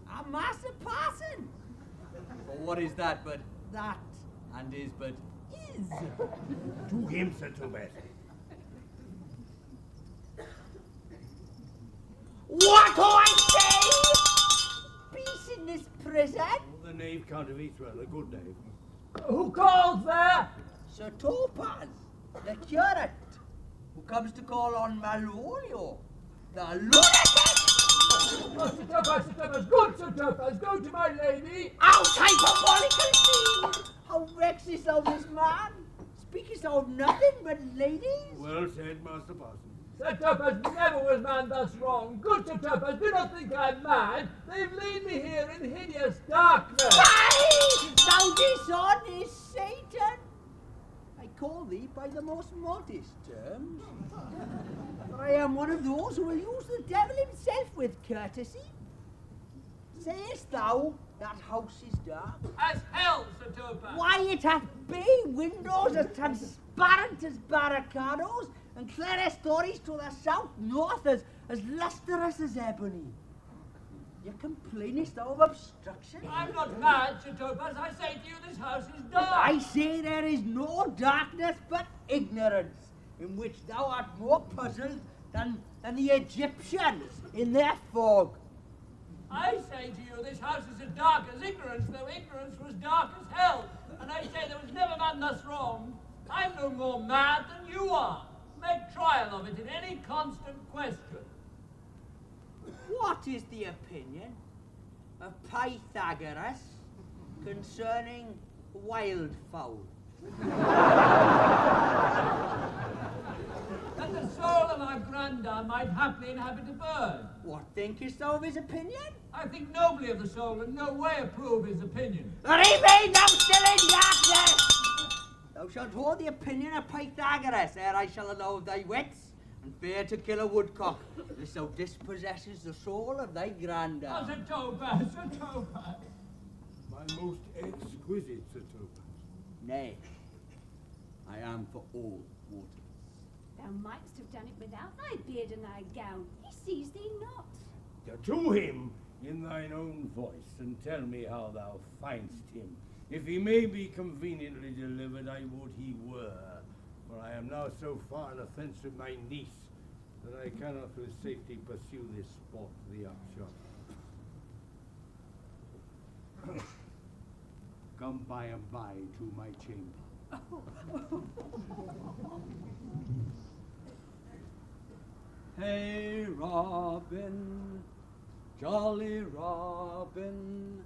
A Master Parson? For what is that but that, and is but is? To him, Sir Toby. What I say? Peace in this prison? The knave can't have eaten well, a good knave. Who calls there? Sir Topaz, the curate, who comes to call on Malvolio, the lunatic. Sir Topaz, good Sir Topaz, go to my lady. Out hyperbolical scene! How vexest thou this man? Speakest thou of nothing but ladies? Well said, Master Parson. Sir Topaz, never was man thus wrong. Good Sir Topaz, do not think I'm mad. They've laid me here in hideous darkness. Aye, thou dishonest Satan! I call thee by the most modest terms. For I am one of those who will use the devil himself with courtesy. Sayest thou that house is dark? As hell, Sir Topaz. Why, it hath bay windows as transparent as barricadoes, and clerestories to the south, north, as lustrous as ebony. You complainest thou of obstruction? I'm not mad, Sir Topaz. I say to you, this house is dark. I say there is no darkness but ignorance, in which thou art more puzzled than the Egyptians in their fog. I say to you, this house is as dark as ignorance, though ignorance was dark as hell. And I say there was never man thus wrong. I'm no more mad than you are. Make trial of it in any constant question. What is the opinion of Pythagoras concerning wildfowl? and the soul of our grandam might haply inhabit a bird. What thinkest thou of his opinion? I think nobly of the soul, and no way approve his opinion. Remain thou still in darkness! Thou shalt hold the opinion of Pythagoras, ere I shall allow of thy wits, and fear to kill a woodcock, lest thou dispossesses the soul of thy grandam. Oh, Sir Topaz, Sir Topaz. My most exquisite Sir Topaz. Nay, I am for all waters. Thou mightst have done it without thy beard and thy gown. He sees thee not. To him in thine own voice, and tell me how thou find'st him. If he may be conveniently delivered, I would he were. For I am now so far in offence with my niece, that I cannot with safety pursue this sport to the upshot. Come by and by to my chamber. Hey, Robin, jolly Robin,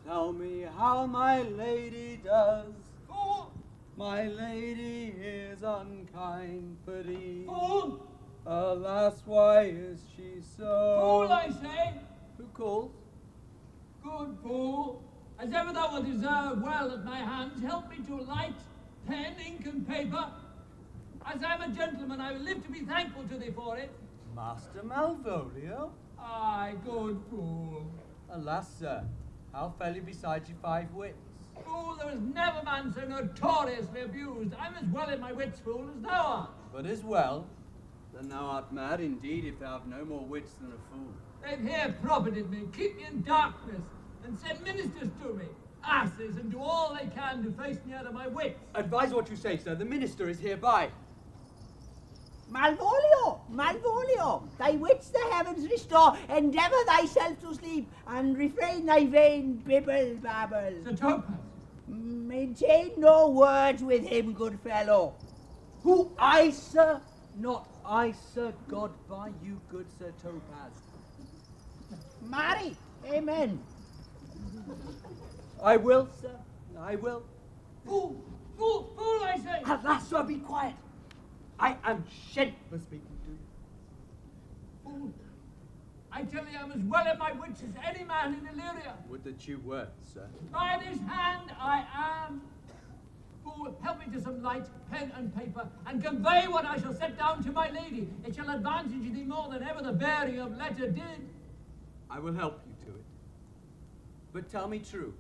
tell me how my lady does. Fool! My lady is unkind, pity. Fool! Alas, why is she so? Fool, I say! Who calls? Good fool! As ever thou wilt deserve well at my hands, help me to light, pen, ink, and paper. As I am a gentleman, I will live to be thankful to thee for it. Master Malvolio? Aye, good fool. Alas, sir, how fell you beside your 5 wits? Fool, there was never man so notoriously abused. I'm as well in my wits, fool, as thou art. But as well, then thou art mad indeed if thou have no more wits than a fool. They've here profited me, keep me in darkness, and send ministers to me, asses, and do all they can to face me out of my wits. Advise what you say, sir. The minister is hereby. Malvolio, Malvolio, thy wits the heavens restore, endeavour thyself to sleep, and refrain thy vain bibble babble. Sir Topaz. Maintain no words with him, good fellow. Who I, sir? Not I, sir. God by you, good Sir Topaz. Marry, amen. I will, sir. I will. Fool, fool, fool, I say. Alas, sir, be quiet. I am shent for speaking to you. Fool, I tell you I'm as well in my wits as any man in Illyria. Would that you were, sir. By this hand I am. Fool, help me to some light, pen and paper, and convey what I shall set down to my lady. It shall advantage thee more than ever the bearing of letter did. I will help you to it. But tell me true.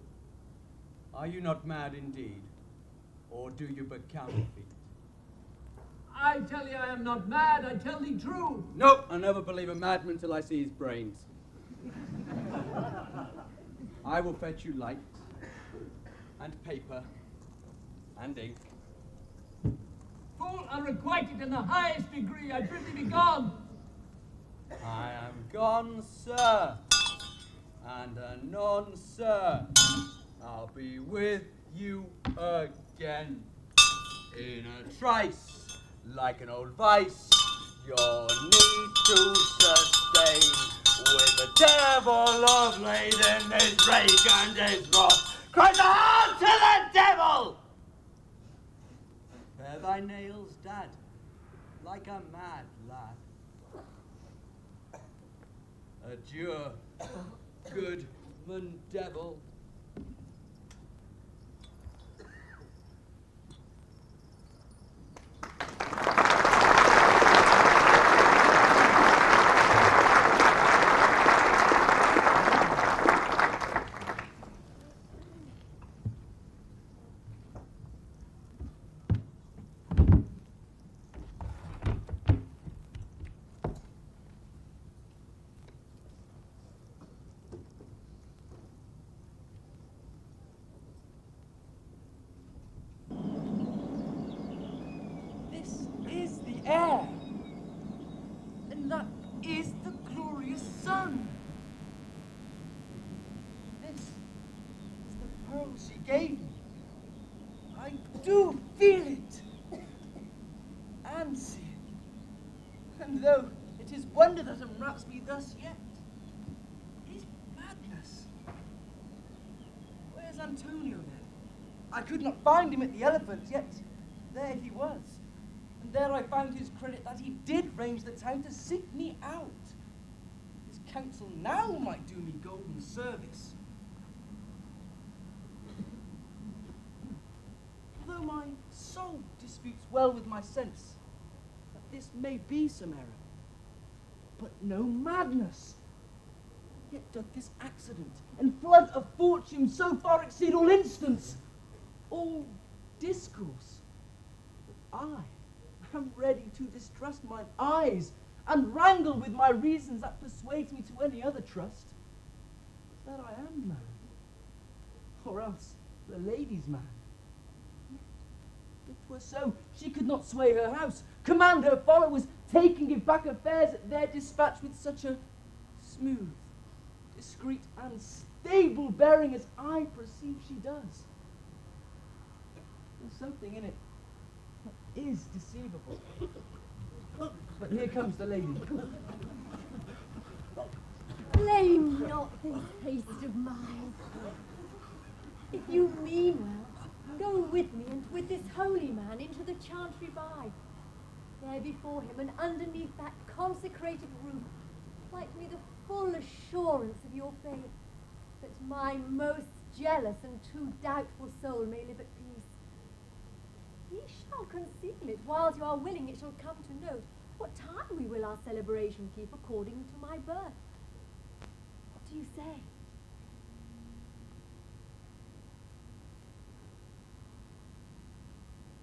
Are you not mad indeed? Or do you but counterfeit? I tell you I am not mad, I tell thee true. No, I never believe a madman till I see his brains. I will fetch you light, and paper, and ink. Fool, I requite it in the highest degree, I bid thee be gone. I am gone, sir, and anon, sir, I'll be with you again. In a trice, like an old vice, your need to sustain. With the devil of Leighton, his rage and his wrath, cries on to the devil! Bear thy nails, Dad, like a mad lad. Adieu, goodman devil. Air. And that is the glorious sun. This is the pearl she gave me. I do feel it and see it. And though it is wonder that enwraps me thus yet, it is madness. Where's Antonio then? I could not find him at the elephant, yet there he was. And there I found his credit that he did range the town to seek me out. His counsel now might do me golden service. Although my soul disputes well with my sense that this may be some error, but no madness. Yet doth this accident and flood of fortune so far exceed all instance, all discourse, that I am ready to distrust mine eyes and wrangle with my reasons that persuades me to any other trust, that I am man, or else the lady's man. If 'twere so, she could not sway her house, command her followers, take and give back affairs at their dispatch with such a smooth, discreet, and stable bearing as I perceive she does. There's something in it that is deceivable. But here comes the lady. Blame not this haste of mine. If you mean well, go with me and with this holy man into the chantry by. There before him and underneath that consecrated roof, plight me the full assurance of your faith, that my most jealous and too doubtful soul may live at peace. Ye shall conceal it, whiles you are willing it shall come to note what time we will our celebration keep according to my birth. What do you say?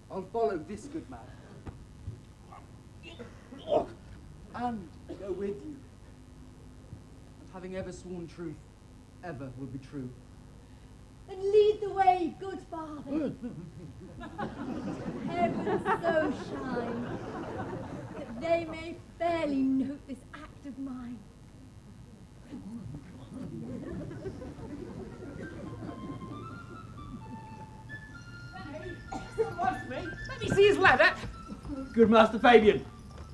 I'll follow this good man, and go with you. And having ever sworn truth, ever will be true. Then lead the way, good father. Heaven so shine, that they may fairly note this act of mine. Let me see his letter. Good Master Fabian,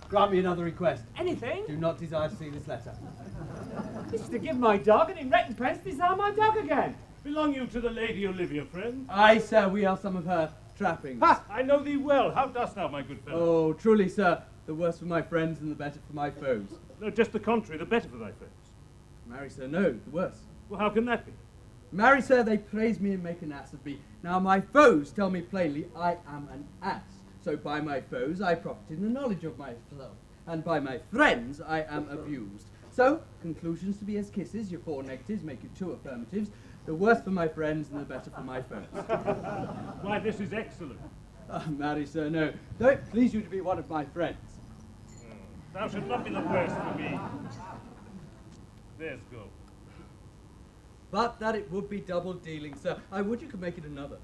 grant me another request. Anything? Do not desire to see this letter. This is to give my dog, and in recompense desire my dog again. Belong you to the Lady Olivia, friend? Aye, sir, we are some of her trappings. Ha! I know thee well. How dost thou, my good fellow? Oh, truly, sir, the worse for my friends and the better for my foes. No, just the contrary, the better for thy friends. Marry, sir, no, the worse. Well, how can that be? Marry, sir, they praise me and make an ass of me. Now my foes tell me plainly I am an ass. So by my foes I profit in the knowledge of myself, and by my friends I am abused. So, conclusions to be as kisses, your 4 negatives make you 2 affirmatives. The worse for my friends and the better for my foes. Why, this is excellent. Marry, sir, no. Though it please you to be one of my friends. Thou should not be the worse for me. There's go. But that it would be double dealing, sir. I would you could make it another.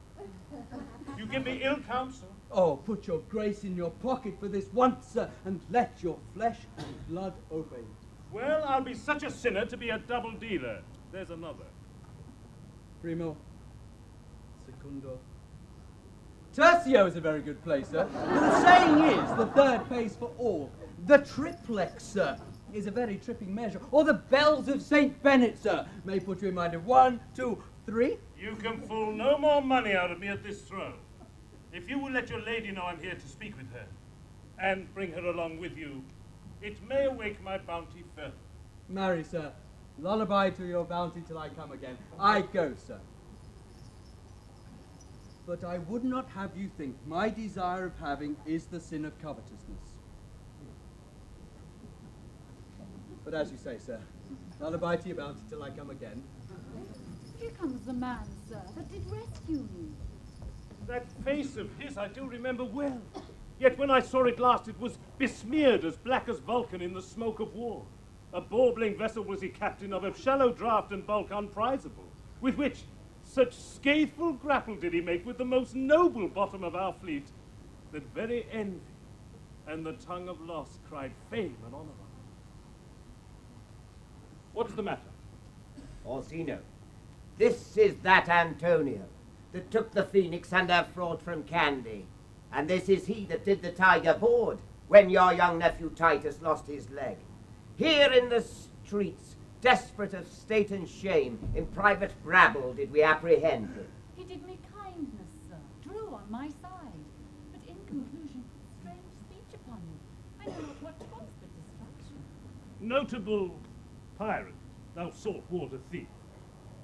You give me ill counsel. Oh, put your grace in your pocket for this once, sir, and let your flesh and blood obey it. Well, I'll be such a sinner to be a double dealer. There's another. Primo. Secundo. Tertio is a very good place, sir. The saying is, the third pays for all. The triplex, sir, is a very tripping measure. Or the bells of St. Bennet, sir, may put you in mind of 1, 2, 3. You can fool no more money out of me at this throw. If you will let your lady know I'm here to speak with her, and bring her along with you, it may awake my bounty further. Marry, sir, lullaby to your bounty till I come again. I go, sir. But I would not have you think my desire of having is the sin of covetousness. But as you say, sir, lullaby to your bounty till I come again. Here comes the man, sir, that did rescue me. That face of his I do remember well. Yet when I saw it last, it was besmeared as black as Vulcan in the smoke of war. A bawbling vessel was he captain of shallow draught and bulk unprizable, with which such scatheful grapple did he make with the most noble bottom of our fleet, that very envy and the tongue of loss cried fame and honour. What's the matter? Orsino, this is that Antonio that took the Phoenix and her fraud from Candy. And this is he that did the tiger board when your young nephew Titus lost his leg. Here in the streets, desperate of state and shame, in private rabble did we apprehend him. He did me kindness, sir, drew on my side, but in conclusion, strange speech Notable pirate, thou salt-water thief,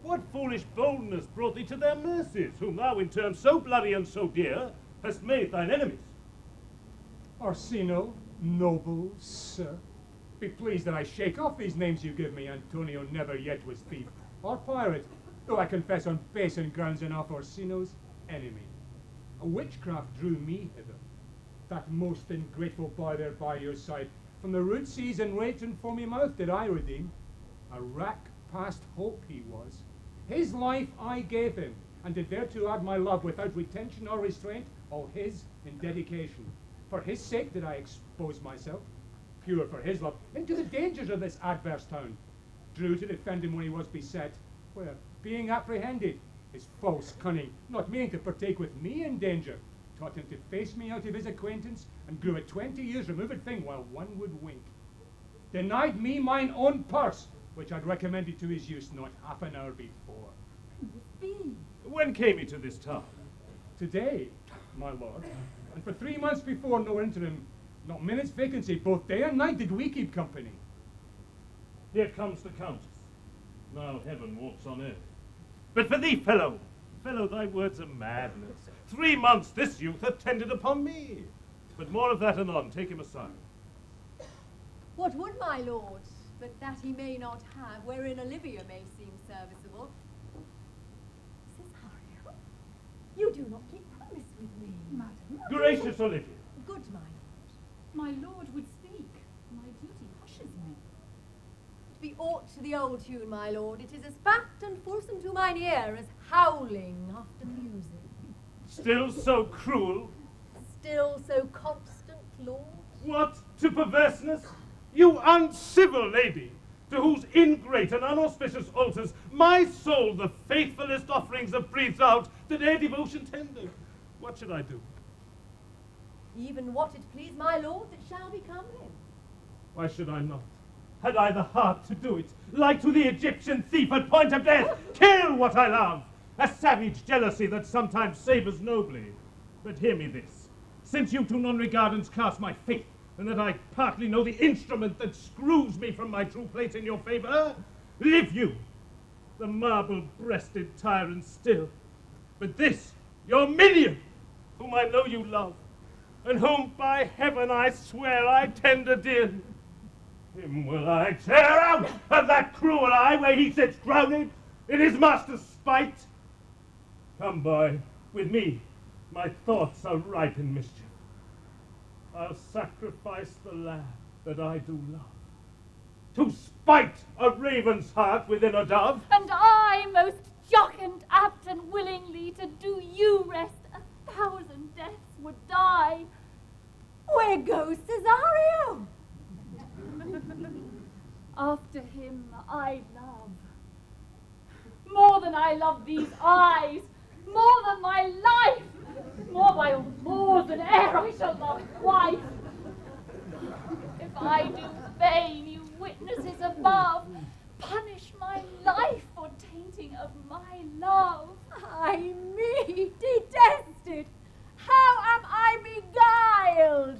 what foolish boldness brought thee to their mercies, whom thou in terms so bloody and so dear hast made thine enemies? Orsino, noble sir, be pleased that I shake off these names you give me. Antonio never yet was thief or pirate, though I confess on basin grounds enough Orsino's enemy. A witchcraft drew me hither, that most ungrateful boy there by your side. From the rude seas and Leighton for me mouth did I redeem. A wrack past hope he was. His life I gave him, and did thereto add my love without retention or restraint, all his in dedication. For his sake did I expose myself, pure for his love, into the dangers of this adverse town. Drew to defend him when he was beset, where, being apprehended, his false cunning, not meaning to partake with me in danger, taught him to face me out of his acquaintance, and grew at 20 years removed thing while one would wink. Denied me mine own purse, which I'd recommended to his use not half an hour before. When came he to this town? Today, my lord, and for 3 months before, no interim, not minute's vacancy, both day and night did we keep company. Here comes the Countess. Now heaven walks on earth. But for thee, fellow, thy words are madness. 3 months this youth hath tended upon me. But more of that anon, take him aside. What would my lord, but that he may not have, wherein Olivia may seem serviceable? Cesario, you do not keep promise with me. Madam. Gracious Olivia. Good, my lord. My lord would speak. My duty hushes me. To be aught to the old tune, my lord, it is as fat and fulsome to mine ear as howling after music. Still so cruel? Still so constant, lord? What, to perverseness? You uncivil lady, to whose ingrate and unauspicious altars my soul the faithfulest offerings of breathes out to their devotion tender. What should I do? Even what it please my lord that shall become him. Why should I not? Had I the heart to do it, like to the Egyptian thief at point of death, kill what I love, a savage jealousy that sometimes savours nobly. But hear me this, since you to non-regardance cast my faith, and that I partly know the instrument that screws me from my true place in your favour, live you, the marble-breasted tyrant still. But this, your minion, whom I know you love, and whom by heaven I swear I tender dear, him will I tear out of that cruel eye where he sits drowning in his master's spite. Come, boy, with me, my thoughts are ripe in mischief. I'll sacrifice the lad that I do love, to spite a raven's heart within a dove. And I, most jocund, apt, and willingly to do you rest, 1,000 deaths would die. Where goes Cesario? After him I love. More than I love these eyes, more than my life, more than e'er I shall love twice. If I do vain, you witnesses above, punish my life for tainting of my love. Ay me, detested! How am I beguiled?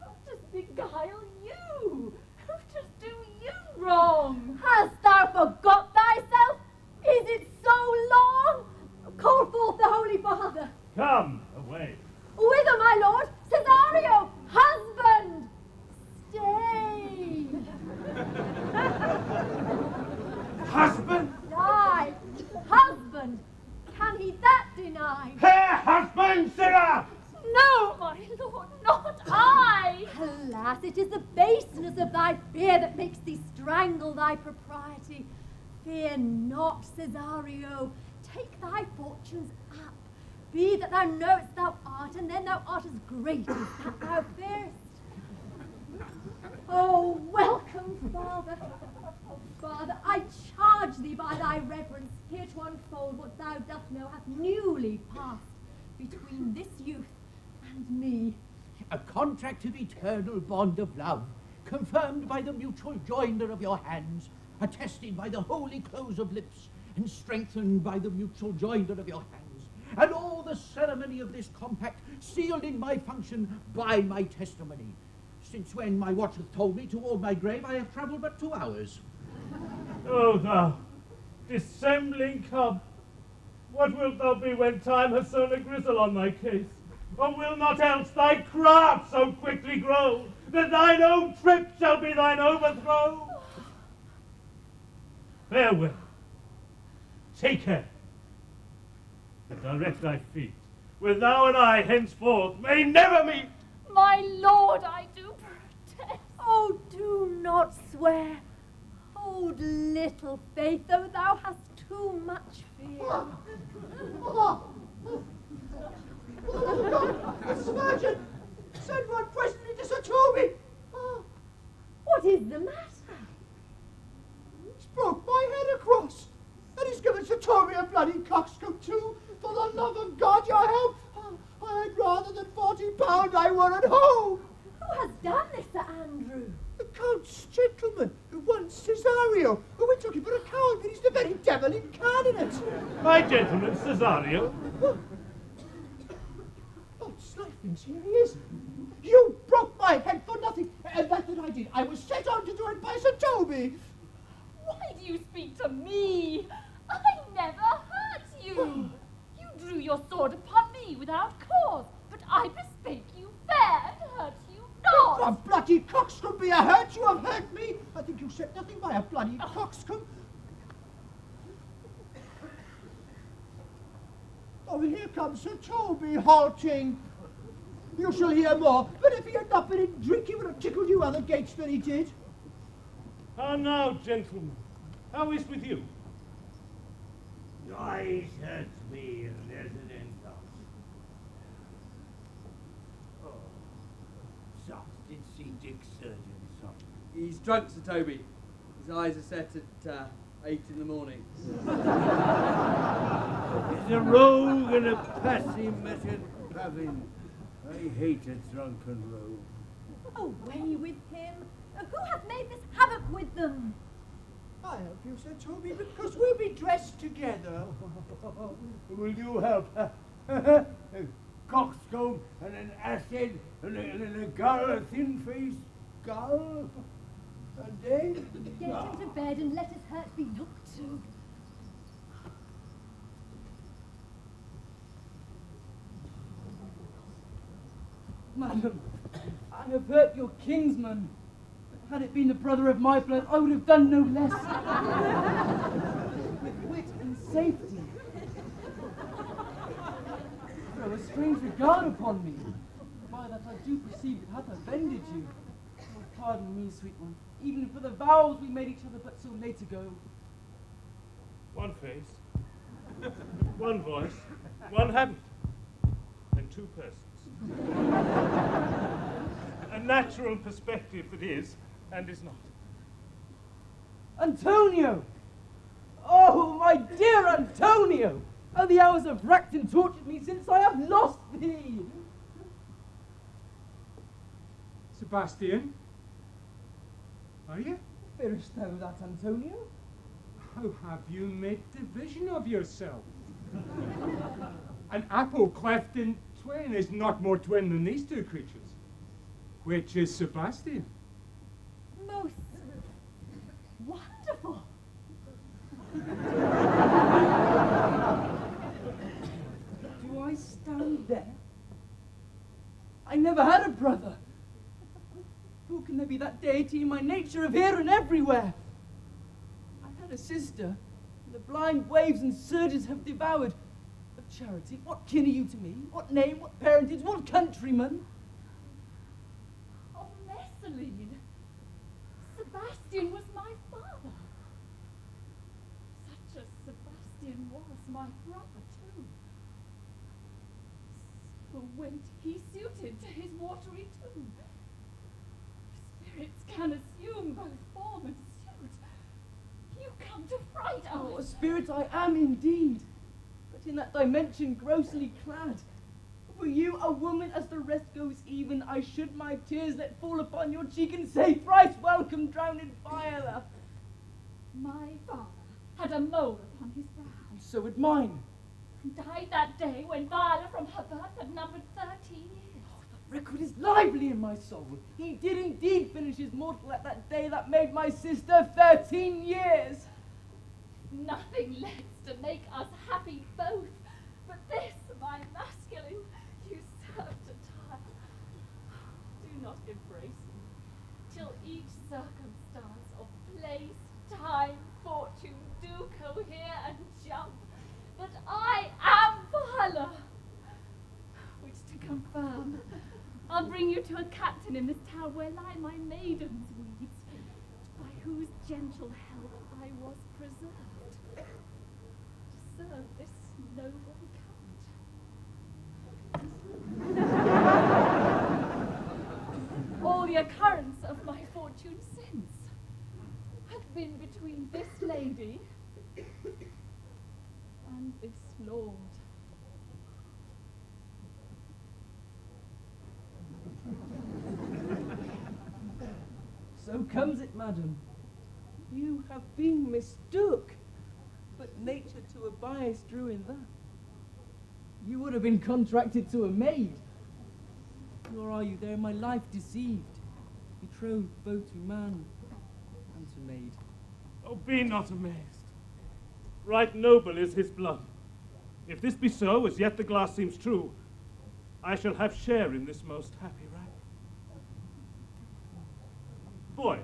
Who does beguile you? Who does do you wrong? Hast thou forgot thyself? Is it so long? Call forth the Holy Father. Come, away. Whither, my lord? Cesario, husband! Stay! Husband? Aye, husband! Can he that deny? Her husband, sirrah! No, my lord, not I! Alas, it is the baseness of thy fear that makes thee strangle thy propriety. Fear not, Cesario. Take thy fortunes up. Be that thou knowest thou art, and then thou art as great as that thou fearest. Oh, welcome, Father. Oh, Father, I charge thee by thy reverence here to unfold what thou dost know hath newly passed between this youth and me. A contract of eternal bond of love, confirmed by the mutual joinder of your hands, attested by the holy close of lips, and strengthened by the mutual joinder of your hands, and all the ceremony of this compact sealed in my function by my testimony. Since when my watch hath told me toward my grave I have travelled but 2 hours. O thou, dissembling cub, what wilt thou be when time has sown a grizzle on thy case? Or will not else thy craft so quickly grow, that thine own trip shall be thine overthrow? Farewell. Take care, and direct thy feet, where thou and I henceforth may never meet. My lord, I do protest. Oh, do not swear. Hold little faith, though thou hast too much fear. Sergeant, send one presently to Sir Toby. What is the matter? He's broke my head across, and he's given Sir Toby a bloody coxcomb too. For the love of God, your help. I had rather than £40 I were at home. Who has done this, Sir Andrew? The Count's gentleman, who once Cesario, who we took him for a coward, but he's the very devil incarnate. My gentleman, Cesario. Oh, Snipings, here he is. You broke my head for nothing, and that I did. I was set on to do it by Sir Toby. Why do you speak to me? I never hurt you. You drew your sword upon me without cause, but I bespake you fair and hurt you not. A bloody coxcomb be a hurt, you have hurt me. I think you said nothing by a bloody coxcomb. Oh, and here comes Sir Toby halting. You shall hear more, but if he had not been in drink, he would have tickled you other gates than he did. How now, gentlemen? How is with you? Noise hurts me, and there's an end of. Oh, Sox did see Dick Surgeon, son. He's drunk, Sir Toby. His eyes are set at 8 in the morning. He's a rogue and a passy-metted pavin. I hate a drunken rogue. Away with him. Who hath made this havoc with them? I help you, Sir Toby, because we'll be dressed together. Will you help? A coxcomb and an acid and a gull, a thin-faced gull? And then? Get into bed and let his hurt be looked to. Madam, I have hurt your kinsman. Had it been the brother of my blood, I would have done no less. With wit and safety. Throw a strange regard upon me. By that I do perceive it hath offended you. Oh, pardon me, sweet one, even for the vows we made each other but so late ago. One face, one voice, one habit, and 2 persons. A natural perspective that is and is not. Antonio! Oh, my dear Antonio! How the hours have racked and tortured me since I have lost thee! Sebastian? Are you? Fearest thou that, Antonio? How have you made division of yourself? An apple cleft in twain is not more twin than these 2 creatures. Which is Sebastian? Most wonderful. Do I stand there? I never had a brother. Who can there be that deity in my nature of here and everywhere? I had a sister, the blind waves and surges have devoured. Of charity, what kin are you to me? What name, what parentage, what countryman? Oh, Miflin. Sebastian was my father. Such a Sebastian was my brother too. So went he suited to his watery tomb. Spirits can assume both form and suit. You come to fright us. Oh, a spirit I am indeed, but in that dimension grossly clad. For you, a woman as the rest goes even, I should my tears let fall upon your cheek and say, thrice welcome, drowned Viola. My father had a mole upon his brow. And so had mine. And died that day when Viola from her birth had numbered 13 years. Oh, the record is lively in my soul. He did indeed finish his mortal at that day that made my sister 13 years. Nothing less to make us happy both, but this, my masculine, you serve to tie. Do not embrace me, till each circumstance of place, time, fortune do cohere and jump, that I am Barlow. Which to confirm, I'll bring you to a captain in this town where lie my maidens' weeds, by whose gentle help I was preserved, to serve this noble count. All the occurrence of my fortune since hath been between this lady and this lord. So comes it, madam. You have been mistook, but nature to a bias drew in that. You would have been contracted to a maid. Nor are you there, my life deceived, betrothed both to man and to maid. Oh, be not amazed. Right noble is his blood. If this be so, as yet the glass seems true, I shall have share in this most happy rank. Boy.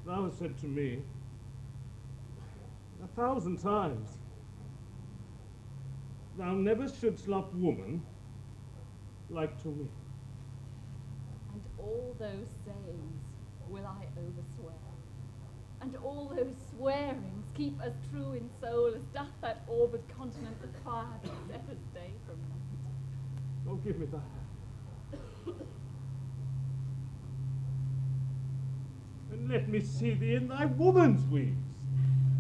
Thou hast said to me 1,000 times, thou never shouldst love woman like to me. And all those sayings will I overswear, and all those swearings keep as true in soul as doth that orbed continent the fire that setteth day from night. Oh, give me thy hand. And let me see thee in thy woman's weeds.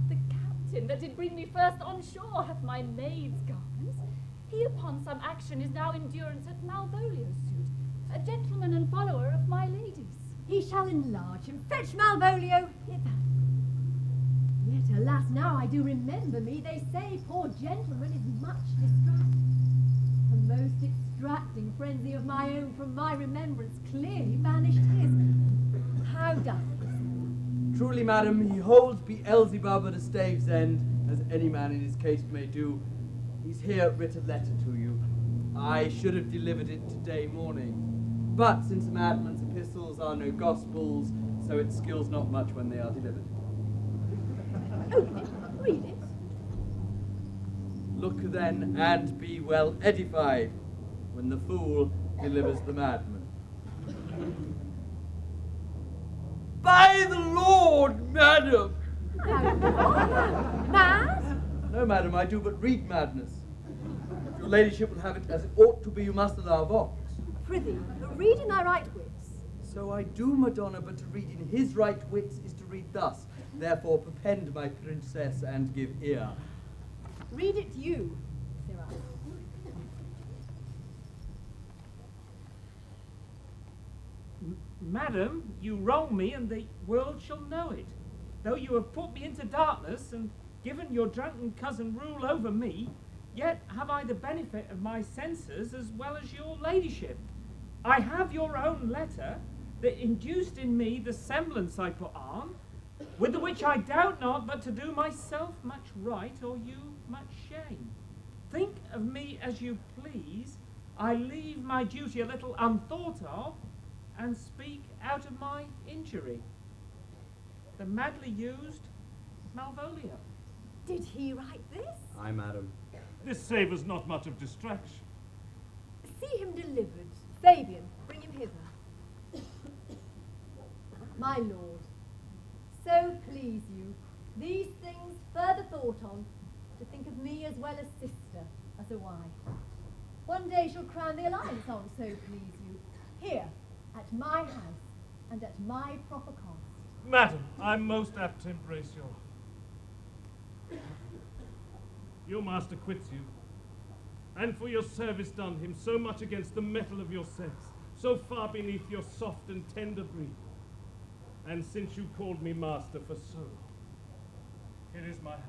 The captain that did bring me first on shore hath my maid's garments. He upon some action is now in durance at Malvolio's suit, a gentleman and follower of my lady's. He shall enlarge him. Fetch Malvolio hither. Yet, alas, now I do remember me, they say poor gentleman is much distressed. The most extracting frenzy of my own from my remembrance clearly banished his. How doth this? Truly, madam, he holds Beelzebub at a stave's end, as any man in his case may do. He's here writ a letter to you. I should have delivered it today morning, but since a madman's epistles are no gospels, so it skills not much when they are delivered. Open it, read it. Look then, and be well edified, when the fool delivers the madman. By the Lord, madam! Mad? No, madam, I do but read madness. If your ladyship will have it as it ought to be, you must allow vox. Prithee, read in thy right wits. So I do, Madonna, but to read in his right wits is to read thus. Therefore, perpend, my princess, and give ear. Read it you, Sirrah. Madam, you wrong me, and the world shall know it. Though you have put me into darkness and given your drunken cousin rule over me, yet have I the benefit of my senses as well as your ladyship. I have your own letter that induced in me the semblance I put on, with the which I doubt not but to do myself much right or you much shame. Think of me as you please. I leave my duty a little unthought of, and speak out of my injury. The madly used Malvolio. Did he write this? Aye, madam. This savours not much of distraction. See him delivered. Fabian, bring him hither. My lord, so please you, these things further thought on, to think of me as well as sister, as a wife. One day shall crown the alliance on, so please you, here, at my house, and at my proper cost. Madam, I'm most apt to embrace your master quits you, and for your service done him so much against the metal of your sex, so far beneath your soft and tender breed. And since you called me master for so long, here is my hand.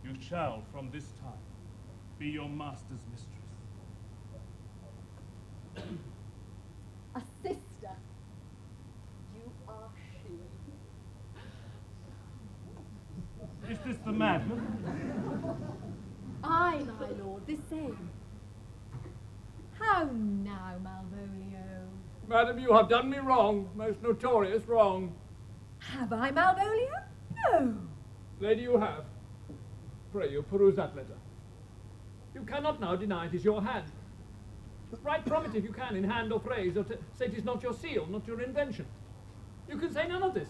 You shall, from this time, be your master's mistress. A sister. You are she. Is this the madman? Aye, my lord, the same. How now, Malvolio? Madam, you have done me wrong, most notorious wrong. Have I, Malvolio? No. Lady, you have. Pray you, peruse that letter. You cannot now deny it is your hand. Write from it if you can, in hand or phrase, or say it is not your seal, not your invention. You can say none of this.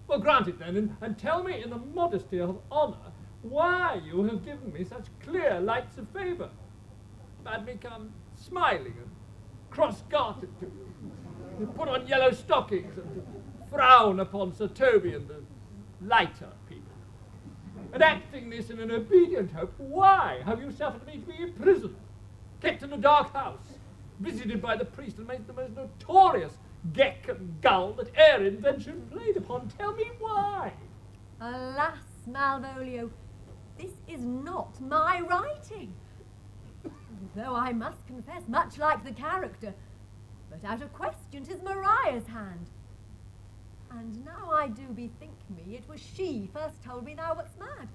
Well, grant it then, and tell me in the modesty of honour why you have given me such clear lights of favour. Bade me come smiling and cross-gartered to you, and put on yellow stockings, and to frown upon Sir Toby and the lighter people. And acting this in an obedient hope, why have you suffered me to be imprisoned, kept in a dark house, visited by the priest, and made the most notorious geck and gull that e'er invention played upon? Tell me why. Alas, Malvolio, this is not my writing. Though I must confess, much like the character, but out of question 'tis Mariah's hand. And now I do bethink me, it was she first told me thou wast mad.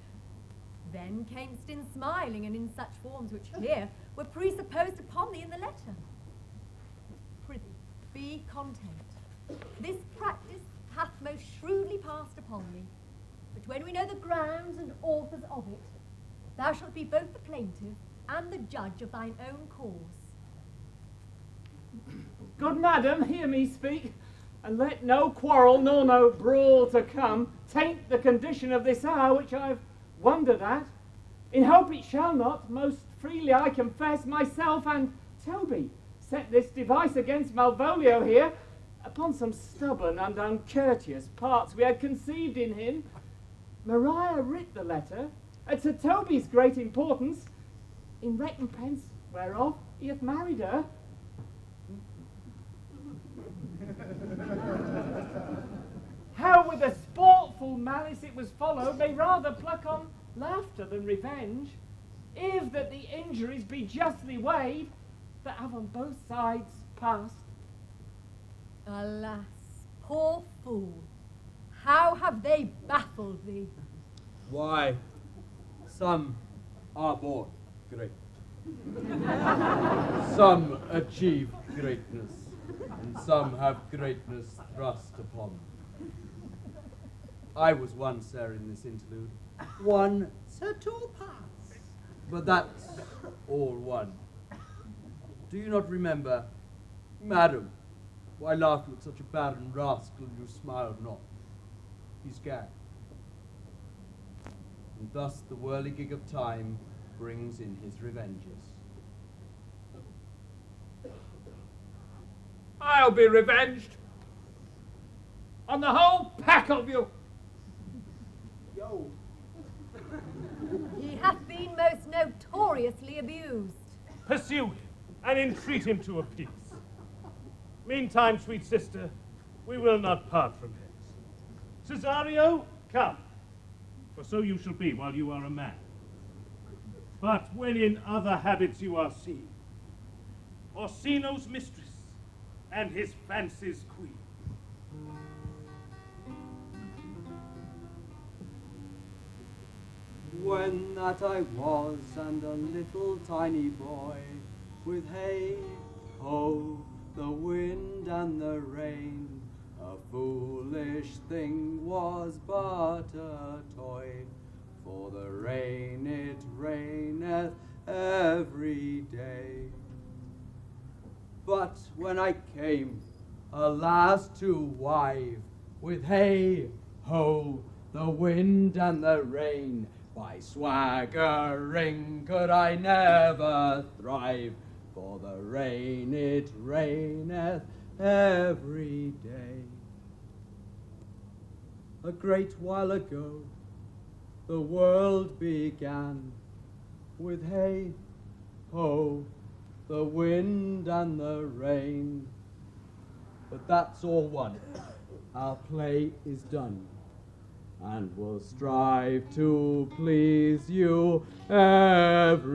Then camest in smiling, and in such forms which here were presupposed upon thee in the letter. Prithee, be content. This practice hath most shrewdly passed upon thee, but when we know the grounds and authors of it, thou shalt be both the plaintiff and the judge of thine own cause. Good madam, hear me speak, and let no quarrel nor no brawl to come taint the condition of this hour which I've wondered at. In hope it shall not, most freely I confess, myself and Toby set this device against Malvolio here, upon some stubborn and uncourteous parts we had conceived in him. Maria writ the letter, at Sir Toby's great importance, in recompense whereof he hath married her. How with a sportful malice it was followed may rather pluck on laughter than revenge, if that the injuries be justly weighed that have on both sides passed. Alas, poor fool, how have they baffled thee? Why, some are born great. Some achieve greatness, and some have greatness thrust upon them. I was one, sir, in this interlude. One Sir Topaz. But that's all one. Do you not remember, madam, why laughed you at such a barren rascal and you smiled not? He's gagged. And thus the whirligig of time brings in his revenges. I'll be revenged on the whole pack of you. Yo. He hath been most notoriously abused. Pursue him and entreat him to a peace. Meantime, sweet sister, we will not part from hence. Cesario, come, for so you shall be while you are a man. But when in other habits you are seen, Orsino's mistress and his fancy's queen. When that I was and a little tiny boy, with hay, ho, the wind and the rain, a foolish thing was but a toy, for the rain it raineth every day. But when I came, alas, to wive, with hay, ho, the wind and the rain, by swaggering could I never thrive, for the rain it raineth every day. A great while ago the world began, with hay, ho, the wind and the rain. But that's all one, our play is done. and will strive to please you every